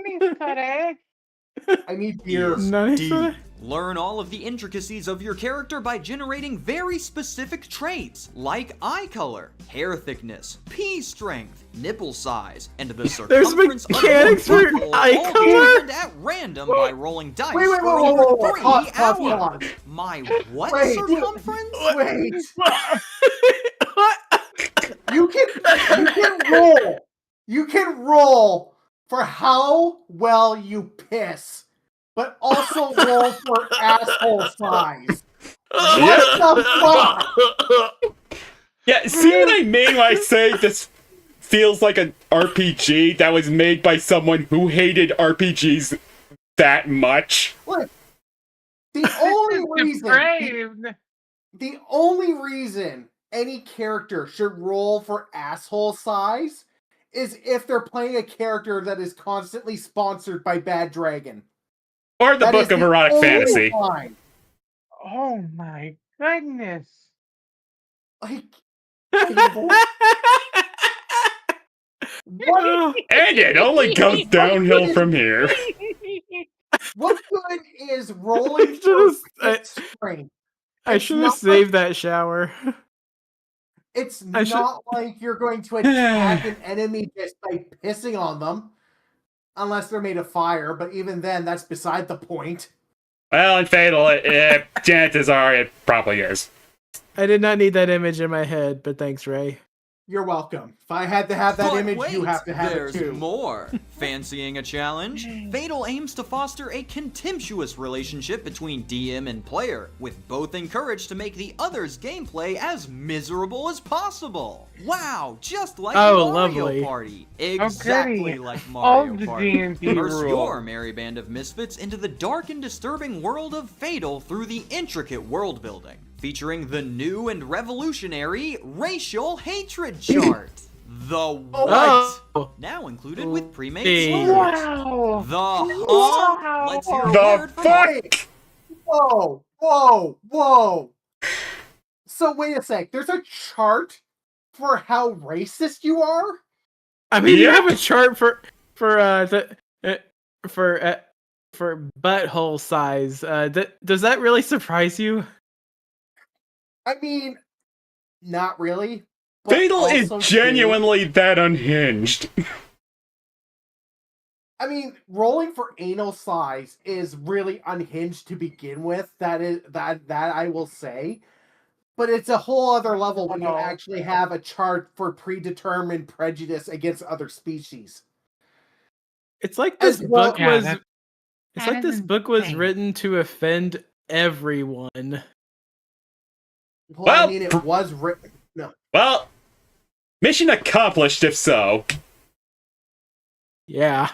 need beer. Nani, D. sir? Learn all of the intricacies of your character by generating very specific traits like eye color, hair thickness, pee strength, nipple size, and the circumference of mechanics your for nipple, eye all color? determined at random by rolling dice Wait, for whoa, over whoa, whoa, 3 pause, hours. pause. My what Wait. circumference? Wait. You can roll. You can roll for how well you piss, but also roll for asshole size. What the fuck? Yeah, see what I mean when I say this feels like an RPG that was made by someone who hated RPGs that much? Look, the only reason Depraved. the only reason any character should roll for asshole size is if they're playing a character that is constantly sponsored by Bad Dragon. Or the That Book is of the Erotic only Fantasy. time. Oh my goodness. Like, what? And it only goes downhill from here. What good is rolling for Just- fixed strength? I It's should have not saved that shower. It's I should- not like you're going to attack an enemy just by pissing on them, unless they're made of fire. But even then, that's beside the point. Well, in Fatal, chances are it probably is. I did not need that image in my head, but thanks, Ray. You're welcome. If I had to have that But image, wait, you have to have there's it too. more. Fancying a challenge? Fatal aims to foster a contemptuous relationship between DM and player, with both encouraged to make the other's gameplay as miserable as possible. Wow, just like Oh, Mario lovely. Party. Exactly goody. like All Mario the Party. D&D Immerse rules. your merry band of misfits into the dark and disturbing world of Fatal through the intricate world building, featuring the new and revolutionary racial hatred chart. The what? Oh, Now included with pre-made Hey. slurs. Wow. The Wow. Let's hear a The word from fuck? Whoa, whoa, whoa. So wait a sec. There's a chart for how racist you are? I mean, you Yeah. have a chart for butthole size. Does that really surprise you? I mean, not really. but Fatal is also genuinely that unhinged. I mean, rolling for anal size is really unhinged to begin with. That I will say. But it's a whole other level when you actually have a chart for predetermined prejudice against other species. It's like this As well- book Yeah, was. that's- It's like this book was written to offend everyone. Well, I Well, mean, it was written. No. Well, mission accomplished if so. Yeah,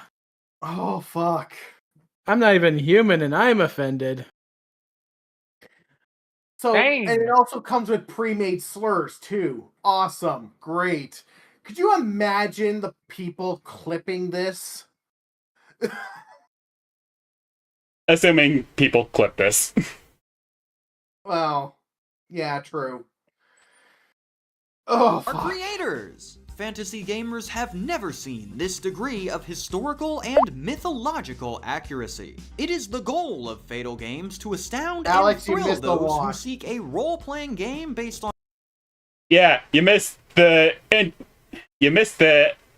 Oh, fuck. I'm not even human, and I'm offended. So, Dang. and it also comes with pre-made slurs, too. Awesome. Great. Could you imagine the people clipping this? Assuming people clip this. Well, yeah, true. Oh, Our fuck. creators. Fantasy gamers have never seen this degree of historical and mythological accuracy. It is the goal of Fatal Games to astound Alex, you and thrill missed a those who lot. seek a role-playing game based on Yeah, you missed the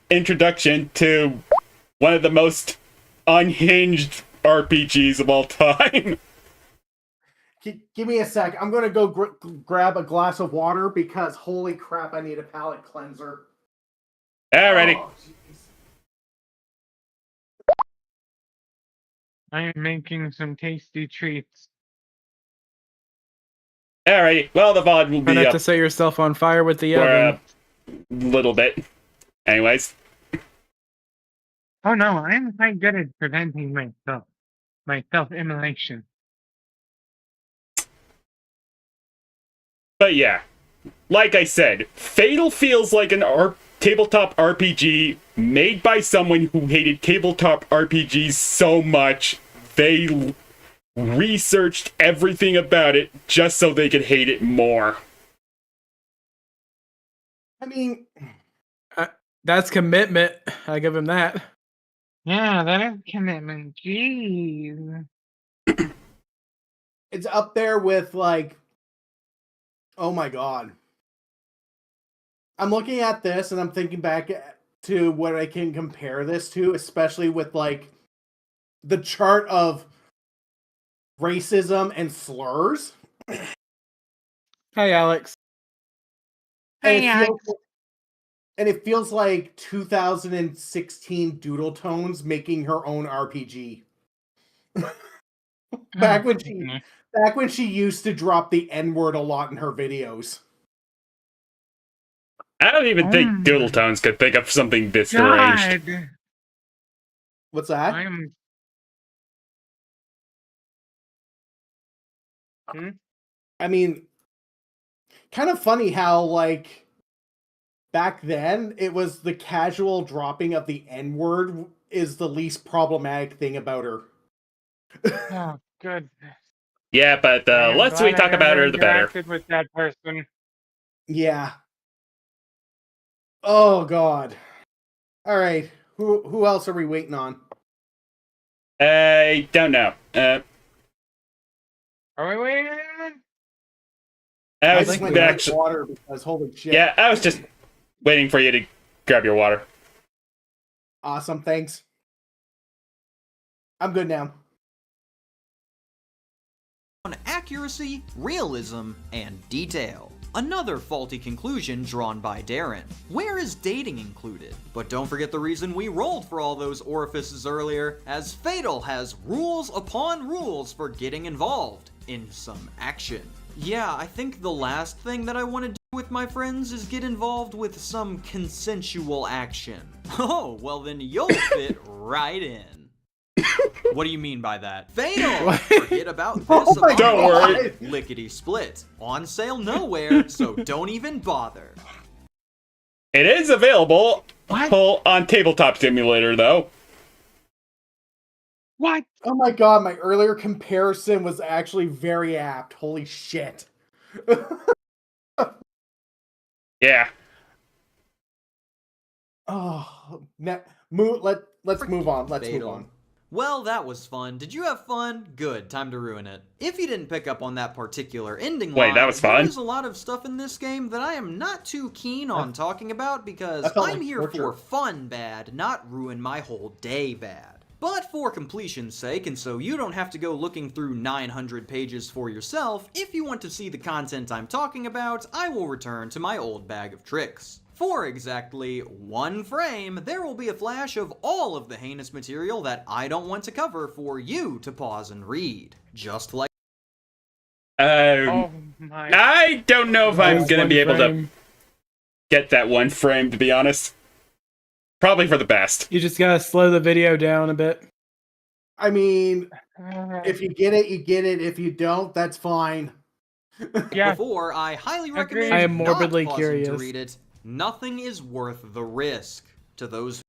introduction to one of the most unhinged RPGs of all time. Give me a sec. I'm going to go grab a glass of water because holy crap, I need a palate cleanser. Alrighty. Oh, jeez. I'm making some tasty treats. Alrighty. Well, the VOD will Try be not up to set yourself on fire with the for oven. a little bit. Anyways. Oh no, I'm quite good at preventing my self-immolation. But yeah, like I said, Fatal feels like an tabletop RPG made by someone who hated tabletop RPGs so much they researched everything about it just so they could hate it more. I mean, That's commitment. I give him that. Yeah, that is commitment. Jeez. It's up there with like, oh my god. I'm looking at this and I'm thinking back to what I can compare this to, especially with like the chart of racism and slurs. Hi, Alex. And it feels like 2016 Doodle Tones making her own RPG. back when she used to drop the N-word a lot in her videos. I don't even think Doodle Tones could think of something this deranged. God. What's that? I mean, kind of funny how, like, back then, it was the casual dropping of the N-word is the least problematic thing about her. Oh, goodness. Yeah, but the I'm less we glad talk I about never her, the better. interacted with that person. Yeah. Oh, God. All right. Who else are we waiting on? I don't know. Are we waiting? I I was just went to actually, get water because holy shit. yeah, I was just waiting for you to grab your water. Awesome, thanks. I'm good now. On accuracy, realism, and detail. Another faulty conclusion drawn by Darren. Where is dating included? But don't forget the reason we rolled for all those orifices earlier, as Fatal has rules upon rules for getting involved in some action. Yeah, I think the last thing that I want to do with my friends is get involved with some consensual action. Oh, well then you'll fit right in. What do you mean by that? Fatal! Forget about this. Oh my Don't God. worry. Lickety split. On sale nowhere, so don't even bother. It is available What? on Tabletop Simulator, though. What? Oh my god, my earlier comparison was actually very apt. Holy shit. Yeah. Oh, let's move on. Let's move Fatal. on. Well, that was fun. Did you have fun? Good, time to ruin it. If you didn't pick up on that particular ending Wait, line, that was fun? there's a lot of stuff in this game that I am not too keen on talking about because that felt I'm like here torture. for fun bad, not ruin my whole day bad. But for completion's sake, and so you don't have to go looking through 900 pages for yourself, if you want to see the content I'm talking about, I will return to my old bag of tricks. For exactly 1 frame, there will be a flash of all of the heinous material that I don't want to cover for you to pause and read. Just like Oh my. I don't know if I'm Just gonna one be able to frame. get that 1 frame, to be honest. Probably for the best. You just gotta slow the video down a bit. I mean, if you get it, you get it. If you don't, that's fine. Yeah. before, I highly Agreed. recommend I am not morbidly pausing curious. to read it. Nothing is worth the risk. To those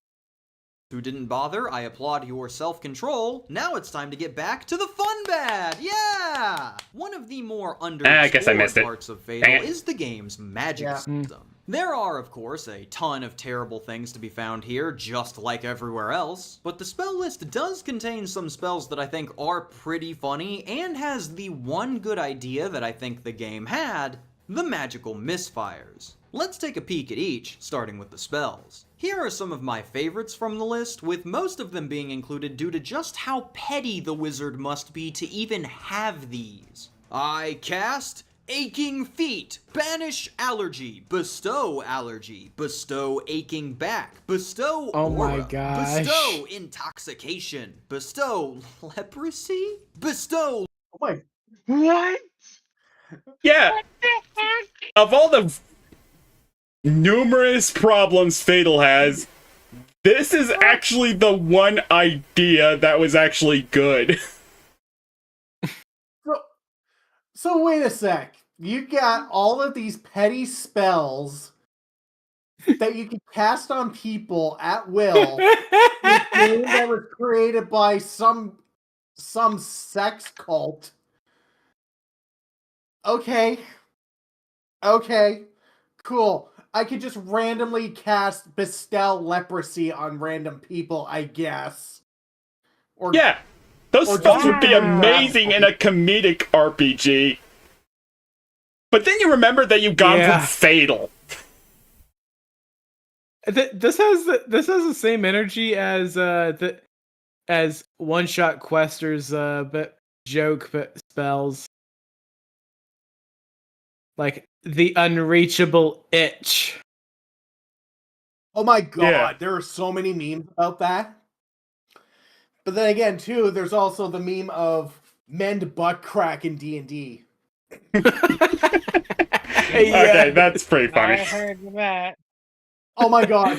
who didn't bother, I applaud your self-control. Now it's time to get back to the fun bad. Yeah! One of the more I guess I underexplored missed it. parts of Dang Fatal it. is the game's magic Yeah. system. There are, of course, a ton of terrible things to be found here, just like everywhere else, but the spell list does contain some spells that I think are pretty funny, and has the one good idea that I think the game had, the magical misfires. Let's take a peek at each, starting with the spells. Here are some of my favorites from the list, with most of them being included due to just how petty the wizard must be to even have these. I cast Aching Feet, Banish Allergy, Bestow Aching Back, Bestow Oh my Aura, gosh. Bestow Intoxication, Bestow Leprosy, Bestow Oh my What? Yeah, What the heck? of all the numerous problems Fatal has, this is actually the one idea that was actually good. So wait a sec. You got all of these petty spells that you can cast on people at will. A game that was created by some sex cult. Okay. Cool. I could just randomly cast Bestow Leprosy on random people, I guess. Or Yeah, Those Or spells just- would be amazing in a comedic RPG. But then you remember that you got them Yeah. from Fatal. This has the same energy as one shot questers but joke but spells. Like the unreachable itch. Oh my god, Yeah. there are so many memes about that. But then again, too, there's also the meme of mend butt crack in D&D. Okay, that's pretty I funny. heard that. Oh my god.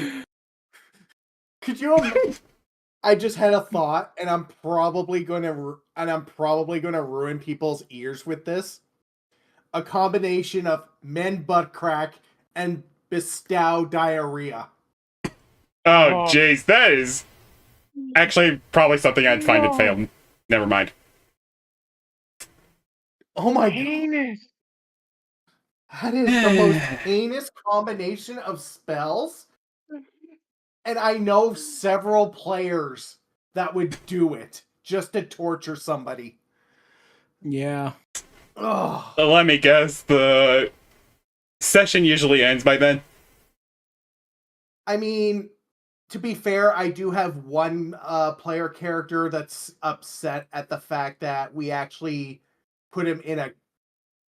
Could you I just had a thought, and I'm probably going to ruin people's ears with this. A combination of mend butt crack and bestow diarrhea. Oh, jeez, that is actually probably something I'd find in Fatal. Never mind. Oh my god. Heinous. That is the most heinous combination of spells. And I know several players that would do it just to torture somebody. Yeah. Ugh. Let me guess, the session usually ends by then. I mean, to be fair, I do have one player character that's upset at the fact that we actually put him in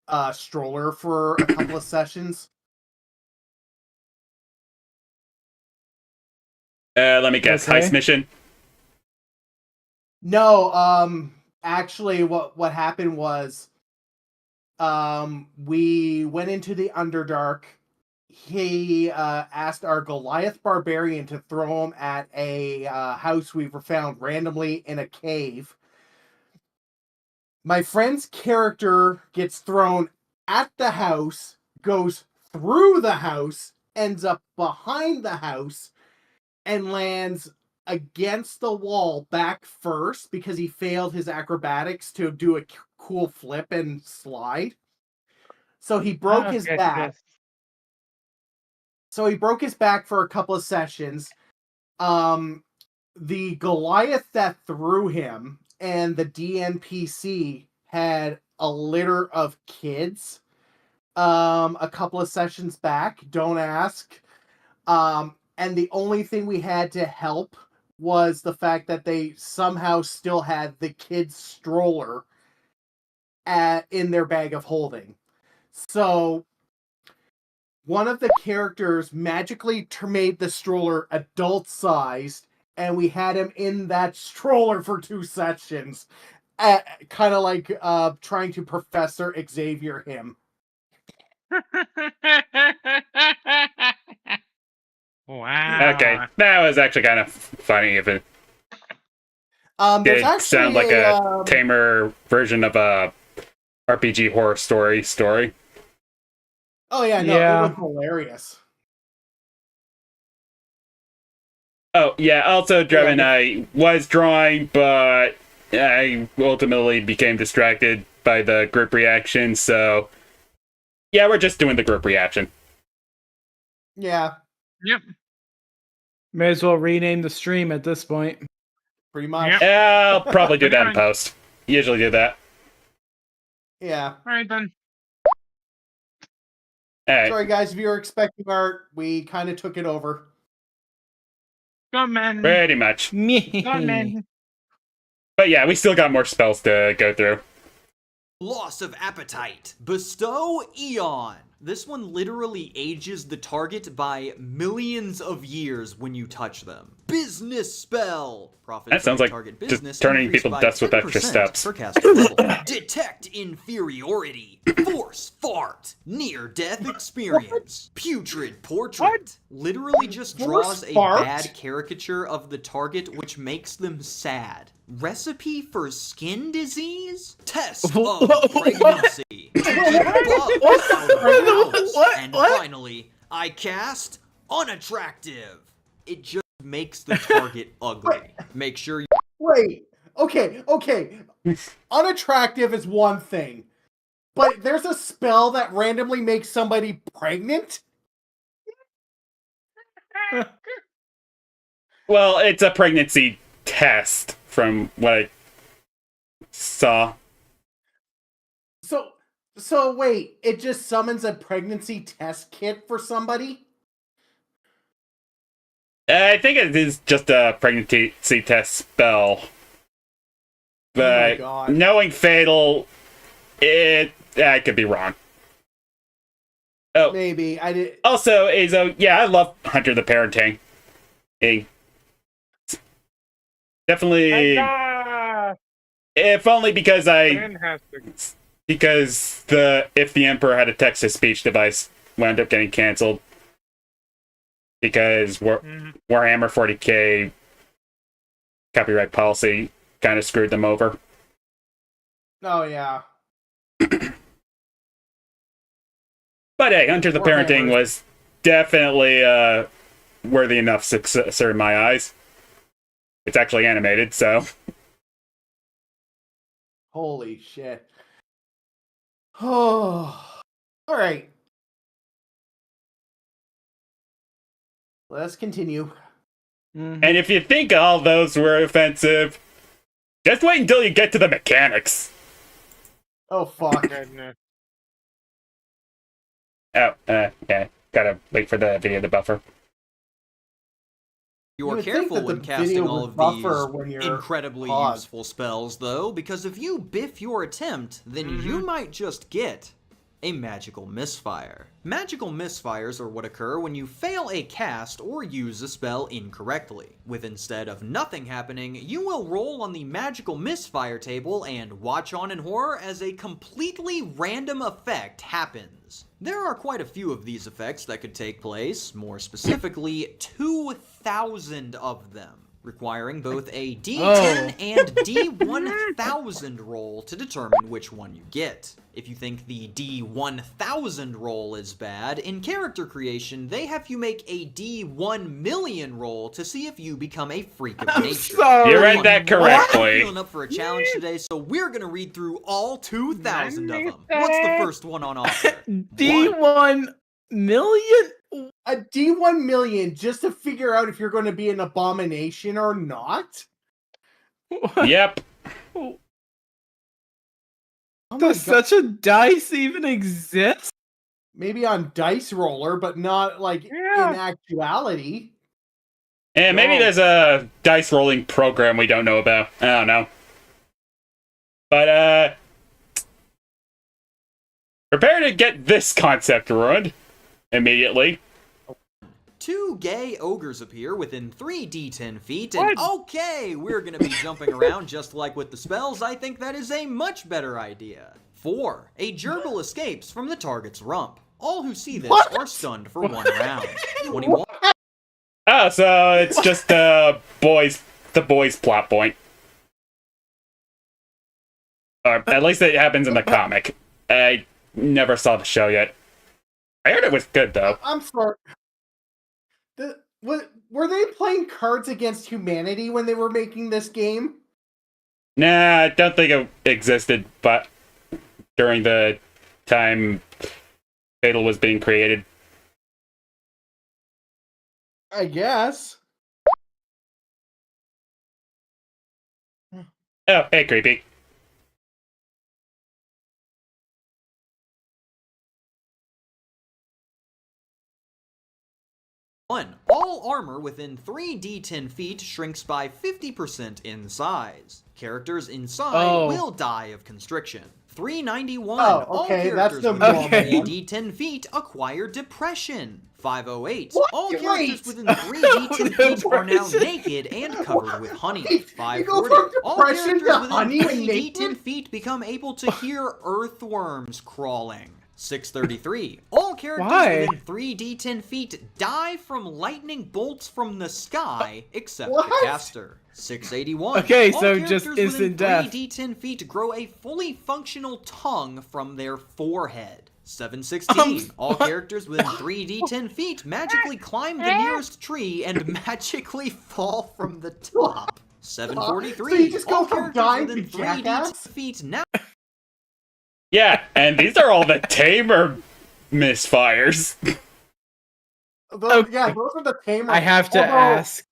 a stroller for a couple of sessions. Let me guess, Okay. heist mission? No, actually what happened was we went into the Underdark. He asked our Goliath barbarian to throw him at a house we were found randomly in a cave. My friend's character gets thrown at the house, goes through the house, ends up behind the house, and lands against the wall back first because he failed his acrobatics to do a cool flip and slide. So he broke his Okay, back. this- So he broke his back for a couple of sessions. The Goliath that threw him and the DNPC had a litter of kids a couple of sessions back. Don't ask. And the only thing we had to help was the fact that they somehow still had the kids' stroller in their bag of holding. So one of the characters magically made the stroller adult-sized, and we had him in that stroller for 2 sessions. Kind of like trying to Professor Xavier him. Wow. Okay, that was actually kind of funny if it There's did actually sound like a tamer version of a RPG horror story. Oh yeah, no, Yeah. it was hilarious. Oh, yeah, also, Drevin, Yeah. I was drawing, but I ultimately became distracted by the group reaction, so yeah, we're just doing the group reaction. Yeah, Yep. May as well rename the stream at this point. pretty much. Yep. I'll probably do that in post. Usually do that. Yeah. All right then. Alright. Sorry guys, if you were expecting art, we kind of took it over. Go man. Pretty much. Go Me. man. But yeah, we still got more spells to go through. Loss of appetite. Bestow Eon. This one literally ages the target by millions of years when you touch them. Business spell. Profit That sounds from like target just business turning increased people by deaths with extra 10% steps. per caster level. Detect inferiority. Force fart. Near-death experience. Putrid portrait. Literally just draws a fart? bad caricature of the target, which makes them sad. Recipe for skin disease? Test of pregnancy. What? And What? finally, I cast unattractive. It just makes the target ugly. Make sure you Wait, okay. Unattractive is one thing, but there's a spell that randomly makes somebody pregnant? Well, it's a pregnancy test from what I saw. So wait, it just summons a pregnancy test kit for somebody? I think it is just a pregnancy test spell. But God. knowing Fatal, I could be wrong. Oh, Maybe I did. also, Azo, yeah, I love Hunter the Parenting. Definitely, if only because if the Emperor had a text-to-speech device wound up getting canceled because Warhammer 40k copyright policy kind of screwed them over. Oh yeah. But hey, Hunter the Warhammer. Parenting was definitely worthy enough successor in my eyes. It's actually animated, so. Holy shit. Oh. All right. Let's continue. And if you think all those were offensive, just wait until you get to the mechanics. Oh fuck. Goodness. Oh, yeah. Gotta wait for the video to buffer. You You are would think careful that when the casting video all would of buffer when these you're incredibly paused. useful spells, though, because if you biff your attempt, then you might just get a magical misfire. Magical misfires are what occur when you fail a cast or use a spell incorrectly. With instead of nothing happening, you will roll on the magical misfire table and watch on in horror as a completely random effect happens. There are quite a few of these effects that could take place, more specifically 2,000 of them, requiring both a D10 and D1000 roll to determine which one you get. If you think the D1000 roll is bad, in character creation, they have you make a D1,000,000 roll to see if you become a freak of nature. You read that I'm correctly. feeling up for a challenge today, so we're gonna read through all 2,000 of them. What's the first one on offer? D1 million? A D1 million just to figure out if you're going to be an abomination or not? Yep. Oh my Does God. such a dice even exist? Maybe on Dice Roller, but not like in actuality. And maybe there's a dice rolling program we don't know about. I don't know. But, prepare to get this concept ruined immediately. 2 gay ogres appear within 3 D10 feet, and okay, we're gonna be jumping around just like with the spells. I think that is a much better idea. 4. A gerbil escapes from the target's rump. All who see this are stunned for 1 round. 21. Oh, so it's just the boys plot point. Or at least it happens in the comic. I never saw the show yet. I heard it was good, though. I'm sorry. Were they playing Cards Against Humanity when they were making this game? Nah, I don't think it existed, but during the time Fatal was being created. I guess. Oh, hey, creepy. All armor within 3 D10 feet shrinks by 50% in size. Characters inside will die of constriction. 391. Oh, okay, all that's characters the within normal 3 one. D10 feet acquire depression. 508. What? All Wait. characters within 3 D10 feet are now naked and covered with honey. Wait, you 540. go from All depression characters to within honey 3 and naked? D10 feet become able to hear earthworms crawling. 633. All characters Why? within 3 D10 feet die from lightning bolts from the sky, except What? the caster. 681. Okay, All so characters just within instant death. 3 D10 feet grow a fully functional tongue from their forehead. 716. All characters within 3 D10 feet magically climb the nearest tree and magically fall from the top. 743. So you just go All from characters dying within to 3 D10 jackass? feet now Yeah, and these are all the tamer misfires. Yeah, those are the tamer. I have to Although, ask.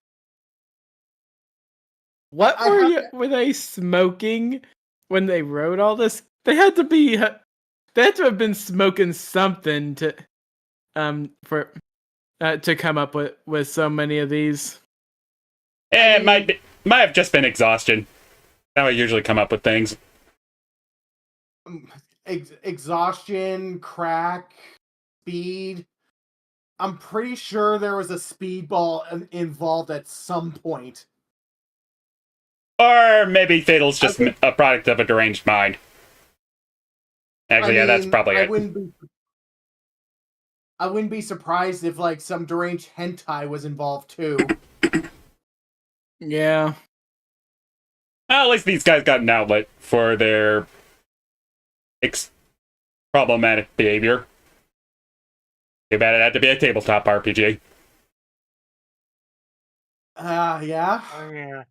What I were have you? Were they smoking when they wrote all this, they had to have been smoking something to come up with so many of these. It might have just been exhaustion. How I usually come up with things. Exhaustion, crack, speed. I'm pretty sure there was a speedball involved at some point. Or maybe Fatal's just a product of a deranged mind. Actually, yeah, that's probably it. I wouldn't be surprised if like some deranged hentai was involved too. Yeah. Well, at least these guys got an outlet for their problematic behavior. Too bad it had to be a tabletop RPG. Yeah. Oh, yeah.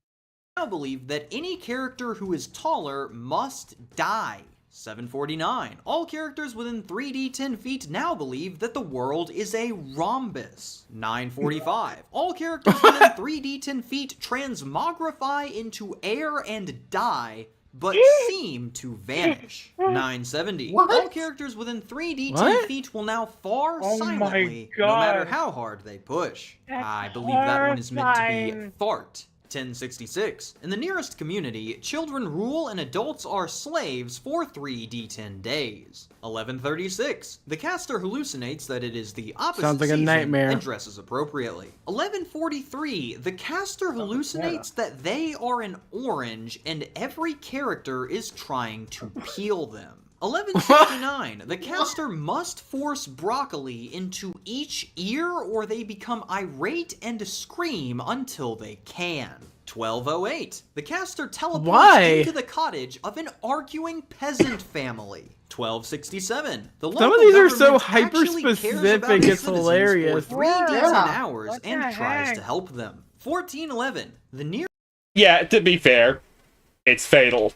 Now believe that any character who is taller must die. 749. All characters within 3D 10 feet now believe that the world is a rhombus. 945. All characters within 3D 10 feet transmogrify into air and die, but seem to vanish. 970. What? All characters within 3D 10 What? feet will now fart Oh my silently, no matter God. how hard they push. That's I believe that one is meant to be horrifying. fart. 1066. In the nearest community, children rule and adults are slaves for 3d10 days. 1136. The caster hallucinates that it is the opposite Sounds like a season nightmare. and dresses appropriately. 1143. The caster hallucinates that they are an orange and every character is trying to peel them. 1169. The caster must force broccoli into each ear or they become irate and scream until they can. 1208. The caster teleports Why? into the cottage of an arguing peasant family. 1267. The Some of local these are so government actually cares hyper-specific, about its it's citizens hilarious. For 3d10 Yeah. hours What and the tries heck? to help them. 1411. The near Yeah, to be fair, it's Fatal.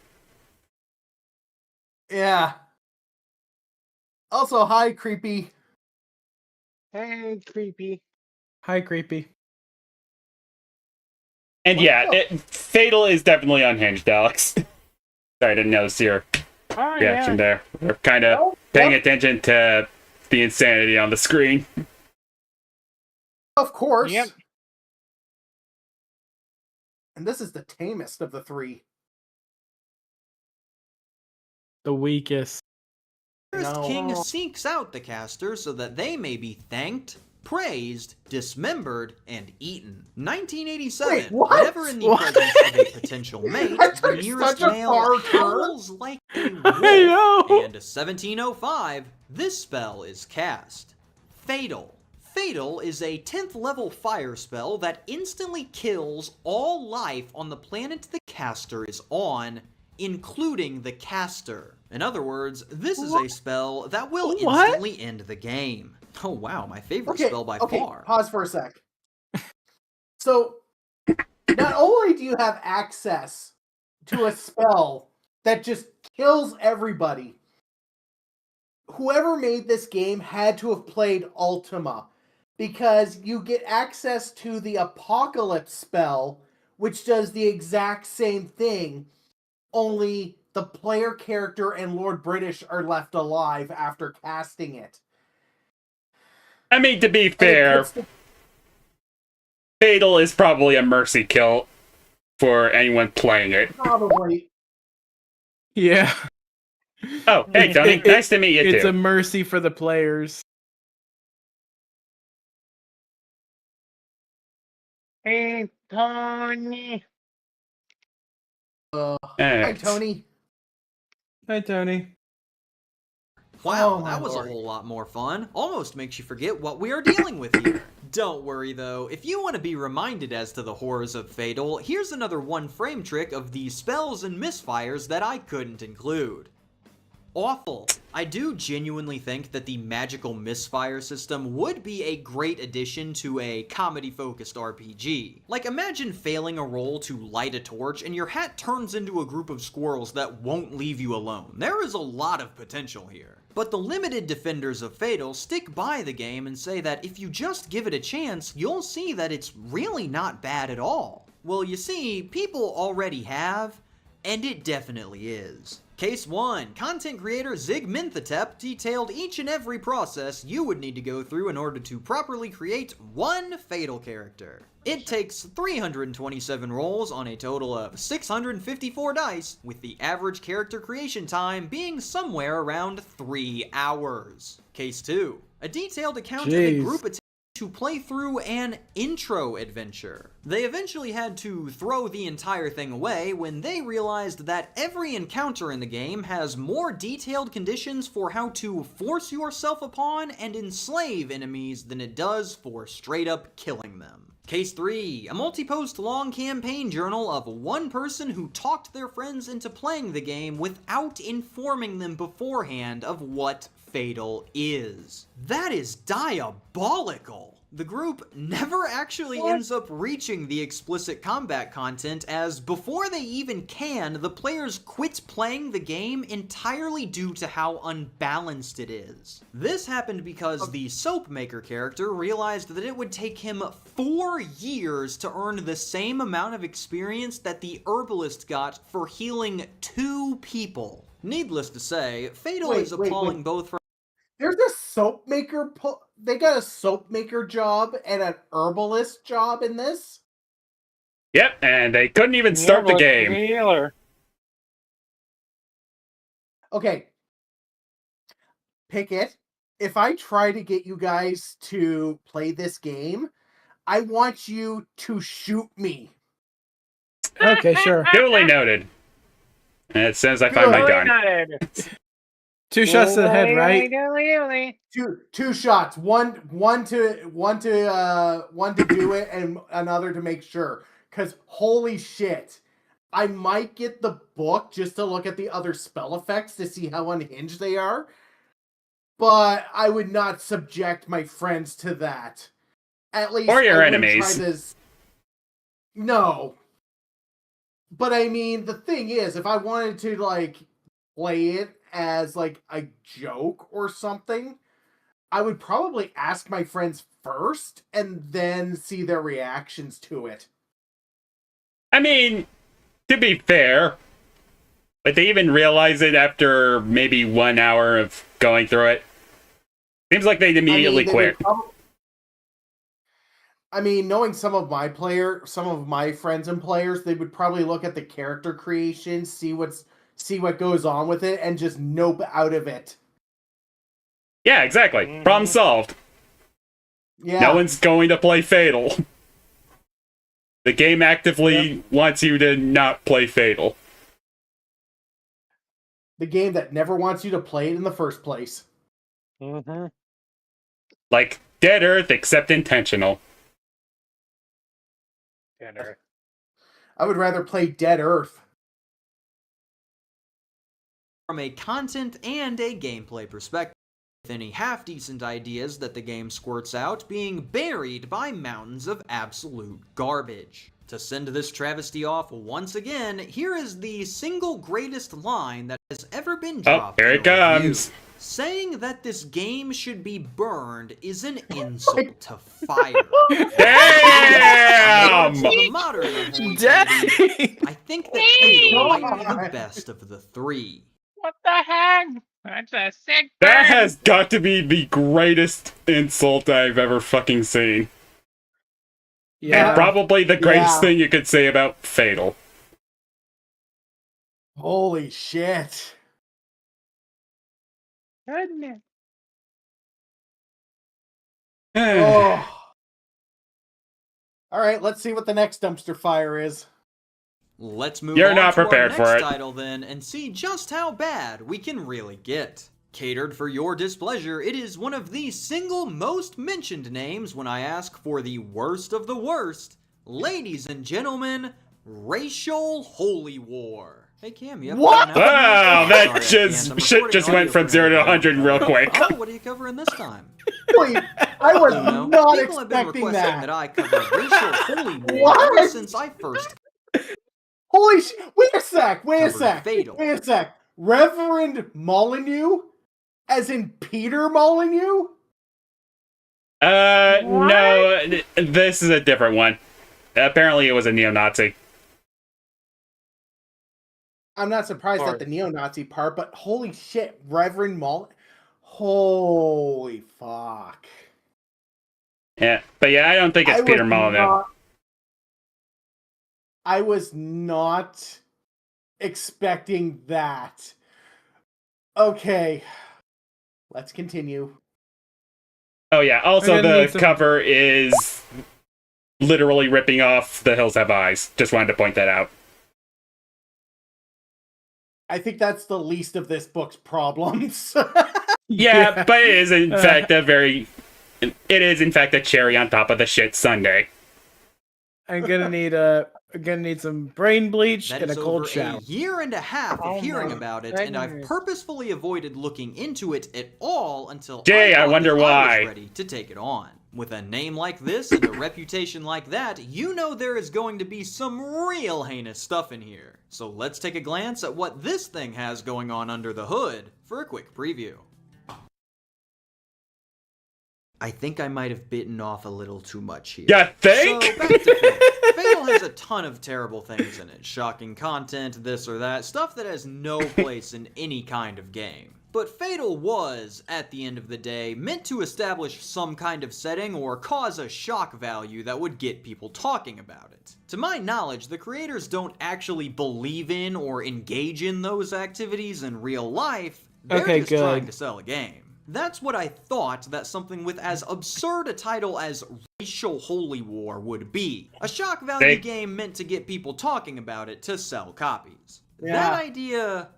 Yeah. Also, hi, creepy. Hey, creepy. Hi, creepy. And What yeah, the- Fatal is definitely unhinged, Alex. Sorry, I didn't notice your Oh, reaction yeah. there. We're kind of Oh, paying yep. attention to the insanity on the screen. Of course. Yep. And this is the tamest of the three. The weakest. nearest No. king seeks out the caster so that they may be thanked, praised, dismembered, and eaten. 1987. Wait, what? Whenever in the What? presence of a potential mate, That's the like nearest such a male far turn. howls like a wolf. I know. And 1705, this spell is cast. Fatal. Fatal is a 10th level fire spell that instantly kills all life on the planet the caster is on, including the caster. In other words, this is a spell that will What? instantly end the game. Oh wow, my favorite Okay, spell by okay, far. pause for a sec. So, not only do you have access to a spell that just kills everybody, whoever made this game had to have played Ultima, because you get access to the Apocalypse spell, which does the exact same thing, only the player character and Lord British are left alive after casting it. I mean, to be And it fair, puts the- Fatal is probably a mercy kill for anyone playing it. probably. Yeah. Oh, hey, Tony. It- Nice to meet you, It's too. a mercy for the players. Hey, Tony. Hi, Alright. Tony. Hi, Tony. Wow, Oh, my that was lord. a whole lot more fun. Almost makes you forget what we are dealing with here. Don't worry though, if you want to be reminded as to the horrors of Fatal, here's another one frame trick of the spells and misfires that I couldn't include. Awful. I do genuinely think that the magical misfire system would be a great addition to a comedy-focused RPG. Like, imagine failing a roll to light a torch and your hat turns into a group of squirrels that won't leave you alone. There is a lot of potential here. But the limited defenders of Fatal stick by the game and say that if you just give it a chance, you'll see that it's really not bad at all. Well, you see, people already have And it definitely is. Case 1. Content creator Zig Minthotep detailed each and every process you would need to go through in order to properly create one Fatal character. It takes 327 rolls on a total of 654 dice, with the average character creation time being somewhere around 3 hours. Case 2. A detailed account of a group attempting to play through an intro adventure. They eventually had to throw the entire thing away when they realized that every encounter in the game has more detailed conditions for how to force yourself upon and enslave enemies than it does for straight up killing them. Case 3. A multi-post long campaign journal of one person who talked their friends into playing the game without informing them beforehand of what Fatal is. That is diabolical! The group never actually ends up reaching the explicit combat content, as before they even can, the players quit playing the game entirely due to how unbalanced it is. This happened because the soap maker character realized that it would take him 4 years to earn the same amount of experience that the herbalist got for healing 2 people. Needless to say, Fatal is appalling both from There's a soap maker. They got a soap maker job and an herbalist job in this. Yep, and they couldn't even start the game. Healer. Okay. Picket, if I try to get you guys to play this game, I want you to shoot me. Okay, sure. Duly noted. And it says I find my gun. 2 shots to the head, right? Two shots. One to do it, and another to make sure. Because holy shit, I might get the book just to look at the other spell effects to see how unhinged they are. But I would not subject my friends to that. At least, or your I enemies. try this. No. But I mean, the thing is, if I wanted to like play it as like a joke or something, I would probably ask my friends first and then see their reactions to it. I mean, to be fair, but they even realize it after maybe 1 hour of going through it. Seems like they'd immediately quit. I mean, knowing some of my friends and players, they would probably look at the character creation, see what goes on with it, and just nope out of it. Yeah, exactly. Problem solved. Yeah. No one's going to play Fatal. The game actively wants you to not play Fatal. The game that never wants you to play it in the first place. Mm-hmm. Like Dead Earth, except intentional. I would rather play Dead Earth. From a content and a gameplay perspective, with any half-decent ideas that the game squirts out being buried by mountains of absolute garbage. To send this travesty off once again, here is the single greatest line that has ever been dropped. Oh, here it comes. Saying that this game should be burned is an insult to fire. Damn! Dang! I think that Fatal might be the best of the 3. What the heck? That's a sick That burn. has got to be the greatest insult I've ever fucking seen. Yeah. And probably the greatest thing you could say about Fatal. Holy shit. Goodness. Oh. All right, let's see what the next dumpster fire is. Let's move You're on not to prepared our for next it. title then, and see just how bad we can really get. Catered for your displeasure, it is one of the single most mentioned names when I ask for the worst of the worst. Ladies and gentlemen, Racial Holy War. Hey Cam, you have What? Wow, that Sorry, shit just went from 0 to 100 real quick. Oh, what are you covering this time? Wait, I was You know, not people have been expecting requesting that. I cover Racial Holy War What? ever since I first Holy shit. Wait a sec. covered Fatal. Wait a sec. Reverend Molyneux? As in Peter Molyneux? No, this is a different one. Apparently it was a neo-Nazi. I'm not surprised at the neo-Nazi part, but holy shit, Reverend Mullen. Holy fuck. Yeah, but yeah, I don't think it's Peter Molyneux. I was not expecting that. Okay, let's continue. Oh yeah, also I'm gonna the need some- cover is literally ripping off The Hills Have Eyes. Just wanted to point that out. I think that's the least of this book's problems. Yeah, but it is in fact a cherry on top of the shit sundae. I'm gonna need some brain bleach That and a is cold over shower. a year and a half of Oh hearing my about it, and I've goodness. purposefully avoided looking into it at all until Jay, I thought wonder that I why. was ready to take it on. With a name like this and a reputation like that, you know there is going to be some real heinous stuff in here. So let's take a glance at what this thing has going on under the hood for a quick preview. I think I might have bitten off a little too much here. You think? So, back to Fatal. Fatal has a ton of terrible things in it. Shocking content, this or that, stuff that has no place in any kind of game. But Fatal was, at the end of the day, meant to establish some kind of setting or cause a shock value that would get people talking about it. To my knowledge, the creators don't actually believe in or engage in those activities in real life. They're Okay, just good. trying to sell a game. That's what I thought that something with as absurd a title as Racial Holy War would be. A shock value game meant to get people talking about it to sell copies. Yeah. That idea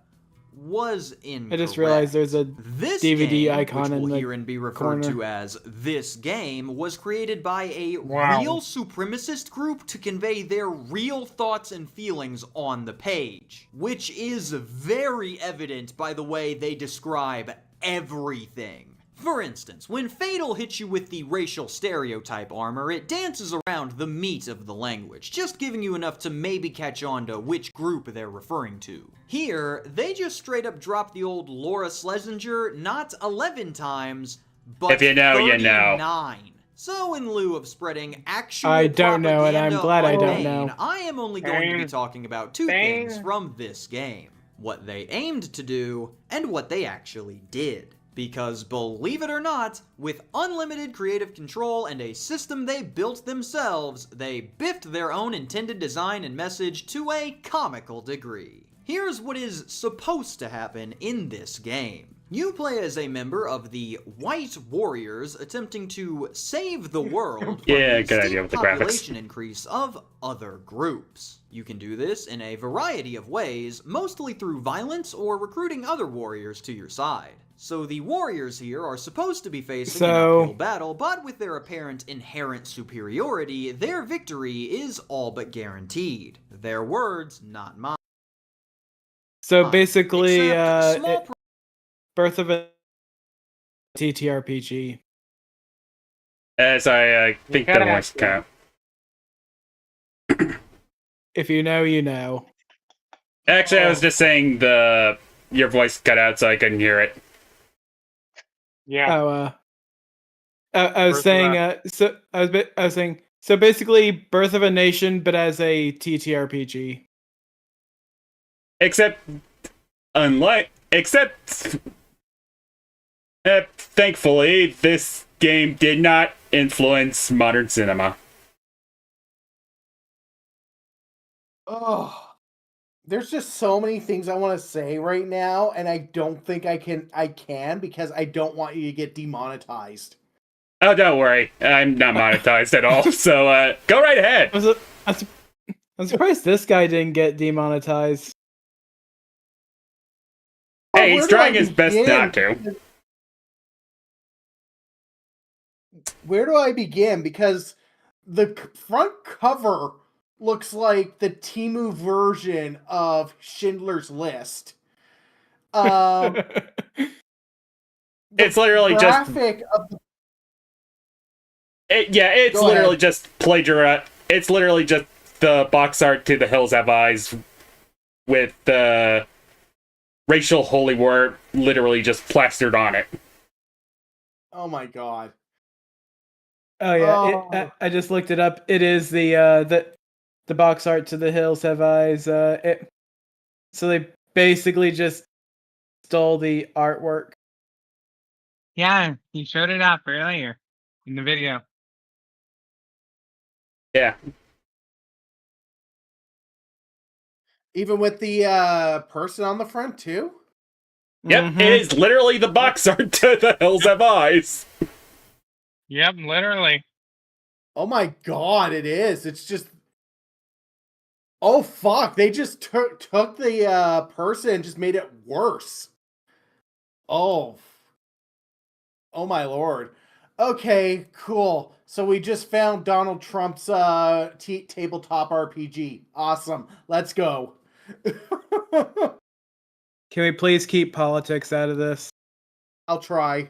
was incorrect. I just realized there's a This DVD game, icon which in will the herein be referred corner. to as This Game, was created by a Wow. real supremacist group to convey their real thoughts and feelings on the page. Which is very evident by the way they describe everything. For instance, when Fatal hits you with the racial stereotype armor, it dances around the meat of the language, just giving you enough to maybe catch on to which group they're referring to. Here, they just straight up drop the old Laura Schlesinger not 11 times, but If you know, you 39. know. So in lieu of spreading actual I don't know, and I'm propaganda glad I on don't Bane, know. I am only going to be Bane. talking about two Bane. things from this game. What they aimed to do, and what they actually did. Because believe it or not, with unlimited creative control and a system they built themselves, they biffed their own intended design and message to a comical degree. Here's what is supposed to happen in this game. You play as a member of the White Warriors attempting to save the world from Yeah, the good idea steep with the graphics. population increase of other groups. You can do this in a variety of ways, mostly through violence or recruiting other warriors to your side. So the warriors here are supposed to be facing an uphill battle, but with their apparent inherent superiority, their victory is all but guaranteed. Their words, not mine. So basically, Except small Birth of a TTRPG. As I think the gotta voice have count. If you know, you know. Actually, I was just saying your voice cut out so I couldn't hear it. Yeah. Oh, I was Birth of saying, I was saying, so basically, Birth of a Nation, but as a TTRPG. Except, thankfully, this game did not influence modern cinema. Oh, there's just so many things I want to say right now, and I don't think I can because I don't want you to get demonetized. Oh, don't worry. I'm not monetized at all, so go right ahead. I'm surprised this guy didn't get demonetized. Hey, Where he's do I trying his best begin? not to. Where do I begin? Because the front cover looks like the Temu version of Schindler's List. It's literally just graphic of the it's Go literally ahead. just plagiarized. It's literally just the box art to The Hills Have Eyes with the racial holy war literally just plastered on it. Oh my god. Oh yeah, Oh. I just looked it up. It is the box art to The Hills Have Eyes. So they basically just stole the artwork. Yeah, he showed it off earlier in the video. Yeah. Even with the person on the front too. Yep, it is literally the box art to The Hills Have Eyes. Yep, literally. Oh my god, it is. It's just. Oh fuck! They just took the person and just made it worse. Oh. Oh my lord. Okay, cool. So we just found Donald Trump's tabletop RPG. Awesome. Let's go. Can we please keep politics out of this? I'll try.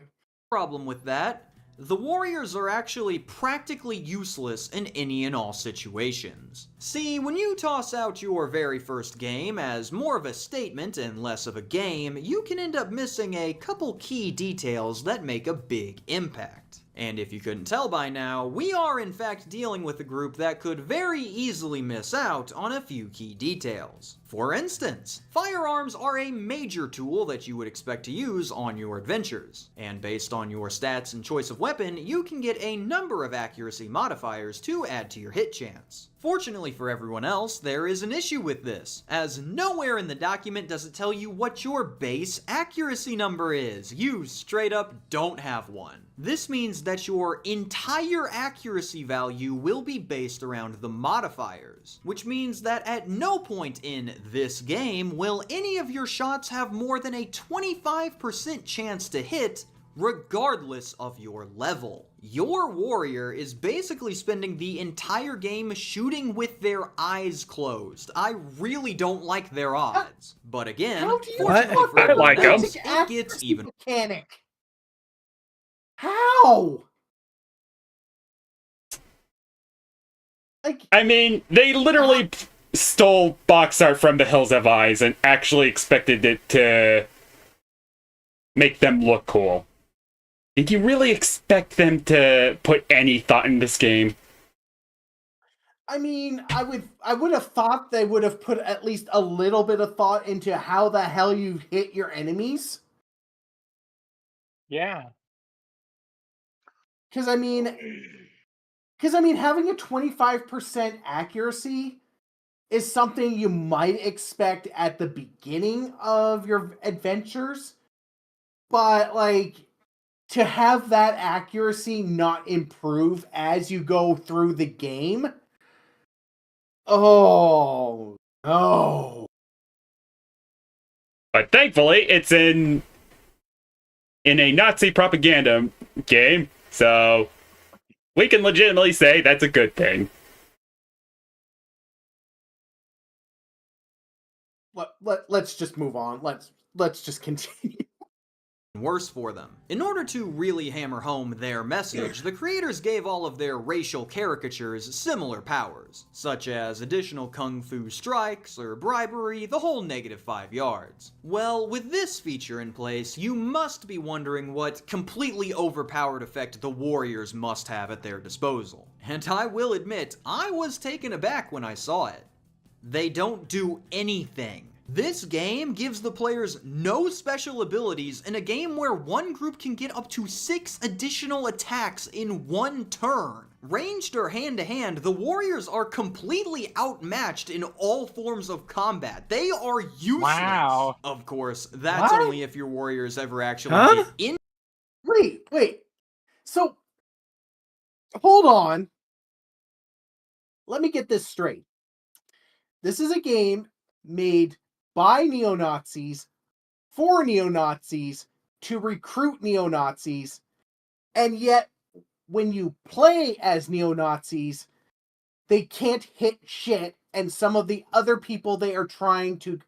Problem with that, the warriors are actually practically useless in any and all situations. See, when you toss out your very first game as more of a statement and less of a game, you can end up missing a couple key details that make a big impact. And if you couldn't tell by now, we are in fact dealing with a group that could very easily miss out on a few key details. For instance, firearms are a major tool that you would expect to use on your adventures, and based on your stats and choice of weapon, you can get a number of accuracy modifiers to add to your hit chance. Fortunately for everyone else, there is an issue with this, as nowhere in the document does it tell you what your base accuracy number is. You straight up don't have one. This means that your entire accuracy value will be based around the modifiers, which means that at no point in this game will any of your shots have more than a 25% chance to hit, regardless of your level. Your warrior is basically spending the entire game shooting with their eyes closed. I really don't like their odds. But again, How do you fortunately fuck for I everyone like 'em. else, it gets even. Mechanic. How? Like, I mean, they literally stole box art from The Hills Have Eyes and actually expected it to make them look cool. Did you really expect them to put any thought in this game? I mean, I would have thought they would have put at least a little bit of thought into how the hell you hit your enemies. Yeah. Because I mean, having a 25% accuracy is something you might expect at the beginning of your adventures, but like to have that accuracy not improve as you go through the game. Oh no. But thankfully, it's in a Nazi propaganda game, so we can legitimately say that's a good thing. Let's just move on. Let's just continue. Worse for them. In order to really hammer home their message, the creators gave all of their racial caricatures similar powers, such as additional kung fu strikes or bribery, the whole -5 yards. Well, with this feature in place, you must be wondering what completely overpowered effect the warriors must have at their disposal. And I will admit, I was taken aback when I saw it. They don't do anything. This game gives the players no special abilities in a game where one group can get up to 6 additional attacks in one turn. Ranged or hand-to-hand, the warriors are completely outmatched in all forms of combat. They are useless. Wow. Of course, that's What? only if your warriors ever actually Huh? get in. Wait. So, hold on. Let me get this straight. This is a game made by neo-Nazis for neo-Nazis to recruit neo-Nazis, and yet when you play as neo-Nazis, they can't hit shit, and some of the other people they are trying to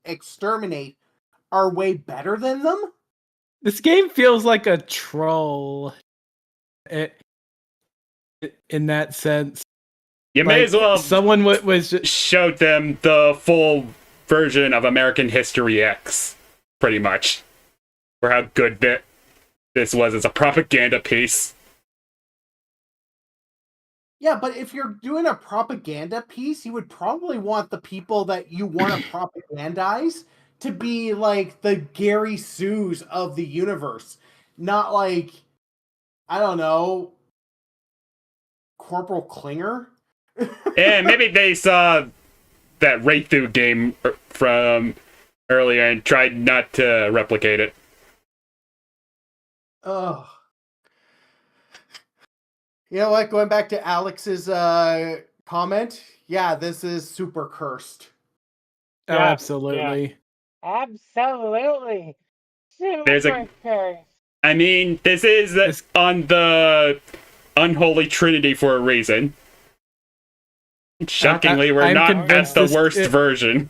exterminate are way better than them? This game feels like a troll. In that sense. You may as well someone was just, showed them the full version of American History X, pretty much, for how good this was as a propaganda piece. Yeah, but if you're doing a propaganda piece, you would probably want the people that you want to propagandize to be like the Gary Sues of the universe, not like, I don't know, Corporal Klinger. And maybe they saw that Wraithu game from earlier and tried not to replicate it. Ugh. You know what? Going back to Alex's comment, yeah, this is super cursed. Oh, Yeah, absolutely. Absolutely. There's a- Super cursed. I mean, this is on the unholy trinity for a reason. Shockingly, we're I'm not at convinced the this- worst version.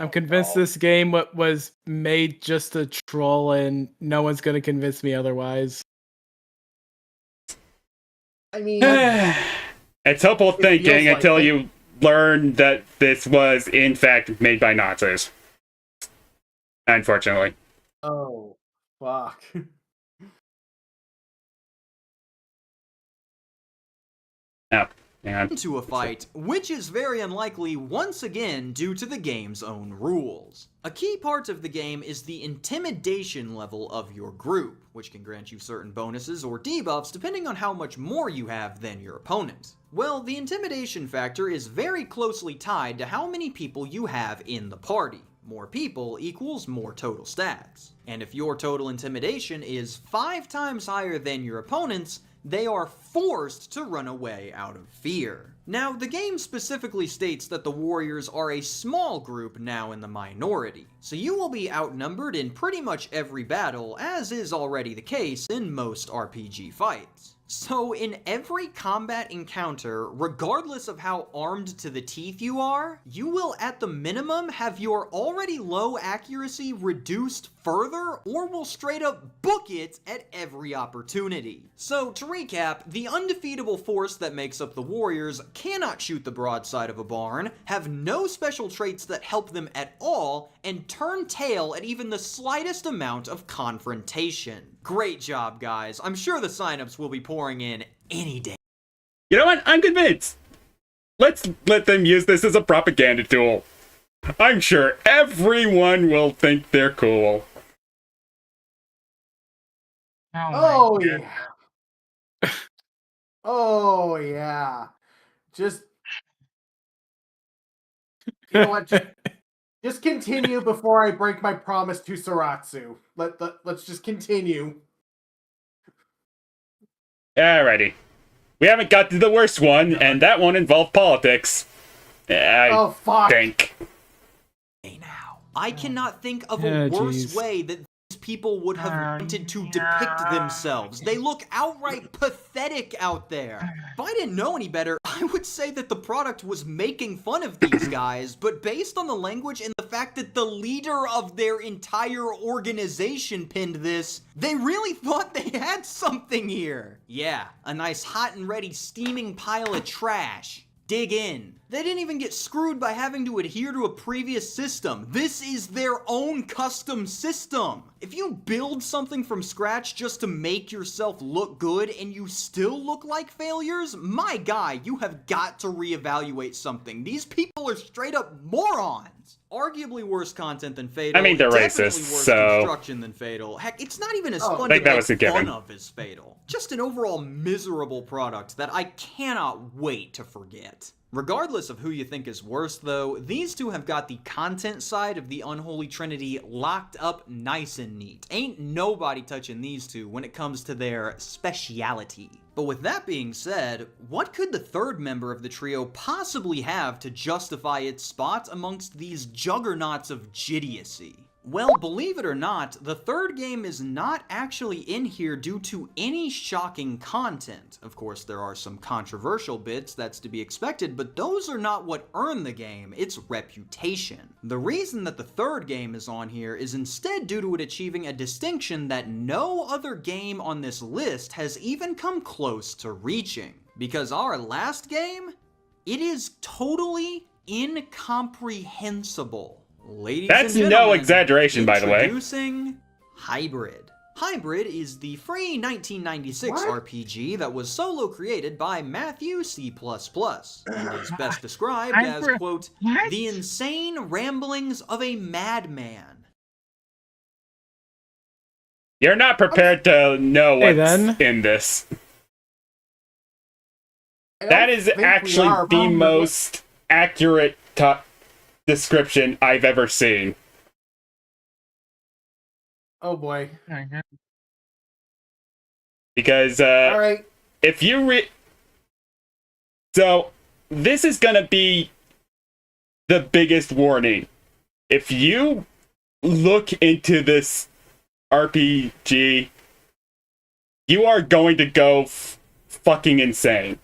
I'm convinced this game was made just to troll, and no one's going to convince me otherwise. I mean, It's hopeful feels thinking like until it. you learn that this was, in fact, made by Nazis. Unfortunately. oh, fuck. Yeah. Into a fight, which is very unlikely once again due to the game's own rules. A key part of the game is the intimidation level of your group, which can grant you certain bonuses or debuffs depending on how much more you have than your opponent. Well, the intimidation factor is very closely tied to how many people you have in the party. More people equals more total stats. And if your total intimidation is 5 times higher than your opponent's, they are forced to run away out of fear. Now, the game specifically states that the warriors are a small group now in the minority, so you will be outnumbered in pretty much every battle, as is already the case in most RPG fights. So in every combat encounter, regardless of how armed to the teeth you are, you will at the minimum have your already low accuracy reduced further, or will straight up book it at every opportunity. So to recap, the undefeatable force that makes up the warriors cannot shoot the broadside of a barn, have no special traits that help them at all, and turn tail at even the slightest amount of confrontation. Great job, guys. I'm sure the signups will be pouring in any day. You know what? I'm convinced. Let's let them use this as a propaganda tool. I'm sure everyone will think they're cool. Oh, yeah. Oh, yeah. Just, you know what? Just continue before I break my promise to Saratsu. Let's just continue. Alrighty. We haven't got to the worst one, and that one involved politics. Oh, fuck. Think. Now, I cannot think of a Yeah, worse jeez. way that these people would have wanted to depict themselves. They look outright pathetic out there. If I didn't know any better, I would say that the product was making fun of these guys, but based on the language and the fact that the leader of their entire organization pinned this, they really thought they had something here. Yeah, a nice hot and ready steaming pile of trash. Dig in. They didn't even get screwed by having to adhere to a previous system. This is their own custom system. If you build something from scratch just to make yourself look good and you still look like failures, my guy, you have got to reevaluate something. These people are straight up morons. Arguably worse content than Fatal. I mean, they're Definitely racist, worse so- construction than Fatal. Heck, it's not even as Oh, fun I think to that make was a given. fun of as Fatal. Just an overall miserable product that I cannot wait to forget. Regardless of who you think is worse, though, these two have got the content side of the Unholy Trinity locked up nice and neat. Ain't nobody touching these two when it comes to their speciality. But with that being said, what could the third member of the trio possibly have to justify its spot amongst these juggernauts of jidiocy? Well, believe it or not, the third game is not actually in here due to any shocking content. Of course, there are some controversial bits, that's to be expected, but those are not what earn the game, it's reputation. The reason that the third game is on here is instead due to it achieving a distinction that no other game on this list has even come close to reaching. Because our last game, it is totally incomprehensible. Ladies That's and no gentlemen, exaggeration, by the way. Introducing Hybrid. Hybrid is the free 1996 What? RPG that was solo created by Matthew C++ and is best described as, quote, What? the insane ramblings of a madman. You're not prepared to know Hey, what's then. in this. I don't That is think we actually are, the but- most accurate description I've ever seen. Oh boy. Because All right. if you so this is gonna be the biggest warning. If you look into this RPG, you are going to go fucking insane.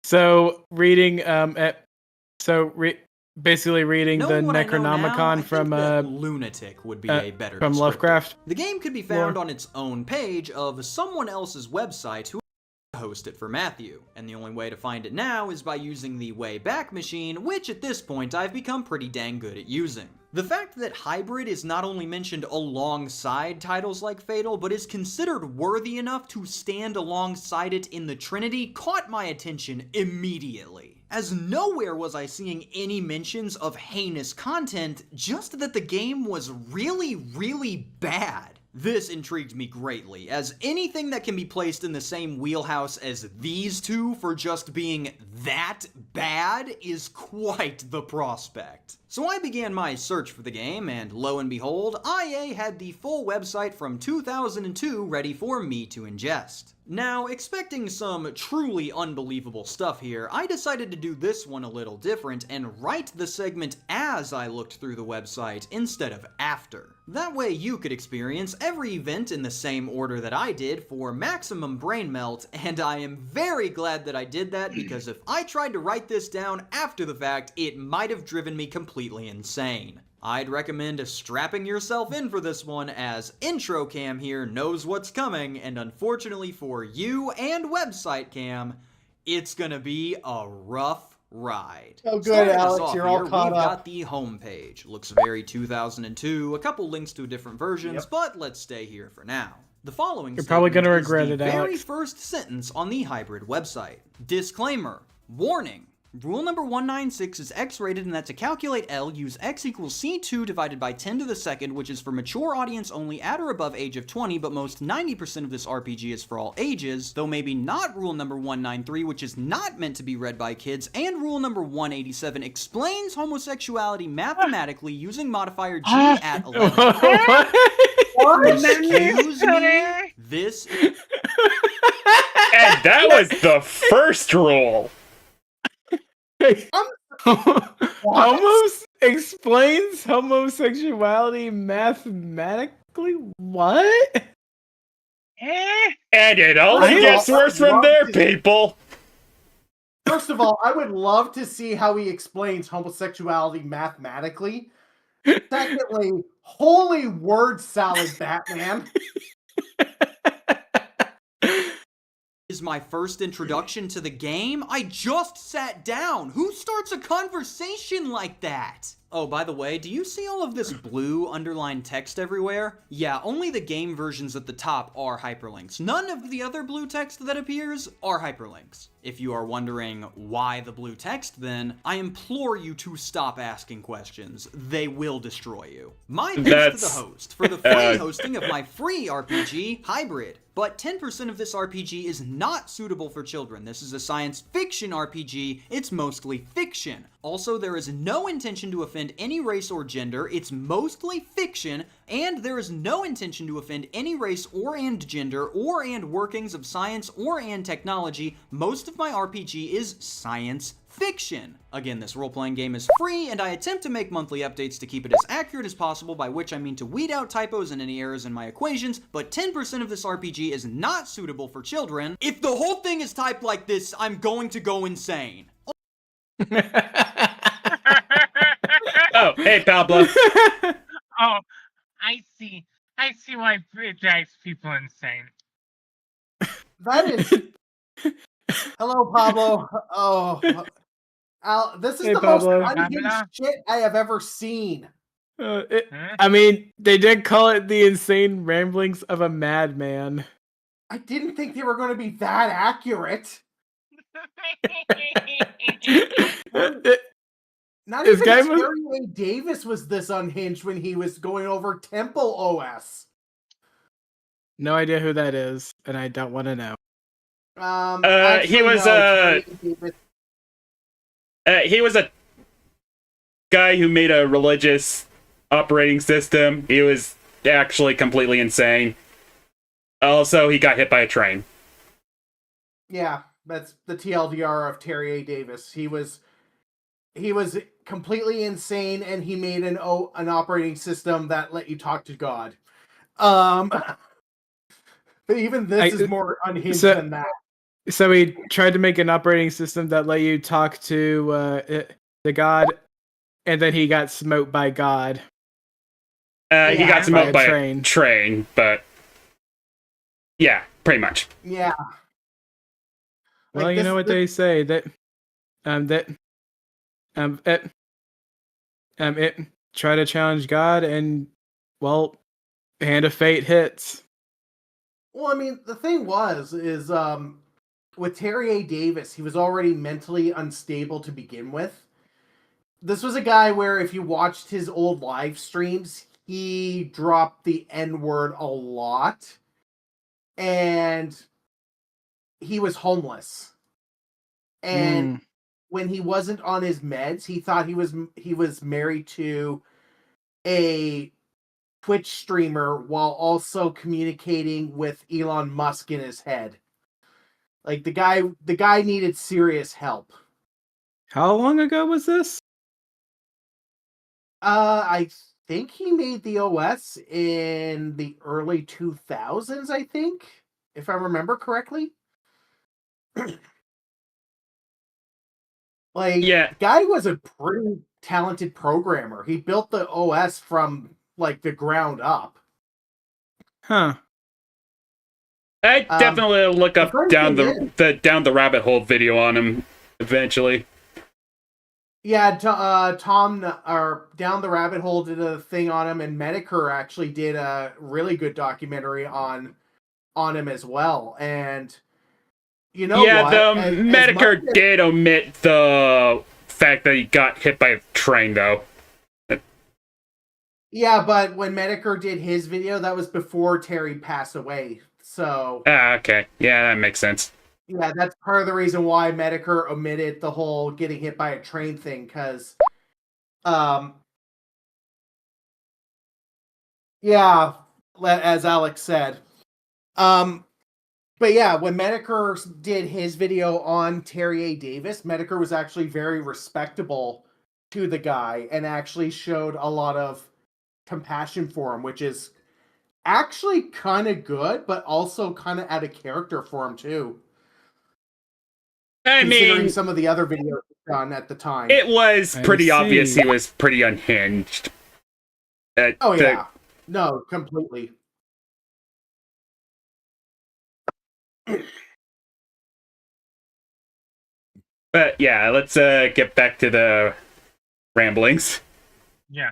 So reading basically reading the Knowing what I know now, I Necronomicon think from that lunatic would be a better from descriptor. Lovecraft. The game could be found Lore. on its own page of someone else's website who host it for Matthew, and the only way to find it now is by using the Wayback Machine, which at this point I've become pretty dang good at using. The fact that Hybrid is not only mentioned alongside titles like Fatal, but is considered worthy enough to stand alongside it in the Trinity caught my attention immediately, as nowhere was I seeing any mentions of heinous content, just that the game was really, really bad. This intrigued me greatly, as anything that can be placed in the same wheelhouse as these two for just being that bad is quite the prospect. So I began my search for the game, and lo and behold, IA had the full website from 2002 ready for me to ingest. Now, expecting some truly unbelievable stuff here, I decided to do this one a little different and write the segment as I looked through the website instead of after. That way you could experience every event in the same order that I did for maximum brain melt, and I am very glad that I did that because if I tried to write this down after the fact, it might have driven me completely insane. I'd recommend strapping yourself in for this one, as Intro Cam here knows what's coming, and unfortunately for you and Website Cam, it's gonna be a rough ride. Oh, good, Starting us Alex, off you're all here, caught we've up. got the homepage. Looks very 2002, a couple links to different versions, Yep. but let's stay here for now. The following You're probably statement gonna is regret the it, very Alex. first sentence on the Hybrid website. Disclaimer. Warning. Rule number 196 is X-rated, and that to calculate L, use X equals C2 divided by 10 to the second, which is for mature audience only at or above age of 20, but most 90% of this RPG is for all ages, though maybe not rule number 193, which is not meant to be read by kids, and rule number 187 explains homosexuality mathematically using modifier G at 11. Excuse me? This is... And that was the first rule. Almost explains homosexuality mathematically? What? And it only First of gets all, worse from love there, to- people. First of all, I would love to see how he explains homosexuality mathematically. Secondly, holy word salad, Batman. Is my first introduction to the game? I just sat down. Who starts a conversation like that? Oh, by the way, do you see all of this blue underlined text everywhere? Yeah, only the game versions at the top are hyperlinks. None of the other blue text that appears are hyperlinks. If you are wondering why the blue text, then I implore you to stop asking questions. They will destroy you. My thanks to the host for the free hosting of my free RPG, Hybrid. But 10% of this RPG is not suitable for children. This is a science fiction RPG. It's mostly fiction. Also, there is no intention to offend any race or gender. It's mostly fiction, and there is no intention to offend any race or and gender or and workings of science or and technology. Most of my RPG is science fiction. Again, this role-playing game is free, and I attempt to make monthly updates to keep it as accurate as possible, by which I mean to weed out typos and any errors in my equations, but 10% of this RPG is not suitable for children. If the whole thing is typed like this, I'm going to go insane. Oh, hey, Pablo. Oh, I see. I see why it drives people insane. That is. Hello, Pablo. Oh, Al, this is Hey, the Pablo. most unhinged shit I have ever seen. Huh? I mean, they did call it the insane ramblings of a madman. I didn't think they were going to be that accurate. Not This guy even was- Terry A. Davis was this unhinged when he was going over Temple OS. No idea who that is, and I don't want to know. He was Terry A. Davis. he was a guy who made a religious operating system. He was actually completely insane. Also, he got hit by a train. Yeah, that's the TLDR of Terry A. Davis. He was completely insane, and he made an operating system that let you talk to God. But even this is more unhinged than that. So he tried to make an operating system that let you talk to the God, and then he got smoked by God. He got smoked by a train, but yeah, pretty much. Yeah. Well, Like you know what they say that it try to challenge God, and well, hand of fate hits. Well, I mean, the thing is with Terry A. Davis, he was already mentally unstable to begin with. This was a guy where if you watched his old live streams, he dropped the N-word a lot. And he was homeless. And when he wasn't on his meds, he thought he was married to a Twitch streamer while also communicating with Elon Musk in his head. Like the guy needed serious help. How long ago was this? I think he made the OS in the early 2000s, I think, if I remember correctly. The guy was a pretty talented programmer. He built the OS from the ground up. Huh. I definitely look up down the rabbit hole video on him eventually. Yeah, Tom or Down the Rabbit Hole did a thing on him, and Medicare actually did a really good documentary on him as well. And you know what? The Medicare did omit the fact that he got hit by a train, though. Yeah, but when Medicare did his video, that was before Terry passed away. So okay. Yeah, that makes sense. Yeah, that's part of the reason why Medicare omitted the whole getting hit by a train thing, because yeah, as Alex said. But yeah, when Medicare did his video on Terry A. Davis, Medicare was actually very respectable to the guy and actually showed a lot of compassion for him, which is actually kind of good, but also kind of out of character for him too. Considering some of the other videos done at the time. It was pretty obvious he was pretty unhinged. No, completely. But yeah, let's get back to the ramblings. Yeah.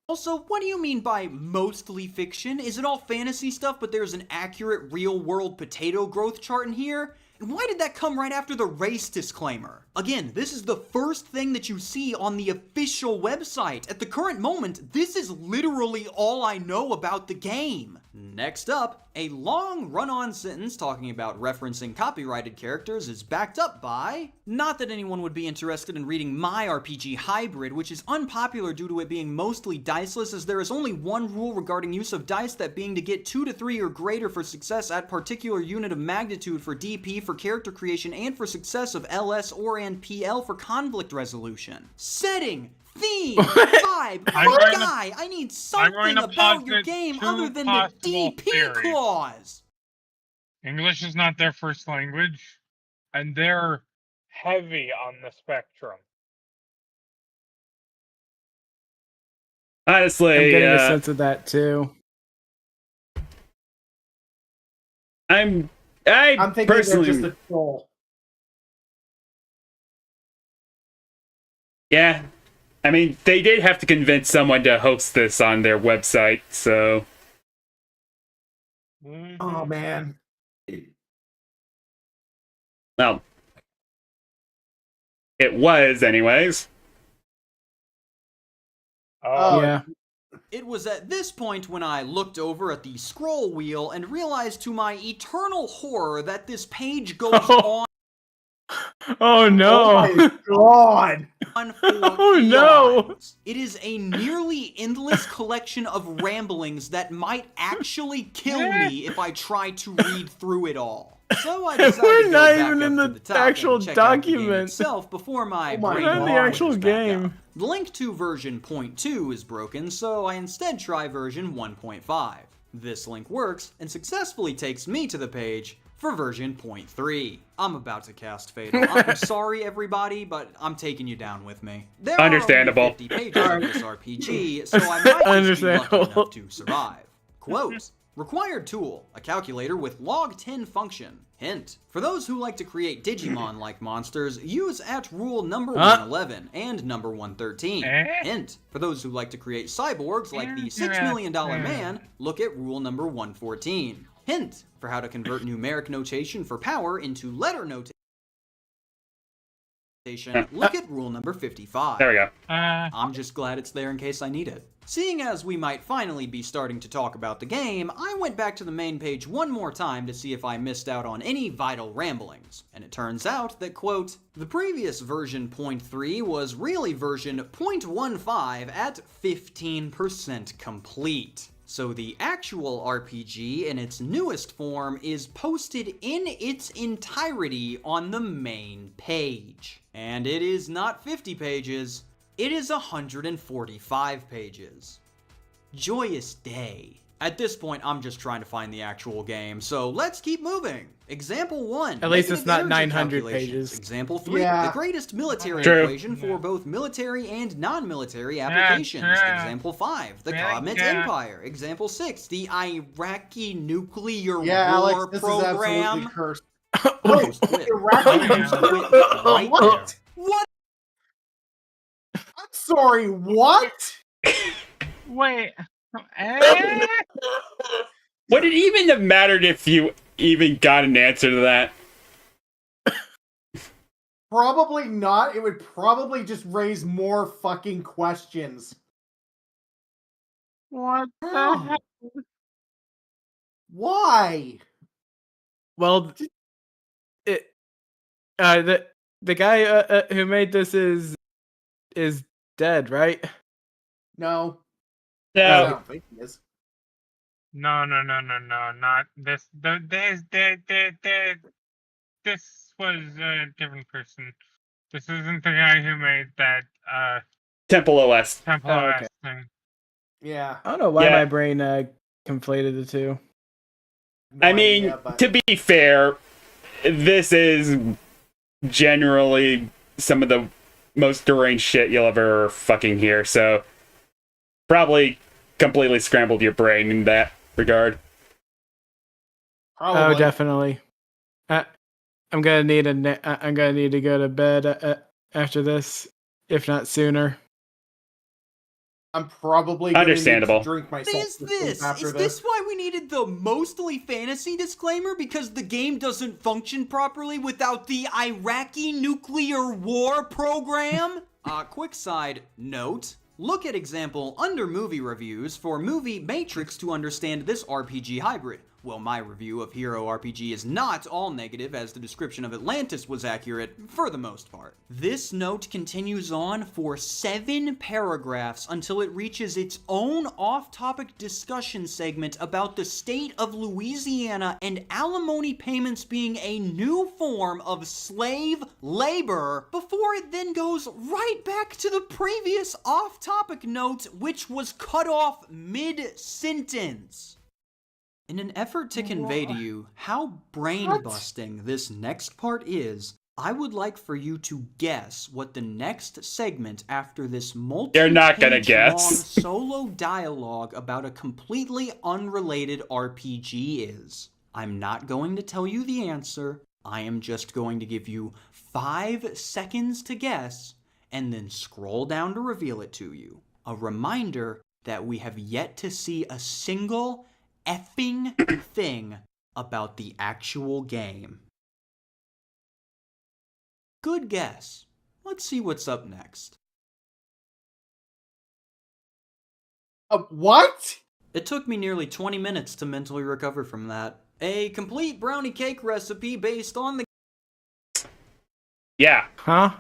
Also, what do you mean by mostly fiction? Is it all fantasy stuff, but there's an accurate real-world potato growth chart in here? And why did that come right after the race disclaimer? Again, this is the first thing that you see on the official website. At the current moment, this is literally all I know about the game. Next up, a long run-on sentence talking about referencing copyrighted characters is backed up by... Not that anyone would be interested in reading my RPG Hybrid, which is unpopular due to it being mostly diceless, as there is only one rule regarding use of dice, that being to get 2 to 3 or greater for success at particular unit of magnitude for DP, for character creation, and for success of LS or and PL for conflict resolution. Setting! Theme! Vibe! Guy! I need something about your game other than the DP clause! English is not their first language, and they're heavy on the spectrum. Honestly, I'm getting a sense of that too. I'm thinking personally, they're just a troll. Yeah. I mean, they did have to convince someone to host this on their website, so... Oh man. Well, it was, anyways. Oh, Yeah. It was at this point when I looked over at the scroll wheel and realized to my eternal horror that this page goes on Oh no. Oh my god. for Oh, no. eons. It is a nearly endless collection of ramblings that might actually kill me if I try to read through it all. So I decided We're to go not back even up in to the the top actual and check out the game document. itself before my Oh my brain God. Not the fires actual back game. up. The link to version 0.2 is broken, so I instead try version 1.5. This link works and successfully takes me to the page for version 0.3. I'm about to cast Fatal. I'm sorry, everybody, but I'm taking you down with me. There Understandable. are only 50 pages of this RPG, so I might just be lucky Understandable. enough to survive. Quote, required tool, a calculator with log10 function. Hint, for those who like to create Digimon-like monsters, use at rule number 111 and number 113. Hint, for those who like to create cyborgs like the $6 million man, look at rule number 114. Hint, for how to convert numeric notation for power into letter notation, look at rule number 55. There we go. I'm just glad it's there in case I need it. Seeing as we might finally be starting to talk about the game, I went back to the main page one more time to see if I missed out on any vital ramblings. And it turns out that, quote, the previous version 0.3 was really version 0.15 at 15% complete. So the actual RPG in its newest form is posted in its entirety on the main page. And it is not 50 pages, it is 145 pages. Joyous day. At this point, I'm just trying to find the actual game, so let's keep moving. Example 1. At least it's negative not energy 900 calculations. pages. Example 3. Yeah. The greatest military True. equation for both military and non-military applications. true. Example 5. The Really Comet good. Example. Example 6. The Iraqi nuclear Yeah, war Alex, this is absolutely program. cursed. Post quit. Iraqi Post quit right What? there. What? I'm sorry, what? wait. Would it even have mattered if you even got an answer to that? Probably not. It would probably just raise more fucking questions. What the How? heck? Why? Well, it the guy who made this is dead, right? No. I No. don't think he is. No, not this. This was a different person. This isn't the guy who made that Temple OS. Temple Oh, OS okay. thing. Yeah. I don't know why Yeah. my brain conflated the two. No I mean, idea, but- to be fair, this is generally some of the most deranged shit you'll ever fucking hear, so probably completely scrambled your brain in that regard. Probably. Oh, definitely. I'm gonna need I'm gonna need to go to bed after this, if not sooner. I'm probably gonna Understandable. need to drink myself Is to sleep this? after Is this why we needed the mostly fantasy disclaimer? Because the game doesn't function properly without the Iraqi nuclear war program? Quick side note. Look at example under movie reviews for movie Matrix to understand this RPG hybrid. Well, my review of Hero RPG is not all negative, as the description of Atlantis was accurate for the most part. This note continues on for 7 paragraphs until it reaches its own off-topic discussion segment about the state of Louisiana and alimony payments being a new form of slave labor, before it then goes right back to the previous off-topic note, which was cut off mid-sentence. In an effort to convey to you how brain-busting this next part is, I would like for you to guess what the next segment after this You're not gonna multi-page guess. long solo dialogue about a completely unrelated RPG is. I'm not going to tell you the answer. I am just going to give you 5 seconds to guess, and then scroll down to reveal it to you. A reminder that we have yet to see a single effing thing about the actual game. Good guess. Let's see what's up next. What? It took me nearly 20 minutes to mentally recover from that. A complete brownie cake recipe based on the... Yeah. Huh?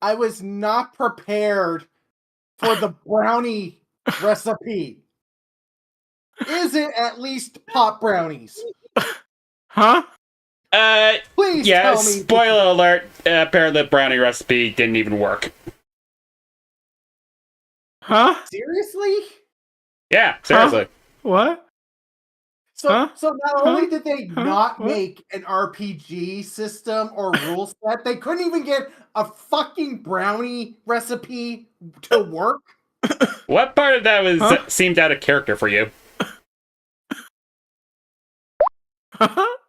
I was not prepared for the brownie recipe. Is it at least pot brownies? Huh? Please Yeah, tell me. spoiler alert, apparently the brownie recipe didn't even work. Huh? Seriously? Yeah, seriously. What? So, Huh? so not only did they Huh? not What? make an RPG system or rule set, they couldn't even get a fucking brownie recipe to work. What part of that was Huh? seemed out of character for you?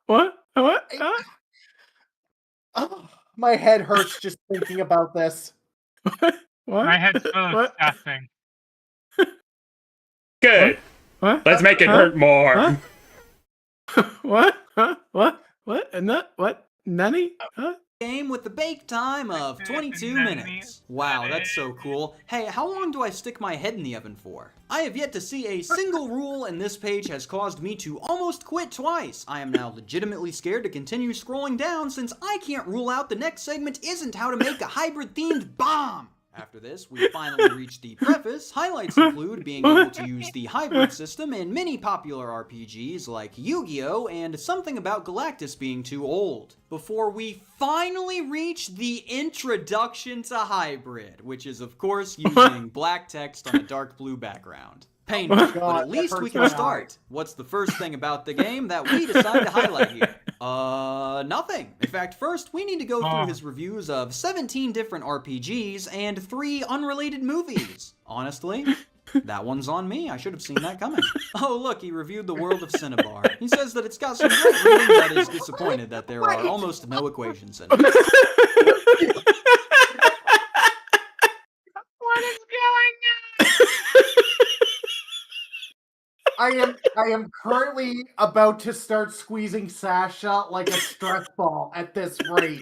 What? What? Huh? Oh, my head hurts just thinking about this. What? My head's full of What? stuffing. Good. What? Let's make it Huh? hurt more. Huh? What? Huh? What? What? And that? What? Nanny? Huh? game with the bake time of 22 minutes. Wow, that's so cool. Hey, how long do I stick my head in the oven for? I have yet to see a single rule, and this page has caused me to almost quit twice. I am now legitimately scared to continue scrolling down since I can't rule out the next segment isn't how to make a hybrid-themed bomb. After this, we finally reached the preface. Highlights include being able to use the hybrid system in many popular RPGs like Yu-Gi-Oh! And something about Galactus being too old. Before we finally reach the introduction to hybrid, which is of course using black text on a dark blue background. Painful, God, but at least we can start. What's the first thing about the game that we decide to highlight here? Nothing. In fact, first, we need to go through his reviews of 17 different RPGs and 3 unrelated movies. Honestly, that one's on me. I should have seen that coming. Oh, look, he reviewed The World of Cinnabar. He says that it's got some great reading, but is disappointed that there are almost no equations in it. What is going on? I am currently about to start squeezing Sasha like a stress ball at this rate.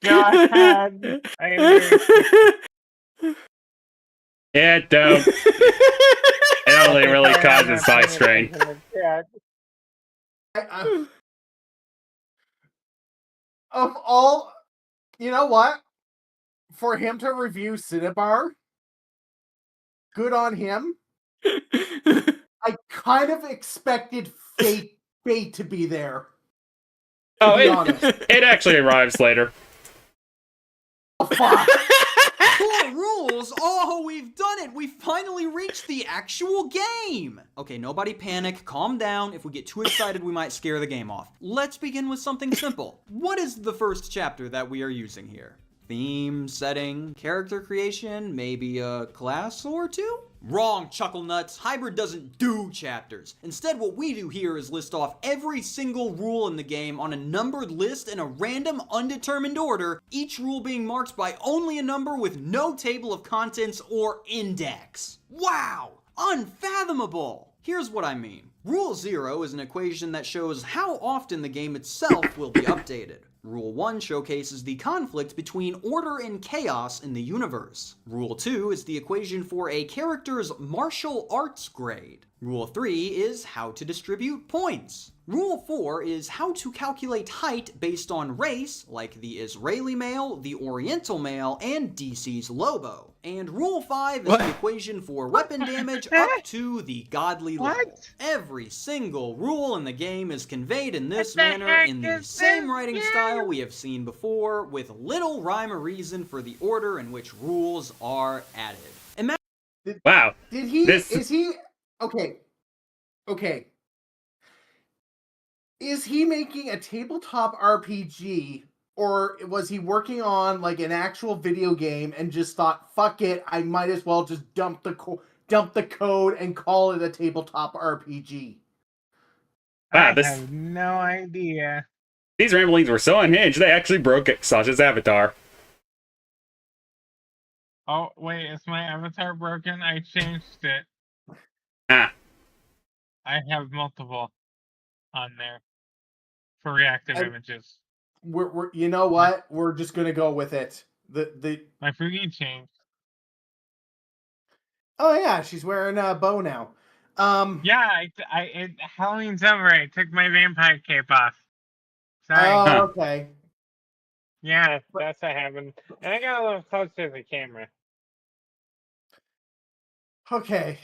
God, I am very sick. Yeah, don't. It only really causes eye strain. Of all, you know what? For him to review Cinnabar, good on him. I kind of expected fate to be there. To be honest. It actually arrives later. Oh, fuck. 4 rules? Oh, we've done it! We finally reached the actual game! Okay, nobody panic, calm down. If we get too excited, we might scare the game off. Let's begin with something simple. What is the first chapter that we are using here? Theme, setting, character creation, maybe a class or two? Wrong, Chuckle Nuts. Hybrid doesn't do chapters. Instead, what we do here is list off every single rule in the game on a numbered list in a random, undetermined order, each rule being marked by only a number with no table of contents or index. Wow! Unfathomable! Here's what I mean. Rule 0 is an equation that shows how often the game itself will be updated. Rule 1 showcases the conflict between order and chaos in the universe. Rule 2 is the equation for a character's martial arts grade. Rule 3 is how to distribute points. Rule 4 is how to calculate height based on race, like the Israeli male, the Oriental male, and DC's Lobo. And Rule 5 is the equation for weapon damage up to the godly level. Every single rule in the game is conveyed in this manner in the same writing style we have seen before, with little rhyme or reason for the order in which rules are added. Wow. Did he? Is he? Okay. Is he making a tabletop RPG, or was he working on like an actual video game and just thought, "Fuck it, I might as well just dump the code and call it a tabletop RPG"? Wow, I have no idea. These ramblings were so unhinged, they actually broke Sasha's avatar. Oh, wait, is my avatar broken? I changed it. Ah. I have multiple on there for reactive images. We're you know what? We're just gonna go with it. My Fugi changed. Oh yeah, she's wearing a bow now. Yeah, Halloween's over. I took my vampire cape off. Sorry. Oh, okay. Yeah, that's what happened. And I got a little closer to the camera. Okay.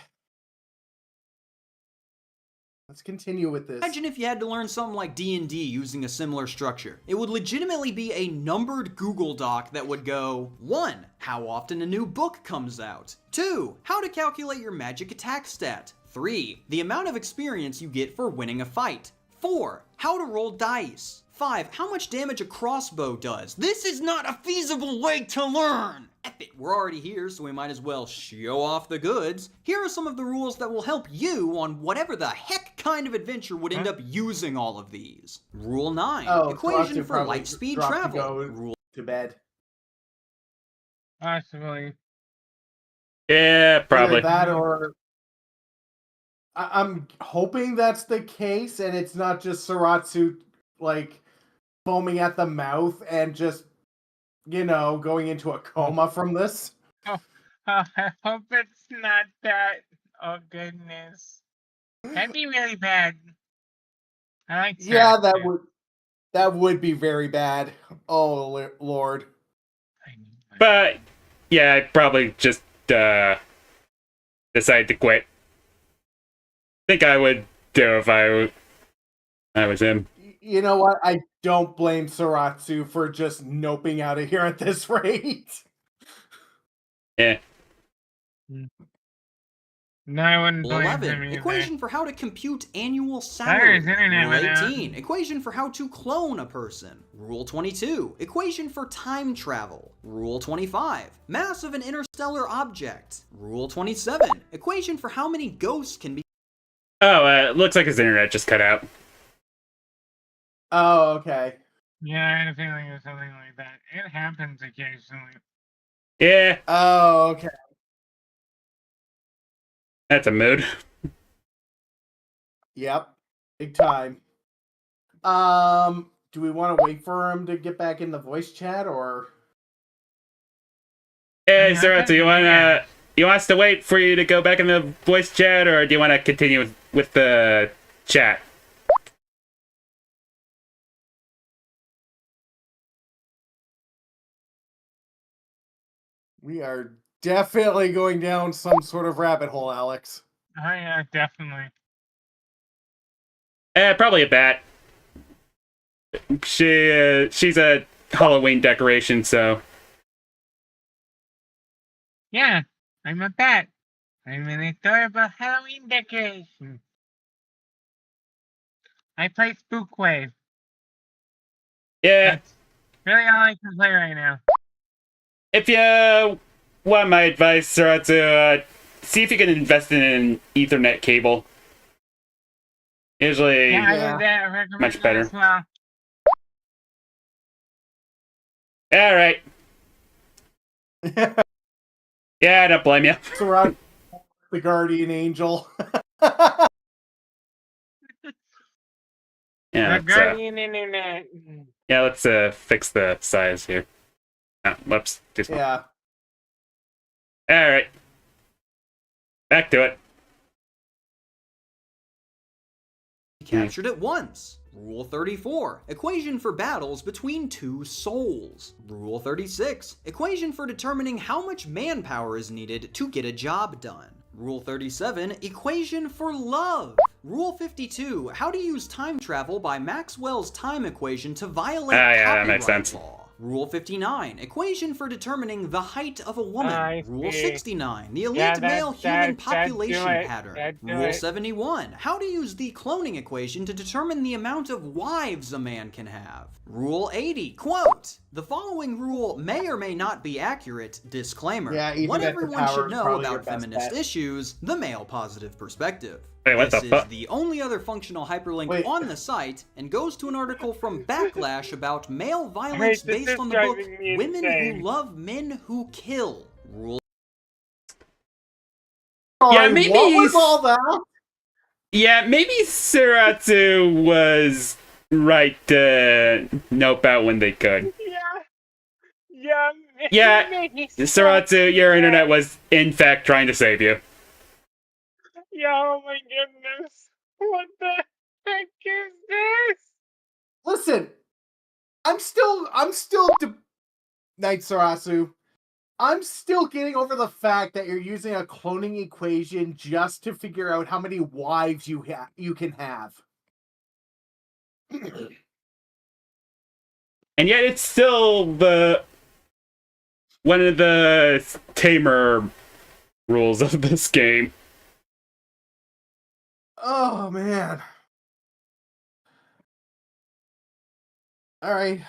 Let's continue with this. Imagine if you had to learn something like D&D using a similar structure. It would legitimately be a numbered Google Doc that would go, 1. How often a new book comes out. 2. How to calculate your magic attack stat. 3. The amount of experience you get for winning a fight. 4. How to roll dice. 5. How much damage a crossbow does. This is not a feasible way to learn! F it, we're already here, so we might as well show off the goods. Here are some of the rules that will help you on whatever the heck kind of adventure would end up using all of these. Rule 9. Equation for light speed travel. Rule to bed. Possibly. Yeah, probably. Either that or I'm hoping that's the case, and it's not just Saratsu like foaming at the mouth and just, you know, going into a coma from this. Oh, I hope it's not that. Oh, goodness. That'd be really bad. I like Yeah, Saratsu. that would be very bad. Oh Lord. But yeah, I'd probably just decide to quit. Think I would do if I was him. You know what? I don't blame Saratsu for just noping out of here at this rate. Yeah. No, I wouldn't Rule blame 11. him either. Equation for how to compute annual Sorry, salary. his internet Rule went out. 18. Equation for how to clone a person. Rule 22. Equation for time travel. Rule 25. Mass of an interstellar object. Rule 27. Equation for how many ghosts can be. Oh, looks like his internet just cut out. Oh, okay. Yeah, I had a feeling it was something like that. It happens occasionally. Yeah, Oh, okay. that's a mood. Yep. Big time. Do we want to wait for him to get back in the voice chat, or? Hey, Yeah, Sarah, do you want us to wait for you to go back in the voice chat, or do you want to continue with the chat? We are definitely going down some sort of rabbit hole, Alex. Oh, yeah, definitely. Probably a bat. She's a Halloween decoration, so. Yeah, I'm a bat. I'm an adorable Halloween decoration. I play Spookwave. Yeah, That's really all I can play right now. if you want my advice, Sarah, to see if you can invest in an Ethernet cable. Usually, Yeah, I Yeah. would recommend Much that better. as well. all right. Yeah, I don't blame you. Saratsu, the guardian angel. Yeah, The let's, Guardian Internet. let's fix the size here. Oh, whoops, too small. Yeah. All right, back to it. Captured at once. Rule 34. Equation for battles between two souls. Rule 36. Equation for determining how much manpower is needed to get a job done. Rule 37. Equation for love. Rule 52. How to use time travel by Maxwell's time equation to violate yeah, that makes copyright sense. law. Rule 59. Equation for determining the height of a woman. I Rule see. 69. The elite Yeah, male that- human that do population it. pattern. That do Rule it. 71. How to use the cloning equation to determine the amount of wives a man can have. Rule 80. Quote, the following rule may or may not be accurate. Disclaimer. Yeah, What Ethernet to everyone power should is know probably your about best feminist bet. issues, the male positive perspective. Wait, what This the is fuck? the only other functional hyperlink Wait. on the site and goes to an article from Backlash about male violence Wait, this based is on the book driving me Women insane. Who Love Men Who Kill. Rule Sorry, maybe what was he's- all that? Yeah, maybe Suratsu was right to nope out when they could. Yeah. Yeah, maybe Suratsu, your internet was in fact trying to save you. Yeah, oh my goodness. What the heck is this? Listen, I'm still Night Sarasu. I'm still getting over the fact that you're using a cloning equation just to figure out how many wives you can have. And yet it's still one of the tamer rules of this game. Oh man. All right.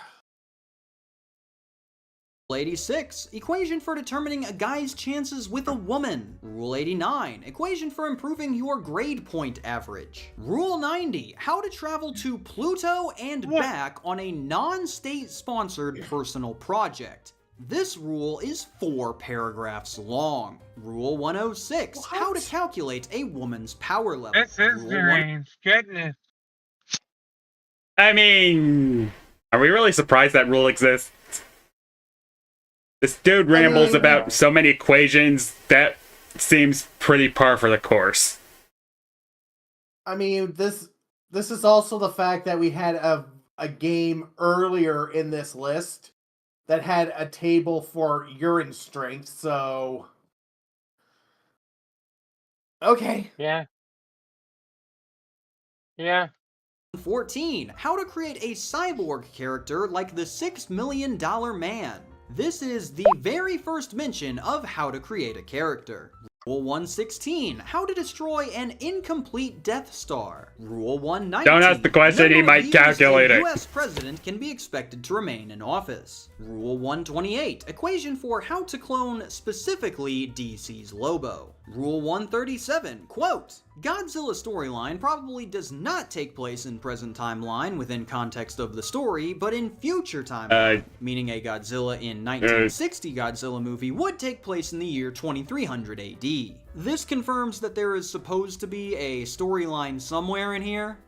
Rule 86, equation for determining a guy's chances with a woman. Rule 89, equation for improving your grade point average. Rule 90, how to travel to Pluto and back on a non-state sponsored personal project. This rule is 4 paragraphs long. Rule 106, how to calculate a woman's power level. This is Rule deranged. Goodness. I mean, are we really surprised that rule exists? This dude rambles about so many equations that seems pretty par for the course. I mean, this is also the fact that we had a game earlier in this list that had a table for urine strength, so okay. Yeah. 14, how to create a cyborg character like the $6 Million Man. This is the very first mention of how to create a character. Rule 116, how to destroy an incomplete Death Star. Rule 119, Don't ask the question, he might calculate it. A US president can be expected to remain in office. Rule 128, equation for how to clone specifically DC's Lobo. Rule 137, quote, Godzilla storyline probably does not take place in present timeline within context of the story, but in future timeline, meaning a Godzilla in 1960 Godzilla movie would take place in the year 2300 AD. This confirms that there is supposed to be a storyline somewhere in here.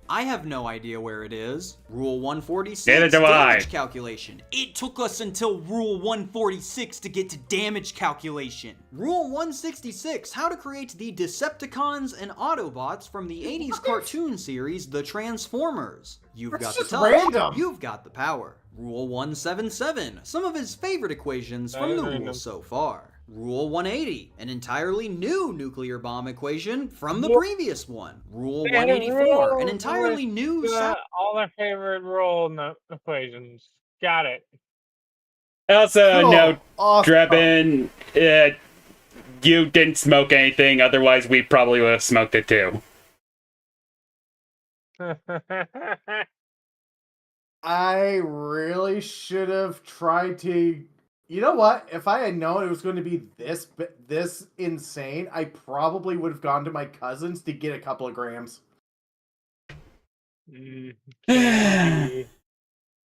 I have no idea where it is. Rule 146, Neither do damage I. calculation. It took us until Rule 146 to get to damage calculation. Rule 166, how to create the Decepticons and Autobots from the 80s cartoon series, The Transformers. You've That's got the just touch, random. you've got the power. Rule 177, some of his favorite equations from the rules so far. Rule 180, an entirely new nuclear bomb equation from the previous one. Rule 184, an entirely new all our favorite rule equations. Got it. Also, Cool. no, Awesome. Drebin, you didn't smoke anything, otherwise we probably would have smoked it too. I really should have tried to. You know what? If I had known it was going to be this insane, I probably would have gone to my cousin's to get a couple of grams. I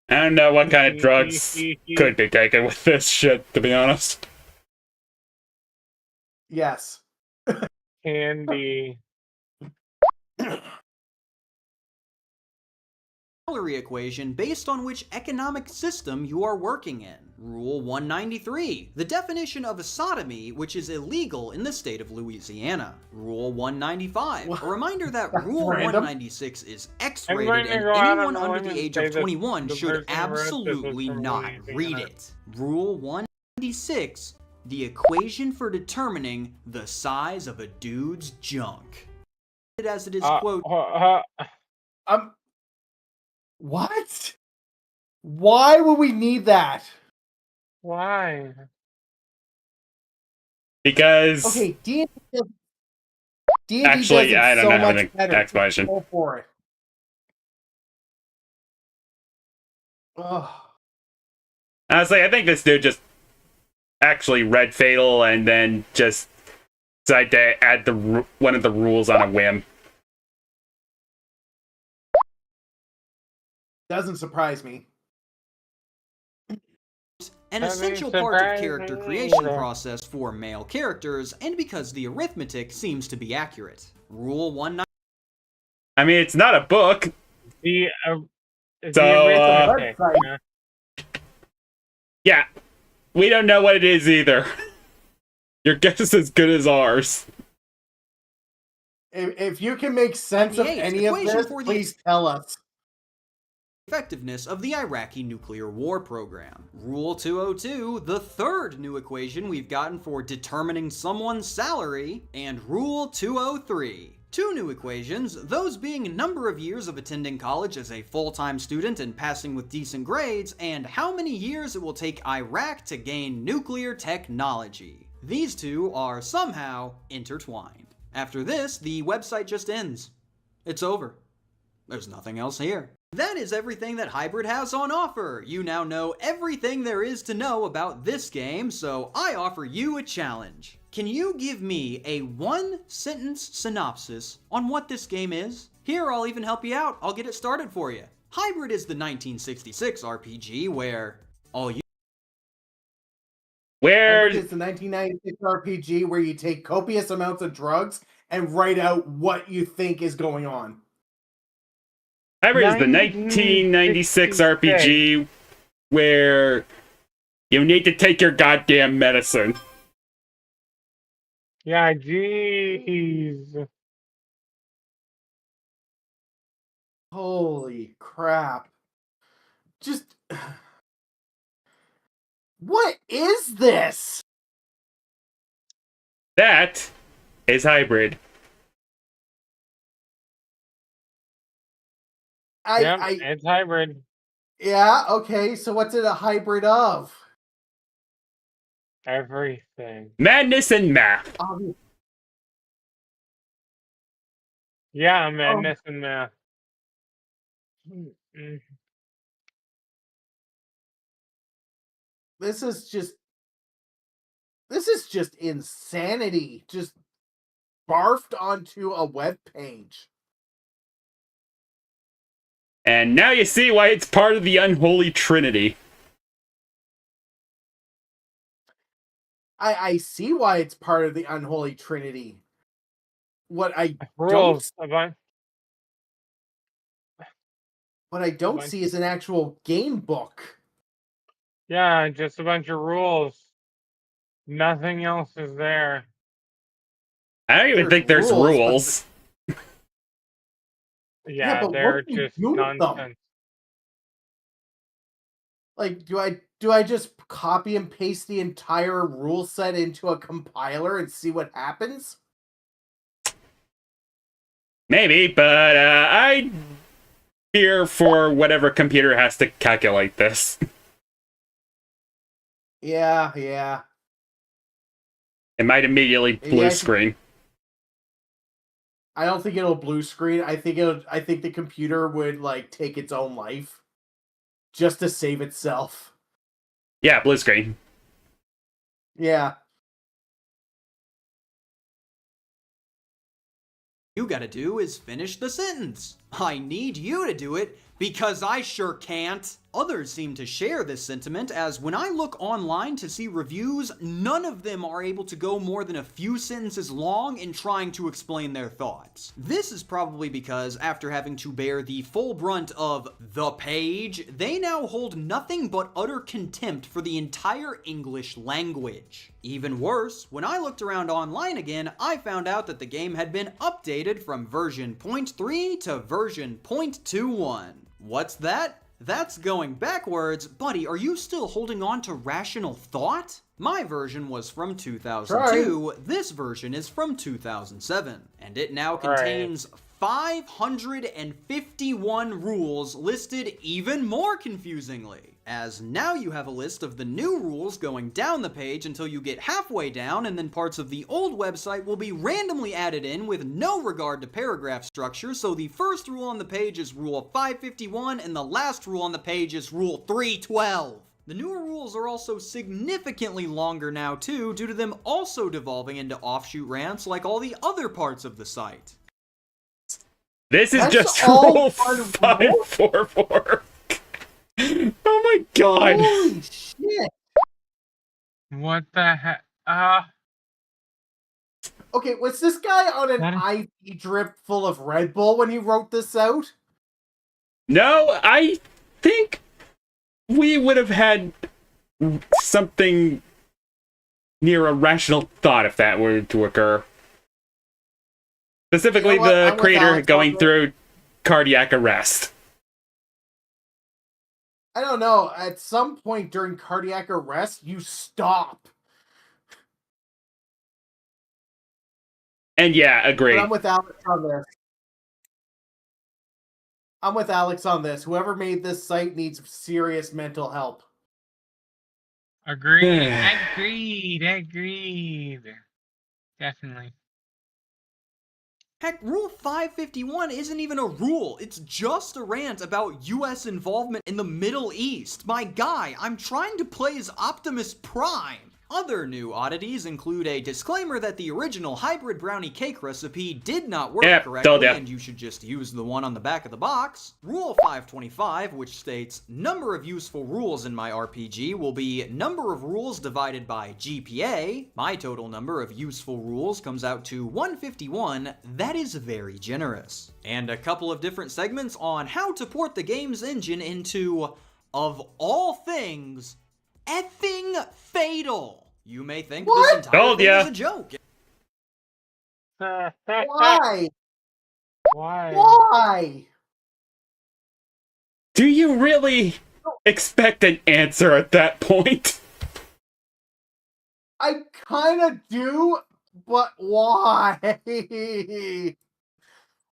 don't know what kind of drugs could be taken with this shit, to be honest. Yes. Candy. calorie equation based on which economic system you are working in. Rule 193, the definition of a sodomy, which is illegal in the state of Louisiana. Rule 195, a reminder that Rule Random. 196 is I'm X-rated going to and go out anyone on a under limb the and age say of that 21 the should person who wrote this is absolutely from not Louisiana. read it. Rule 196, the equation for determining the size of a dude's junk. As it is, quote, What? Why would we need that? why? Because Okay, D&D actually, does it I don't so have much an better. explanation. Go for it. Ugh. Honestly, I think this dude just actually read Fatal and then just decide to add one of the rules on a whim. Doesn't surprise me. An I mean, essential part of character surprisingly, creation either. process for male characters, and because the arithmetic seems to be accurate. Rule 190. I mean, it's not a book. The So, arithmetic. website. Yeah, we don't know what it is either. Your guess is as good as ours. If you can make sense of 98, any of equation this, for the- please tell us. Effectiveness of the Iraqi nuclear war program. Rule 202, the third new equation we've gotten for determining someone's salary, and Rule 203. Two new equations, those being number of years of attending college as a full-time student and passing with decent grades, and how many years it will take Iraq to gain nuclear technology. These two are somehow intertwined. After this, the website just ends. It's over. There's nothing else here. That is everything that Hybrid has on offer. You now know everything there is to know about this game, so I offer you a challenge. Can you give me a one-sentence synopsis on what this game is? Here, I'll even help you out. I'll get it started for you. Hybrid is the 1966 RPG where all you It's the 1996 RPG where you take copious amounts of drugs and write out what you think is going on. Hybrid is the 1996 RPG where you need to take your goddamn medicine. Yeah, jeez. Holy crap. Just. What is this? That is Hybrid. It's hybrid. Yeah, okay, so what's it a hybrid of? Everything. Madness and math. Yeah, madness and math. This is just insanity. Just barfed onto a web page. And now you see why it's part of the unholy trinity. I see why it's part of the unholy trinity. What I Rules don't about what I don't see is an actual game book. yeah, just a bunch of rules. Nothing else is there. I don't even think there's rules. Yeah, but they're what do you just do with them? nonsense. Like, do I just copy and paste the entire rule set into a compiler and see what happens? Maybe, but I fear for whatever computer has to calculate this. Yeah. It might immediately blue Yeah, screen. I don't think it'll blue screen. I think the computer would like take its own life just to save itself. Yeah, blue screen. Yeah. You gotta do is finish the sentence. I need you to do it because I sure can't. Others seem to share this sentiment, as when I look online to see reviews, none of them are able to go more than a few sentences long in trying to explain their thoughts. This is probably because after having to bear the full brunt of the page, they now hold nothing but utter contempt for the entire English language. Even worse, when I looked around online again, I found out that the game had been updated from version 0.3 to version 0.21. What's that? That's going backwards. Buddy, are you still holding on to rational thought? My version was from 2002, this version is from 2007, and it now contains 551 rules listed even more confusingly, as now you have a list of the new rules going down the page until you get halfway down, and then parts of the old website will be randomly added in with no regard to paragraph structure, so the first rule on the page is Rule 551, and the last rule on the page is Rule 312. The newer rules are also significantly longer now too, due to them also devolving into offshoot rants like all the other parts of the site. This is That's just all rule part of 544. Oh my god. Holy shit! What the heck? Okay, was this guy on an That IV drip full of Red Bull when he wrote this out? No, I think we would have had something near a rational thought if that were to occur. Specifically, You know what? the I'm with creator Alex going on this. through cardiac arrest. I don't know. At some point during cardiac arrest, you stop. And yeah, But agreed. I'm with Alex on this. I'm with Alex on this. Whoever made this site needs serious mental help. agreed. Agreed. Definitely. Heck, Rule 551 isn't even a rule, it's just a rant about US involvement in the Middle East. My guy, I'm trying to play as Optimus Prime. Other new oddities include a disclaimer that the original hybrid brownie cake recipe did not work Yep, correctly told ya. and you should just use the one on the back of the box. Rule 525, which states, number of useful rules in my RPG will be number of rules divided by GPA. My total number of useful rules comes out to 151. That is very generous. And a couple of different segments on how to port the game's engine into, of all things, effing Fatal. You may think What? this entire Told thing ya. is a joke. Why? Why? Why? Do you really expect an answer at that point? I kind of do, but why?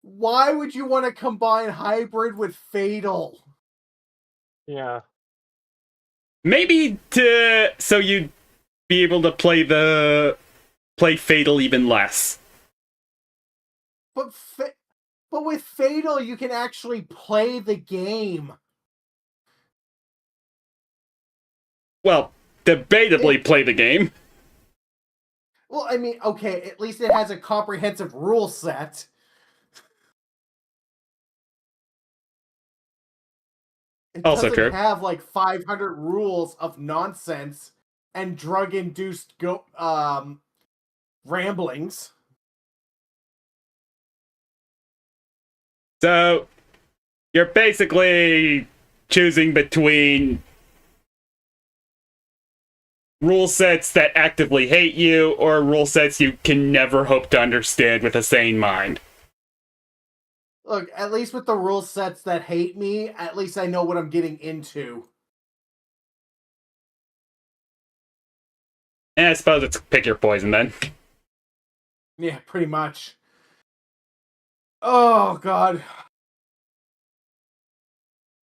Why would you want to combine hybrid with fatal? Yeah. Maybe so you'd be able to play Fatal even less. But with fatal, you can actually play the game. Well, debatably play the game. Well, I mean, okay, at least it has a comprehensive rule set. It Also doesn't true. have like 500 rules of nonsense and drug-induced ramblings. So, you're basically choosing between rule sets that actively hate you or rule sets you can never hope to understand with a sane mind. Look, at least with the rule sets that hate me, at least I know what I'm getting into. And I suppose it's pick your poison then. Yeah, pretty much. Oh, God.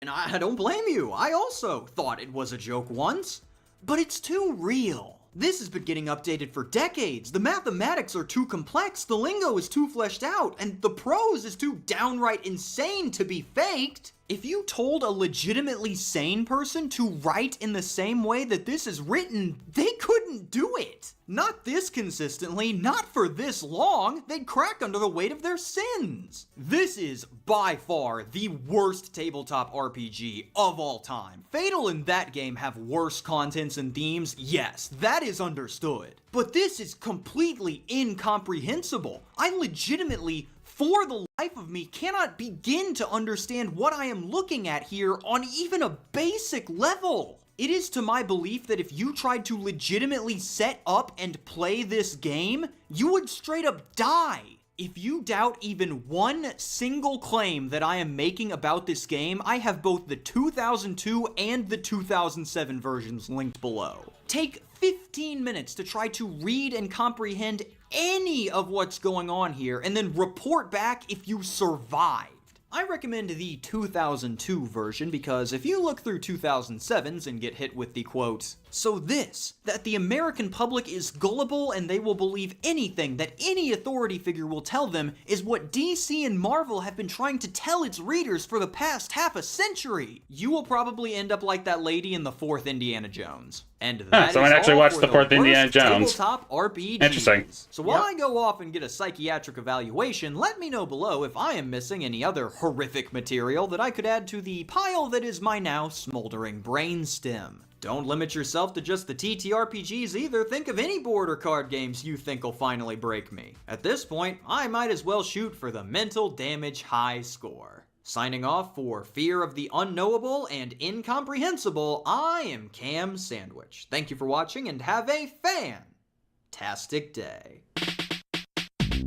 And I don't blame you. I also thought it was a joke once. But it's too real. This has been getting updated for decades. The mathematics are too complex, the lingo is too fleshed out, and the prose is too downright insane to be faked. If you told a legitimately sane person to write in the same way that this is written, they couldn't do it. Not this consistently, not for this long. They'd crack under the weight of their sins. This is by far the worst tabletop RPG of all time. Fatal and that game have worse contents and themes, yes, that is understood. But this is completely incomprehensible. I legitimately, for the life of me, cannot begin to understand what I am looking at here on even a basic level. It is to my belief that if you tried to legitimately set up and play this game, you would straight up die. If you doubt even one single claim that I am making about this game, I have both the 2002 and the 2007 versions linked below. Take 15 minutes to try to read and comprehend any of what's going on here, and then report back if you survived. I recommend the 2002 version because if you look through 2007s and get hit with the quote, "So this, that the American public is gullible and they will believe anything that any authority figure will tell them, is what DC and Marvel have been trying to tell its readers for the past half a century," you will probably end up like that lady in the 4th Indiana Jones. And that someone is actually all watched for the 4th Indiana worst Jones. Tabletop RPGs. Interesting. So while I go off and get a psychiatric evaluation, let me know below if I am missing any other horrific material that I could add to the pile that is my now smoldering brainstem. Don't limit yourself to just the TTRPGs either. Think of any board or card games you think will finally break me. At this point, I might as well shoot for the mental damage high score. Signing off for Fear of the Unknowable and Incomprehensible, I am KamSandwich. Thank you for watching and have a fantastic day.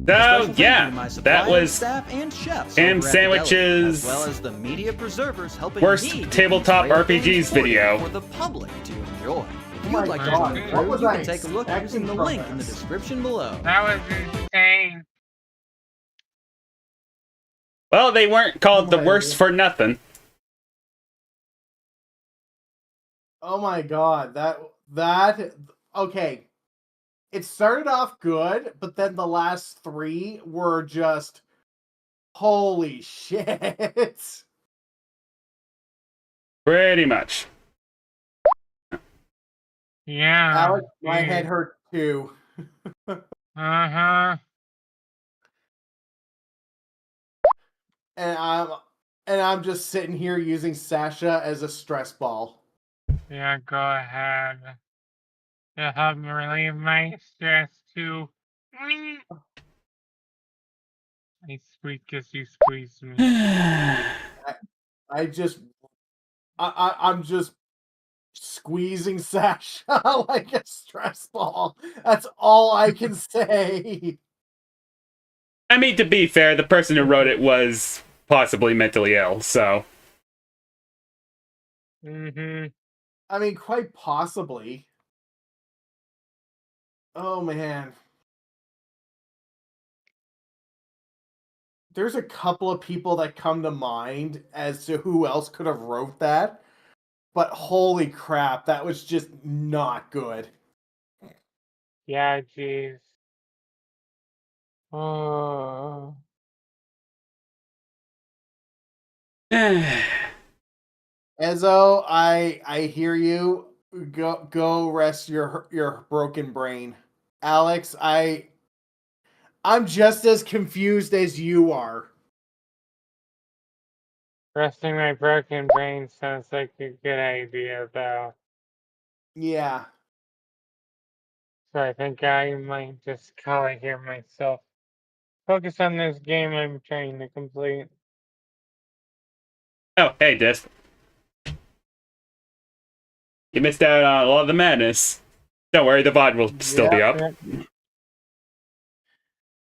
So yeah, that was staff and chefs KamSandwich's as well as the media preservers helping worst me tabletop display things RPGs for you video. for the public to enjoy. If Oh you'd my like to God, join what through, was you I can take a look using the expecting link from in the this? description below. That was insane. Well, they weren't called the my worst God. for nothing. Oh my God, that okay. It started off good, but then the last 3 were just holy shit. Pretty much. Yeah. Alex, my head hurt too. Uh-huh. And I'm just sitting here using Sasha as a stress ball. Yeah, go ahead. To help me relieve my stress too. I squeak as you squeeze me. I'm just squeezing Sasha like a stress ball. That's all I can say. I mean, to be fair, the person who wrote it was possibly mentally ill, so. Mm-hmm. I mean, quite possibly. Oh man. There's a couple of people that come to mind as to who else could have wrote that. But holy crap, that was just not good. Yeah, jeez. Oh. Ezzo, I hear you. Go rest your broken brain. Alex, I'm just as confused as you are. Resting my broken brain sounds like a good idea, though. Yeah. So I think I might just call it here myself. Focus on this game I'm trying to complete. Oh, hey, Disc. You missed out on a lot of the madness. Don't worry, the VOD will still be up.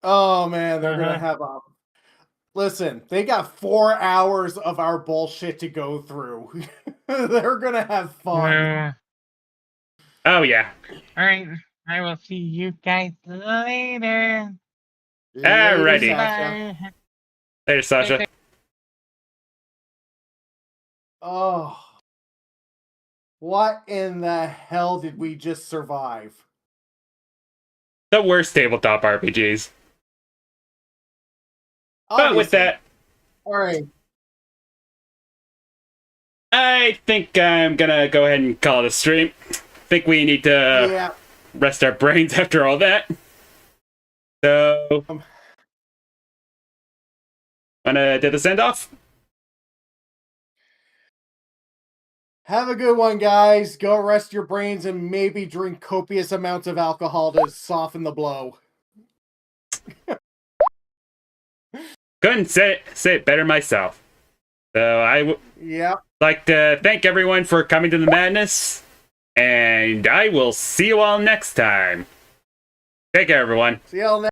Oh man, they're gonna have a. Listen, they got 4 hours of our bullshit to go through. They're gonna have fun. Oh, yeah. Alright, I will see you guys later. Alrighty. Sasha. Bye. Later, Sasha. Oh. What in the hell did we just survive? The worst tabletop RPGs. But with that, Alright. I think I'm gonna go ahead and call it a stream. Think we need to rest our brains after all that. So, wanna do the send-off? Have a good one, guys. Go rest your brains and maybe drink copious amounts of alcohol to soften the blow. Couldn't say it better myself. So I would like to thank everyone for coming to the madness, and I will see you all next time. Take care, everyone. See y'all next